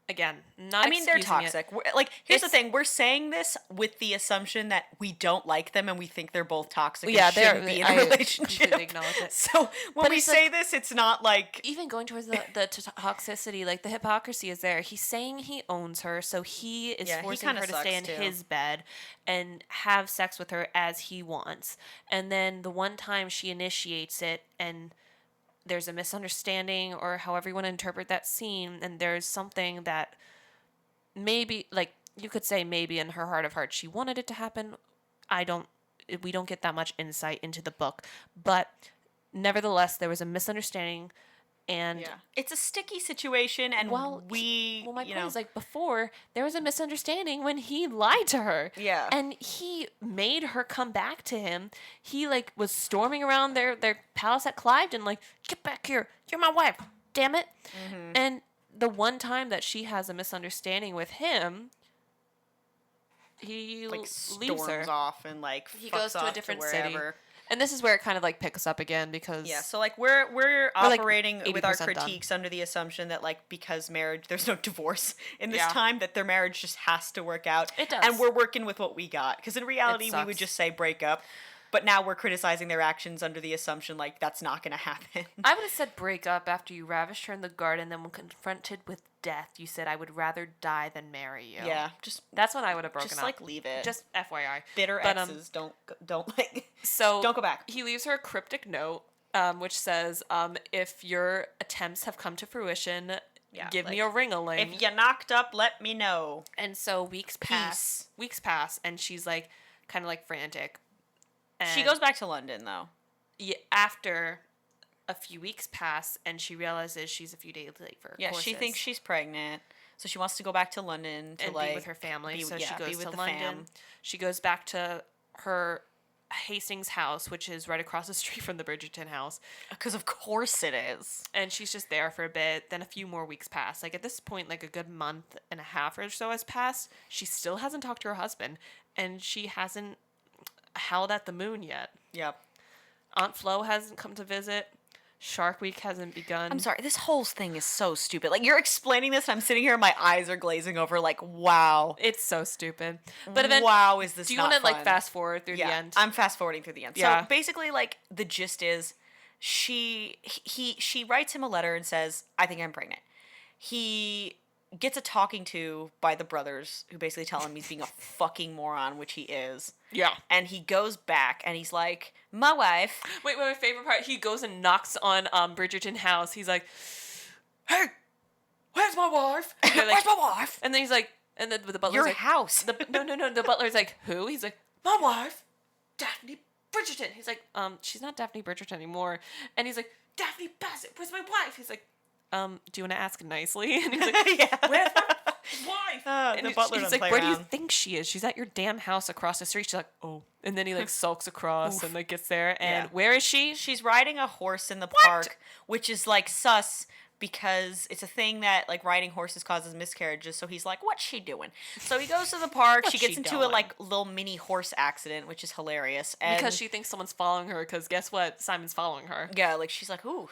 [SPEAKER 2] again, not.
[SPEAKER 1] I mean, they're
[SPEAKER 2] excusing it.
[SPEAKER 1] toxic. Like, here's the
[SPEAKER 2] It's-
[SPEAKER 1] thing: we're saying this with the assumption that we don't like them and we think they're both toxic.
[SPEAKER 2] Yeah,
[SPEAKER 1] and
[SPEAKER 2] they're-
[SPEAKER 1] shouldn't be in
[SPEAKER 2] I
[SPEAKER 1] a relationship.
[SPEAKER 2] completely acknowledge it.
[SPEAKER 1] So when
[SPEAKER 2] But
[SPEAKER 1] we
[SPEAKER 2] it's
[SPEAKER 1] say
[SPEAKER 2] like-
[SPEAKER 1] this, it's not like
[SPEAKER 2] Even going towards the toxicity, like the hypocrisy is there. He's saying he owns her, so he is
[SPEAKER 1] Yeah, he
[SPEAKER 2] forcing
[SPEAKER 1] kinda
[SPEAKER 2] her to stay in
[SPEAKER 1] sucks, too.
[SPEAKER 2] his bed and have sex with her as he wants. And then the one time she initiates it and there's a misunderstanding or however you want to interpret that scene, and there's something that maybe, like, you could say maybe in her heart of hearts she wanted it to happen. We don't get that much insight into the book, but nevertheless there was a misunderstanding. And
[SPEAKER 1] it's a sticky situation, and
[SPEAKER 2] well, my
[SPEAKER 1] you
[SPEAKER 2] point
[SPEAKER 1] know,
[SPEAKER 2] is like before there was a misunderstanding when he lied to her.
[SPEAKER 1] Yeah.
[SPEAKER 2] and he made her come back to him. He like was storming around their palace at Cliveden, like, "Get back here! You're my wife! Damn it!"
[SPEAKER 1] Mm-hmm.
[SPEAKER 2] And the one time that she has a misunderstanding with him, he
[SPEAKER 1] like
[SPEAKER 2] leaves her.
[SPEAKER 1] storms off and like
[SPEAKER 2] He
[SPEAKER 1] fucks
[SPEAKER 2] goes to a
[SPEAKER 1] off
[SPEAKER 2] different
[SPEAKER 1] wherever.
[SPEAKER 2] city. And this is where it kind of like picks up again because
[SPEAKER 1] Yeah, so like we're
[SPEAKER 2] like,
[SPEAKER 1] operating with our
[SPEAKER 2] 80% done.
[SPEAKER 1] critiques under the assumption that like because marriage there's no divorce in this
[SPEAKER 2] Yeah.
[SPEAKER 1] time, that their marriage just has to work out.
[SPEAKER 2] It does.
[SPEAKER 1] And we're working with what we got, because in reality we would
[SPEAKER 2] sucks.
[SPEAKER 1] just say break up. But now we're criticizing their actions under the assumption like that's not going to happen.
[SPEAKER 2] I would have said break up after you ravished her in the garden. Then when confronted with death, you said, "I would rather die than marry you."
[SPEAKER 1] Yeah, just
[SPEAKER 2] That's when I would have broken
[SPEAKER 1] just
[SPEAKER 2] up.
[SPEAKER 1] like leave it.
[SPEAKER 2] Just FYI.
[SPEAKER 1] bitter
[SPEAKER 2] but,
[SPEAKER 1] exes don't like
[SPEAKER 2] So
[SPEAKER 1] don't go back.
[SPEAKER 2] He leaves her a cryptic note, which says, "If your attempts have come to fruition,
[SPEAKER 1] Yeah,
[SPEAKER 2] give me
[SPEAKER 1] like,
[SPEAKER 2] a ring-a-ling."
[SPEAKER 1] If you knocked up, let me know.
[SPEAKER 2] And so weeks pass, and she's like, kind of like frantic.
[SPEAKER 1] She goes back to London, though.
[SPEAKER 2] After a few weeks pass, and she realizes she's a few days late for her
[SPEAKER 1] Yeah,
[SPEAKER 2] courses.
[SPEAKER 1] she thinks she's pregnant, so she wants to go back to London to
[SPEAKER 2] and
[SPEAKER 1] like
[SPEAKER 2] be with her family.
[SPEAKER 1] be-
[SPEAKER 2] So
[SPEAKER 1] yeah,
[SPEAKER 2] she
[SPEAKER 1] be
[SPEAKER 2] goes
[SPEAKER 1] with
[SPEAKER 2] to
[SPEAKER 1] the
[SPEAKER 2] London.
[SPEAKER 1] fam.
[SPEAKER 2] She goes back to her Hastings house, which is right across the street from the Bridgerton house.
[SPEAKER 1] Because of course it is.
[SPEAKER 2] And she's just there for a bit. Then a few more weeks pass. Like at this point, like a good month and a half or so has passed. She still hasn't talked to her husband, and she hasn't howled at the moon yet.
[SPEAKER 1] Yep.
[SPEAKER 2] Aunt Flo hasn't come to visit. Shark Week hasn't begun.
[SPEAKER 1] I'm sorry, this whole thing is so stupid. Like, you're explaining this, and I'm sitting here, and my eyes are glazing over, like, wow.
[SPEAKER 2] It's so stupid. But then,
[SPEAKER 1] wow, is this
[SPEAKER 2] do you
[SPEAKER 1] want to,
[SPEAKER 2] like, fast forward through the
[SPEAKER 1] Yeah,
[SPEAKER 2] end?
[SPEAKER 1] I'm fast forwarding through the end.
[SPEAKER 2] Yeah.
[SPEAKER 1] So, basically, like, the gist is, she writes him a letter and says, I think I'm pregnant. He gets a talking to by the brothers, who basically tell him he's being a fucking moron, which he is.
[SPEAKER 2] Yeah.
[SPEAKER 1] And he goes back, and he's like, my wife.
[SPEAKER 2] Wait, my favorite part, he goes and knocks on Bridgerton house. He's like, hey, where's my wife? And they're like,
[SPEAKER 1] Where's my wife?
[SPEAKER 2] and then he's like, and then the butler's
[SPEAKER 1] Your
[SPEAKER 2] like,
[SPEAKER 1] house.
[SPEAKER 2] no, the butler's like, who? He's like, my wife, Daphne Bridgerton. He's like, she's not Daphne Bridgerton anymore. And he's like, Daphne Bassett, where's my wife? He's like, do you want to ask nicely? And he's like,
[SPEAKER 1] Yeah.
[SPEAKER 2] where's my wife?
[SPEAKER 1] The
[SPEAKER 2] And
[SPEAKER 1] butler
[SPEAKER 2] he's
[SPEAKER 1] doesn't
[SPEAKER 2] like,
[SPEAKER 1] play
[SPEAKER 2] where do you
[SPEAKER 1] around.
[SPEAKER 2] think she is? She's at your damn house across the street. She's like, oh. And then he like sulks across and like gets there. And
[SPEAKER 1] Yeah.
[SPEAKER 2] where is she?
[SPEAKER 1] She's riding a horse in the park, which is like sus because it's a thing that like riding horses causes miscarriages. So he's like, "What's she doing?" So he goes to the park. She
[SPEAKER 2] What's
[SPEAKER 1] gets
[SPEAKER 2] she
[SPEAKER 1] into a
[SPEAKER 2] doing?
[SPEAKER 1] like little mini horse accident, which is hilarious. And
[SPEAKER 2] Because she thinks someone's following her. Because guess what? Simon's following her.
[SPEAKER 1] yeah, like she's like, "Ooh,"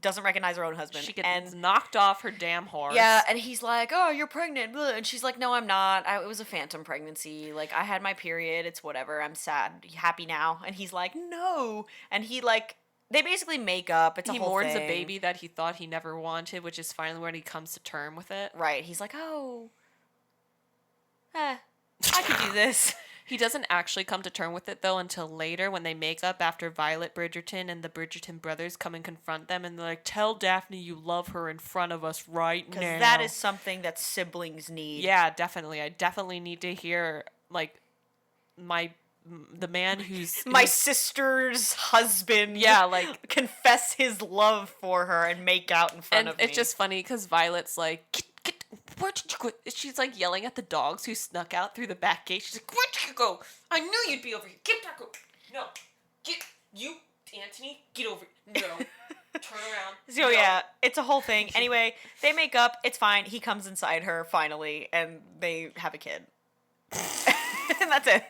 [SPEAKER 1] doesn't recognize her own husband.
[SPEAKER 2] She gets
[SPEAKER 1] and
[SPEAKER 2] knocked off her damn horse.
[SPEAKER 1] yeah, and he's like, "Oh, you're pregnant," blah. And she's like, "No, I'm not. It was a phantom pregnancy. Like I had my period. It's whatever. I'm sad. You happy now?" And he's like, "No." And he like. They basically make up. It's a
[SPEAKER 2] He
[SPEAKER 1] whole
[SPEAKER 2] mourns
[SPEAKER 1] thing.
[SPEAKER 2] a baby that he thought he never wanted, which is finally when he comes to term with it.
[SPEAKER 1] Right. He's like, oh, I could do this.
[SPEAKER 2] He doesn't actually come to term with it, though, until later when they make up after Violet Bridgerton and the Bridgerton brothers come and confront them. And they're like, tell Daphne you love her in front of us right now.
[SPEAKER 1] Because that is something that siblings need.
[SPEAKER 2] Yeah, definitely. I definitely need to hear, like, the man who's...
[SPEAKER 1] My
[SPEAKER 2] who's-
[SPEAKER 1] sister's husband.
[SPEAKER 2] Yeah, like...
[SPEAKER 1] confess his love for her and make out in front
[SPEAKER 2] And
[SPEAKER 1] of me.
[SPEAKER 2] it's just funny because Violet's like, get, where did you go? She's like yelling at the dogs who snuck out through the back gate. She's like, where did you go? I knew you'd be over here. Get back over. No. Get, you, Anthony, get over here. No. Turn around.
[SPEAKER 1] So
[SPEAKER 2] No.
[SPEAKER 1] yeah, it's a whole thing. Anyway, they make up. It's fine. He comes inside her finally, and they have a kid. And that's it.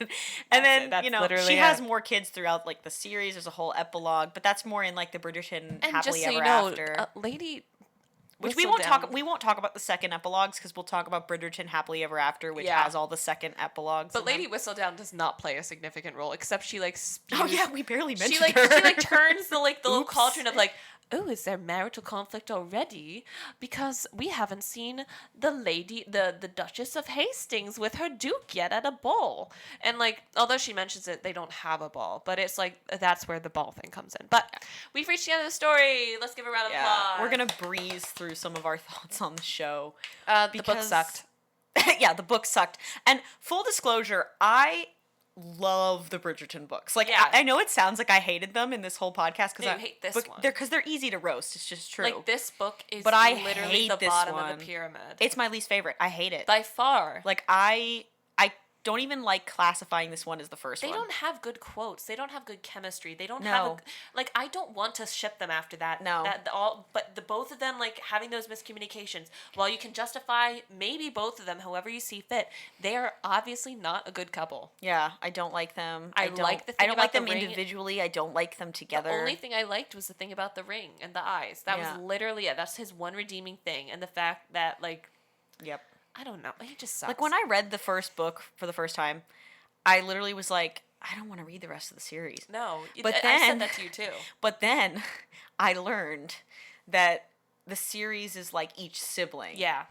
[SPEAKER 1] And then,
[SPEAKER 2] That's
[SPEAKER 1] you know,
[SPEAKER 2] literally
[SPEAKER 1] she has
[SPEAKER 2] it.
[SPEAKER 1] more kids throughout, like, the series. There's a whole epilogue, but that's more in, like, the Bridgerton
[SPEAKER 2] And
[SPEAKER 1] Happily
[SPEAKER 2] just so
[SPEAKER 1] Ever
[SPEAKER 2] you know,
[SPEAKER 1] After.
[SPEAKER 2] Lady...
[SPEAKER 1] Which we won't talk about the second epilogues, because we'll talk about Bridgerton Happily Ever After, which
[SPEAKER 2] Yeah.
[SPEAKER 1] has all the second epilogues.
[SPEAKER 2] But
[SPEAKER 1] in them.
[SPEAKER 2] Lady Whistledown does not play a significant role, except she, like, spews...
[SPEAKER 1] Oh, yeah, we barely mentioned
[SPEAKER 2] she
[SPEAKER 1] her.
[SPEAKER 2] like turns the little
[SPEAKER 1] Oops.
[SPEAKER 2] cauldron of like, oh, is there marital conflict already? Because we haven't seen the Duchess of Hastings with her duke yet at a ball. And like, although she mentions it, they don't have a ball, but it's like that's where the ball thing comes in. But we've reached the end of the story. Let's give a round of applause.
[SPEAKER 1] We're going to breeze through some of our thoughts on the show.
[SPEAKER 2] The book
[SPEAKER 1] because-
[SPEAKER 2] sucked.
[SPEAKER 1] Yeah, the book sucked. And full disclosure, I love the Bridgerton books. Like,
[SPEAKER 2] Yeah.
[SPEAKER 1] I know it sounds like I hated them in this whole podcast because
[SPEAKER 2] No, you hate this one.
[SPEAKER 1] they're easy to roast. It's just true.
[SPEAKER 2] Like this book is
[SPEAKER 1] But I
[SPEAKER 2] literally
[SPEAKER 1] hate
[SPEAKER 2] the
[SPEAKER 1] this
[SPEAKER 2] bottom
[SPEAKER 1] one.
[SPEAKER 2] of the pyramid.
[SPEAKER 1] It's my least favorite. I hate it.
[SPEAKER 2] By far.
[SPEAKER 1] Like I don't even like classifying this one as the first
[SPEAKER 2] They
[SPEAKER 1] one.
[SPEAKER 2] don't have good quotes. They don't have good chemistry. They don't
[SPEAKER 1] No.
[SPEAKER 2] have like I don't want to ship them after that.
[SPEAKER 1] No.
[SPEAKER 2] But the both of them like having those miscommunications. While you can justify maybe both of them, however you see fit, they are obviously not a good couple.
[SPEAKER 1] Yeah, I don't like them.
[SPEAKER 2] I
[SPEAKER 1] don't,
[SPEAKER 2] like the
[SPEAKER 1] I
[SPEAKER 2] thing
[SPEAKER 1] don't like
[SPEAKER 2] about
[SPEAKER 1] them
[SPEAKER 2] the ring.
[SPEAKER 1] individually. I don't like them together.
[SPEAKER 2] The only thing I liked was the thing about the ring and the eyes. That
[SPEAKER 1] Yeah.
[SPEAKER 2] was literally it. That's his one redeeming thing, and the fact that like
[SPEAKER 1] Yep.
[SPEAKER 2] I don't know, he just sucks.
[SPEAKER 1] Like when I read the first book for the first time, I literally was like, I don't want to read the rest of the series.
[SPEAKER 2] no,
[SPEAKER 1] But
[SPEAKER 2] I
[SPEAKER 1] then-
[SPEAKER 2] said that to you too.
[SPEAKER 1] But then I learned that the series is like each sibling.
[SPEAKER 2] Yeah.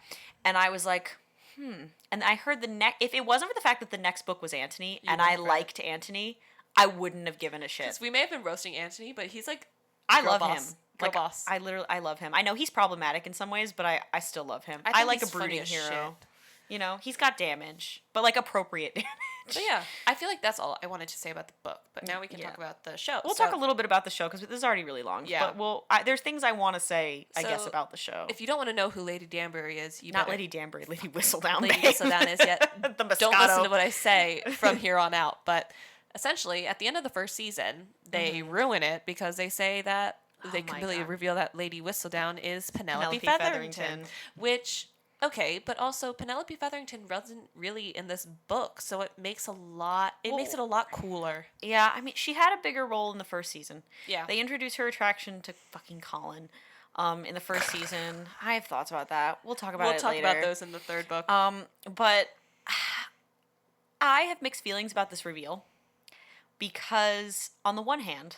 [SPEAKER 1] And I was like, And I heard if it wasn't for the fact that the next book was Antony and I
[SPEAKER 2] wouldn't have read it.
[SPEAKER 1] liked Antony, I wouldn't have given a shit.
[SPEAKER 2] Because we may have been roasting Anthony, but he's like
[SPEAKER 1] I
[SPEAKER 2] girl
[SPEAKER 1] love
[SPEAKER 2] boss.
[SPEAKER 1] him.
[SPEAKER 2] Girl
[SPEAKER 1] Like,
[SPEAKER 2] boss.
[SPEAKER 1] I love him. I know he's problematic in some ways, but I still love him.
[SPEAKER 2] I
[SPEAKER 1] I
[SPEAKER 2] think
[SPEAKER 1] like a
[SPEAKER 2] he's funny
[SPEAKER 1] brooding
[SPEAKER 2] as
[SPEAKER 1] hero.
[SPEAKER 2] shit.
[SPEAKER 1] You know, he's got damage, but like appropriate damage.
[SPEAKER 2] But yeah, I feel like that's all I wanted to say about the book. But now we can
[SPEAKER 1] Yeah.
[SPEAKER 2] talk about the show.
[SPEAKER 1] We'll
[SPEAKER 2] So,
[SPEAKER 1] talk a little bit about the show because this is already really long.
[SPEAKER 2] Yeah.
[SPEAKER 1] But there's things I want to say, I guess,
[SPEAKER 2] So,
[SPEAKER 1] about the show.
[SPEAKER 2] if you don't want to know who Lady Danbury is, you
[SPEAKER 1] Not
[SPEAKER 2] better
[SPEAKER 1] Lady Danbury, Lady Whistledown.
[SPEAKER 2] Lady
[SPEAKER 1] babe.
[SPEAKER 2] Whistledown is yet.
[SPEAKER 1] The
[SPEAKER 2] Don't listen
[SPEAKER 1] Moscato.
[SPEAKER 2] to what I say from here on out. But essentially, at the end of the first season, they ruin it because they say that they
[SPEAKER 1] Oh my
[SPEAKER 2] completely
[SPEAKER 1] God.
[SPEAKER 2] reveal that Lady Whistledown is Penelope,
[SPEAKER 1] Penelope
[SPEAKER 2] Featherington,
[SPEAKER 1] Featherington.
[SPEAKER 2] which. Okay, but also Penelope Featherington wasn't really in this book, so it makes a lot. It makes it a lot cooler.
[SPEAKER 1] Yeah, I mean, she had a bigger role in the first season.
[SPEAKER 2] Yeah.
[SPEAKER 1] They introduced her attraction to fucking Colin in the first season. I have thoughts about that. We'll talk about
[SPEAKER 2] We'll
[SPEAKER 1] it
[SPEAKER 2] talk
[SPEAKER 1] later.
[SPEAKER 2] about those in the third book.
[SPEAKER 1] But I have mixed feelings about this reveal because, on the one hand,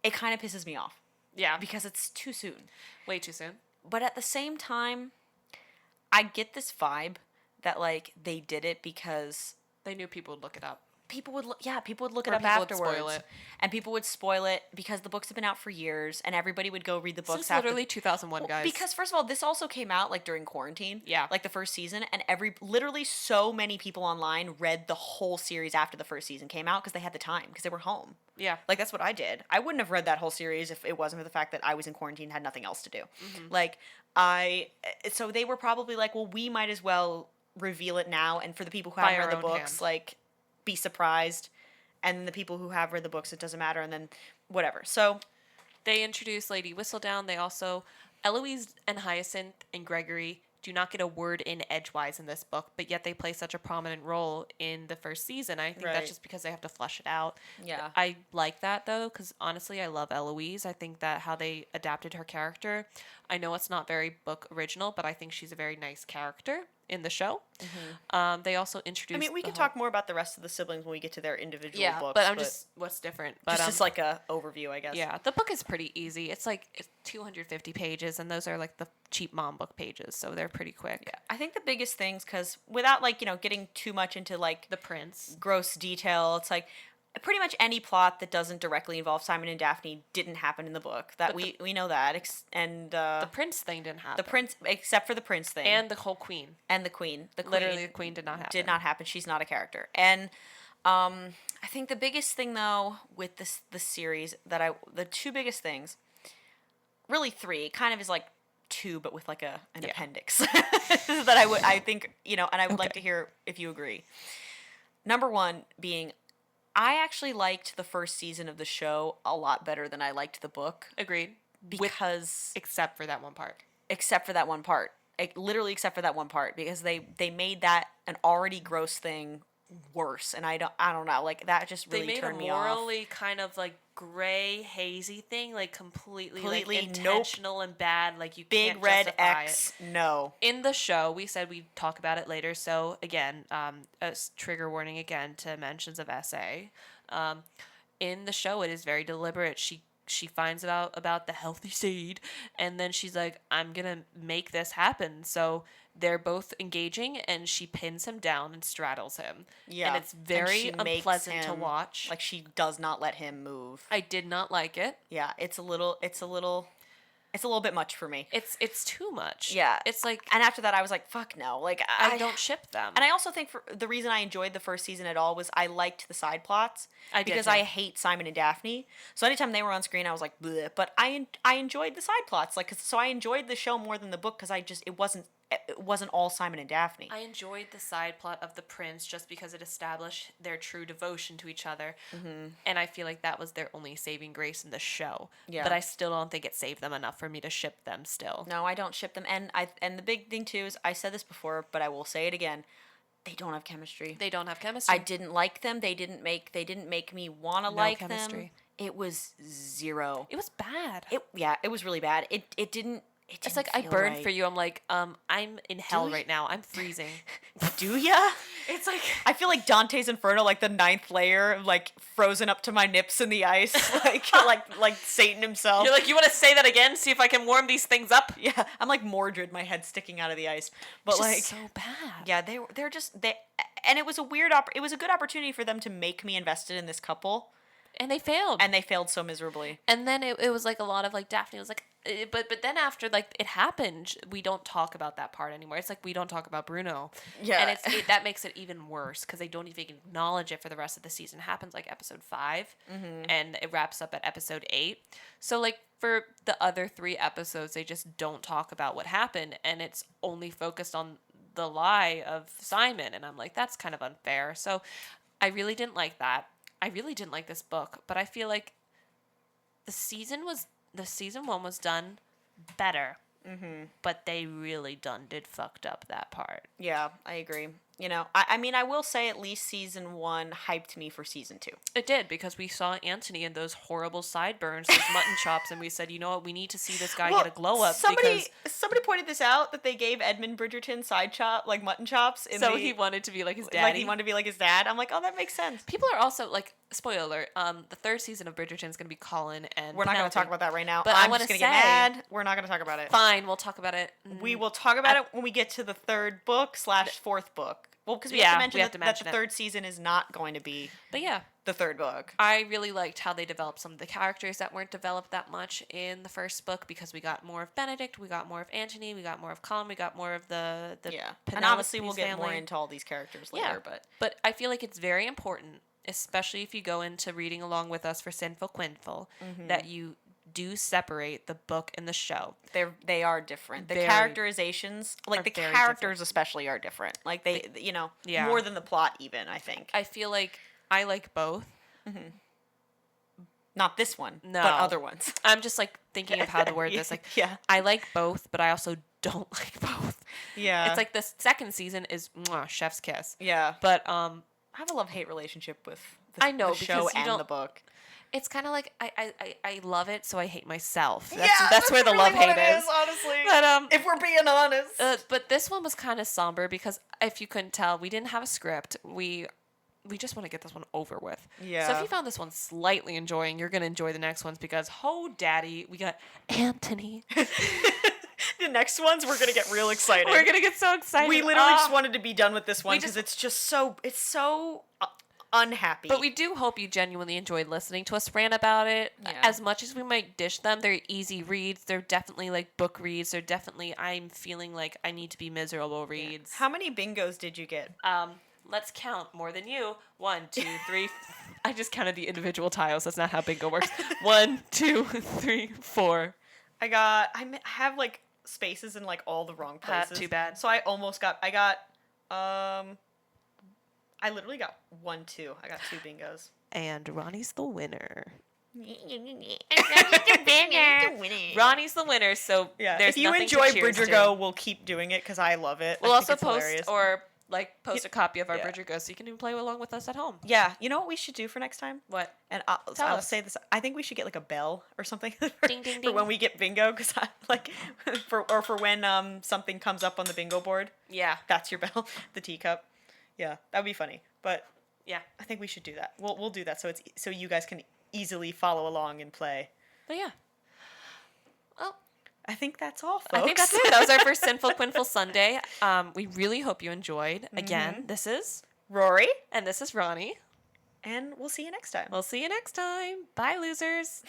[SPEAKER 1] it kind of pisses me off
[SPEAKER 2] Yeah,
[SPEAKER 1] because it's too soon.
[SPEAKER 2] way too soon.
[SPEAKER 1] But at the same time, I get this vibe that, like, they did it because
[SPEAKER 2] They knew people would look it up.
[SPEAKER 1] people would people would look
[SPEAKER 2] Or
[SPEAKER 1] it up
[SPEAKER 2] people would
[SPEAKER 1] afterwards,
[SPEAKER 2] spoil it.
[SPEAKER 1] and people would spoil it because the books have been out for years, and everybody would go read the books
[SPEAKER 2] Since
[SPEAKER 1] after.
[SPEAKER 2] literally 2001,
[SPEAKER 1] Well,
[SPEAKER 2] guys.
[SPEAKER 1] because first of all, this also came out like during quarantine.
[SPEAKER 2] Yeah.
[SPEAKER 1] Like the first season, and literally so many people online read the whole series after the first season came out because they had the time because they were home.
[SPEAKER 2] yeah,
[SPEAKER 1] Like that's what I did. I wouldn't have read that whole series if it wasn't for the fact that I was in quarantine and had nothing else to do.
[SPEAKER 2] Mm-hmm.
[SPEAKER 1] Like so they were probably like, well, we might as well reveal it now, and for the people who
[SPEAKER 2] By
[SPEAKER 1] haven't
[SPEAKER 2] our
[SPEAKER 1] read the
[SPEAKER 2] own
[SPEAKER 1] books,
[SPEAKER 2] hand.
[SPEAKER 1] like be surprised, and the people who have read the books, it doesn't matter, and then whatever. So
[SPEAKER 2] they introduced Lady Whistledown. They also Eloise and Hyacinth and Gregory do not get a word in edgewise in this book, but yet they play such a prominent role in the first season. I think
[SPEAKER 1] Right.
[SPEAKER 2] that's just because they have to flesh it out.
[SPEAKER 1] Yeah.
[SPEAKER 2] I like that though, because honestly, I love Eloise. I think that how they adapted her character. I know it's not very book original, but I think she's a very nice character in the show. They also introduced.
[SPEAKER 1] I mean, we
[SPEAKER 2] the
[SPEAKER 1] can
[SPEAKER 2] whole-
[SPEAKER 1] talk more about the rest of the siblings when we get to their individual
[SPEAKER 2] Yeah,
[SPEAKER 1] books.
[SPEAKER 2] but I'm just what's different. But
[SPEAKER 1] just like a overview, I guess.
[SPEAKER 2] yeah, the book is pretty easy. It's like 250 pages, and those are like the cheap mom book pages, so they're pretty quick.
[SPEAKER 1] Yeah. I think the biggest things, because without like getting too much into like
[SPEAKER 2] The prince.
[SPEAKER 1] gross detail, it's like pretty much any plot that doesn't directly involve Simon and Daphne didn't happen in the book. That
[SPEAKER 2] But
[SPEAKER 1] we know that, and
[SPEAKER 2] The prince thing didn't happen.
[SPEAKER 1] the prince, except for the prince thing,
[SPEAKER 2] and the whole queen.
[SPEAKER 1] and the queen. The queen
[SPEAKER 2] Literally, the queen did not happen.
[SPEAKER 1] did not happen. She's not a character. And I think the biggest thing though with this series the two biggest things, really three, kind of is like two, but with like an
[SPEAKER 2] Yeah.
[SPEAKER 1] appendix that I think and I would like to hear if you agree. Number one being, I actually liked the first season of the show a lot better than I liked the book
[SPEAKER 2] Agreed.
[SPEAKER 1] because
[SPEAKER 2] Except for that one part.
[SPEAKER 1] except for that one part. Literally except for that one part, because they made that an already gross thing worse, and I don't know, like that just really
[SPEAKER 2] They made
[SPEAKER 1] turned
[SPEAKER 2] a
[SPEAKER 1] me off.
[SPEAKER 2] morally kind of like gray, hazy thing, like completely
[SPEAKER 1] Completely,
[SPEAKER 2] like
[SPEAKER 1] nope.
[SPEAKER 2] intentional and bad. Like you
[SPEAKER 1] Big
[SPEAKER 2] can't
[SPEAKER 1] red
[SPEAKER 2] justify
[SPEAKER 1] X,
[SPEAKER 2] it.
[SPEAKER 1] no.
[SPEAKER 2] In the show, we said we'd talk about it later. So again, trigger warning again to mentions of SA. In the show, it is very deliberate. She finds out about the healthy seed, and then she's like, I'm gonna make this happen. So they're both engaging, and she pins him down and straddles him.
[SPEAKER 1] Yeah,
[SPEAKER 2] And it's
[SPEAKER 1] and
[SPEAKER 2] very
[SPEAKER 1] she makes
[SPEAKER 2] unpleasant to
[SPEAKER 1] him-
[SPEAKER 2] watch.
[SPEAKER 1] Like she does not let him move.
[SPEAKER 2] I did not like it.
[SPEAKER 1] Yeah, it's a little bit much for me.
[SPEAKER 2] It's too much.
[SPEAKER 1] Yeah,
[SPEAKER 2] It's like
[SPEAKER 1] and after that I was like, fuck no. Like
[SPEAKER 2] I don't ship them.
[SPEAKER 1] And I also think for the reason I enjoyed the first season at all was I liked the side plots.
[SPEAKER 2] I did
[SPEAKER 1] because
[SPEAKER 2] too.
[SPEAKER 1] I hate Simon and Daphne. So anytime they were on screen, I was like, bleh. But I enjoyed the side plots. Like, so I enjoyed the show more than the book because it wasn't all Simon and Daphne.
[SPEAKER 2] I enjoyed the side plot of the prince just because it established their true devotion to each other. And I feel like that was their only saving grace in the show.
[SPEAKER 1] Yeah.
[SPEAKER 2] But I still don't think it saved them enough for me to ship them still.
[SPEAKER 1] No, I don't ship them. And the big thing too is I said this before, but I will say it again. They don't have chemistry.
[SPEAKER 2] They don't have chemistry.
[SPEAKER 1] I didn't like them. They didn't make me want to like them.
[SPEAKER 2] chemistry.
[SPEAKER 1] It was zero.
[SPEAKER 2] It was bad.
[SPEAKER 1] It was really bad. It didn't.
[SPEAKER 2] It's like I
[SPEAKER 1] feel
[SPEAKER 2] burned
[SPEAKER 1] right.
[SPEAKER 2] for you. I'm like, I'm in hell
[SPEAKER 1] you?
[SPEAKER 2] right now. I'm freezing.
[SPEAKER 1] Do ya?
[SPEAKER 2] It's like
[SPEAKER 1] I feel like Dante's Inferno, like the 9th layer, like frozen up to my nips in the ice, like Satan himself.
[SPEAKER 2] you're like, you want to say that again? See if I can warm these things up.
[SPEAKER 1] Yeah, I'm like Mordred, my head sticking out of the ice. But
[SPEAKER 2] It's just
[SPEAKER 1] like,
[SPEAKER 2] so bad.
[SPEAKER 1] yeah, they're just and it was a good opportunity for them to make me invested in this couple.
[SPEAKER 2] And they failed.
[SPEAKER 1] And they failed so miserably.
[SPEAKER 2] And then it was like a lot of like Daphne was like, but then after like it happened, we don't talk about that part anymore. It's like we don't talk about Bruno.
[SPEAKER 1] Yeah.
[SPEAKER 2] And that makes it even worse because they don't even acknowledge it for the rest of the season. It happens like episode 5, and it wraps up at episode 8. So like for the other 3 episodes, they just don't talk about what happened, and it's only focused on the lie of Simon. And I'm like, that's kind of unfair. So I really didn't like that. I really didn't like this book, but I feel like the season 1 was done better, but they really did fucked up that part.
[SPEAKER 1] Yeah, I agree. You know, I mean, I will say at least season 1 hyped me for season 2.
[SPEAKER 2] It did, because we saw Anthony in those horrible sideburns, those mutton chops, and we said, you know what, we need to see this guy get a glow up.
[SPEAKER 1] Somebody pointed this out, that they gave Edmund Bridgerton mutton chops.
[SPEAKER 2] He wanted to be like his daddy.
[SPEAKER 1] Like he wanted to be like his dad. I'm like, oh, that makes sense.
[SPEAKER 2] People are also like, spoiler alert, the 3rd season of Bridgerton is going to be Colin and
[SPEAKER 1] We're not going to talk about that right now.
[SPEAKER 2] But
[SPEAKER 1] I'm just going to get mad. We're not going to talk about it.
[SPEAKER 2] Fine, we'll talk about it.
[SPEAKER 1] We will talk about it when we get to the 3rd book / 4th book. Well, because we have to mention that the 3rd season is not going to be
[SPEAKER 2] But yeah,
[SPEAKER 1] the 3rd book.
[SPEAKER 2] I really liked how they developed some of the characters that weren't developed that much in the 1st book, because we got more of Benedict, we got more of Antony, we got more of Colin, we got more of the
[SPEAKER 1] And obviously we'll get more into all these characters later.
[SPEAKER 2] But I feel like it's very important, especially if you go into reading along with us for Sinful, Quinnful, that you do separate the book and the show.
[SPEAKER 1] They are different. The characterizations, like the characters especially, are different. Like they more than the plot even, I think.
[SPEAKER 2] I feel like I like both.
[SPEAKER 1] Not this one,
[SPEAKER 2] no,
[SPEAKER 1] but other ones.
[SPEAKER 2] I'm just like thinking of how to word this. Like, I like both, but I also don't like both.
[SPEAKER 1] Yeah.
[SPEAKER 2] It's like the 2nd season is chef's kiss.
[SPEAKER 1] Yeah.
[SPEAKER 2] But
[SPEAKER 1] I have a love-hate relationship with
[SPEAKER 2] the
[SPEAKER 1] show and the book.
[SPEAKER 2] It's kind of like I love it, so I hate myself.
[SPEAKER 1] That's
[SPEAKER 2] where the
[SPEAKER 1] really
[SPEAKER 2] love-hate is,
[SPEAKER 1] honestly.
[SPEAKER 2] But
[SPEAKER 1] if we're being honest.
[SPEAKER 2] But this one was kind of somber, because if you couldn't tell, we didn't have a script. We just want to get this one over with.
[SPEAKER 1] Yeah.
[SPEAKER 2] So if you found this one slightly enjoying, you're gonna enjoy the next ones, because daddy, we got Anthony.
[SPEAKER 1] The next ones, we're gonna get real excited.
[SPEAKER 2] We're gonna get so excited.
[SPEAKER 1] We literally just wanted to be done with this one because it's so unhappy.
[SPEAKER 2] But we do hope you genuinely enjoyed listening to us rant about it.
[SPEAKER 1] Yeah.
[SPEAKER 2] As much as we might dish them, they're easy reads. They're definitely like book reads. They're definitely, I'm feeling like I need to be miserable reads.
[SPEAKER 1] How many bingos did you get?
[SPEAKER 2] Let's count. More than you. 1, 2, 3. I just counted the individual tiles. That's not how bingo works. 1, 2, 3, 4.
[SPEAKER 1] I have like spaces in like all the wrong places.
[SPEAKER 2] Too bad.
[SPEAKER 1] So I literally got 1, 2. I got 2 bingos.
[SPEAKER 2] And Ronnie's the winner.
[SPEAKER 3] Winner.
[SPEAKER 2] Ronnie's the winner. So there's
[SPEAKER 1] if you
[SPEAKER 2] nothing
[SPEAKER 1] enjoy
[SPEAKER 2] to cheers
[SPEAKER 1] Bridger
[SPEAKER 2] to.
[SPEAKER 1] Go, we'll keep doing it because I love it.
[SPEAKER 2] We'll
[SPEAKER 1] I
[SPEAKER 2] also
[SPEAKER 1] think it's
[SPEAKER 2] post
[SPEAKER 1] hilarious.
[SPEAKER 2] a copy of our Bridger Go, so you can even play along with us at home.
[SPEAKER 1] Yeah, you know what we should do for next time?
[SPEAKER 2] What?
[SPEAKER 1] And
[SPEAKER 2] Tell
[SPEAKER 1] I'll
[SPEAKER 2] us.
[SPEAKER 1] say this. I think we should get like a bell or something for,
[SPEAKER 2] Ding, ding,
[SPEAKER 1] for
[SPEAKER 2] ding.
[SPEAKER 1] when we get bingo, because I like for when something comes up on the bingo board.
[SPEAKER 2] Yeah.
[SPEAKER 1] That's your bell, the teacup. Yeah, that'd be funny. But
[SPEAKER 2] Yeah.
[SPEAKER 1] I think we should do that. We'll do that so you guys can easily follow along and play.
[SPEAKER 2] But yeah. Well,
[SPEAKER 1] I think that's all, folks.
[SPEAKER 2] I think that's it. That was our first Sinful Quinnful Sunday. We really hope you enjoyed. Again, this is
[SPEAKER 1] Rory,
[SPEAKER 2] and this is Ronnie.
[SPEAKER 1] and we'll see you next time.
[SPEAKER 2] We'll see you next time. Bye, losers.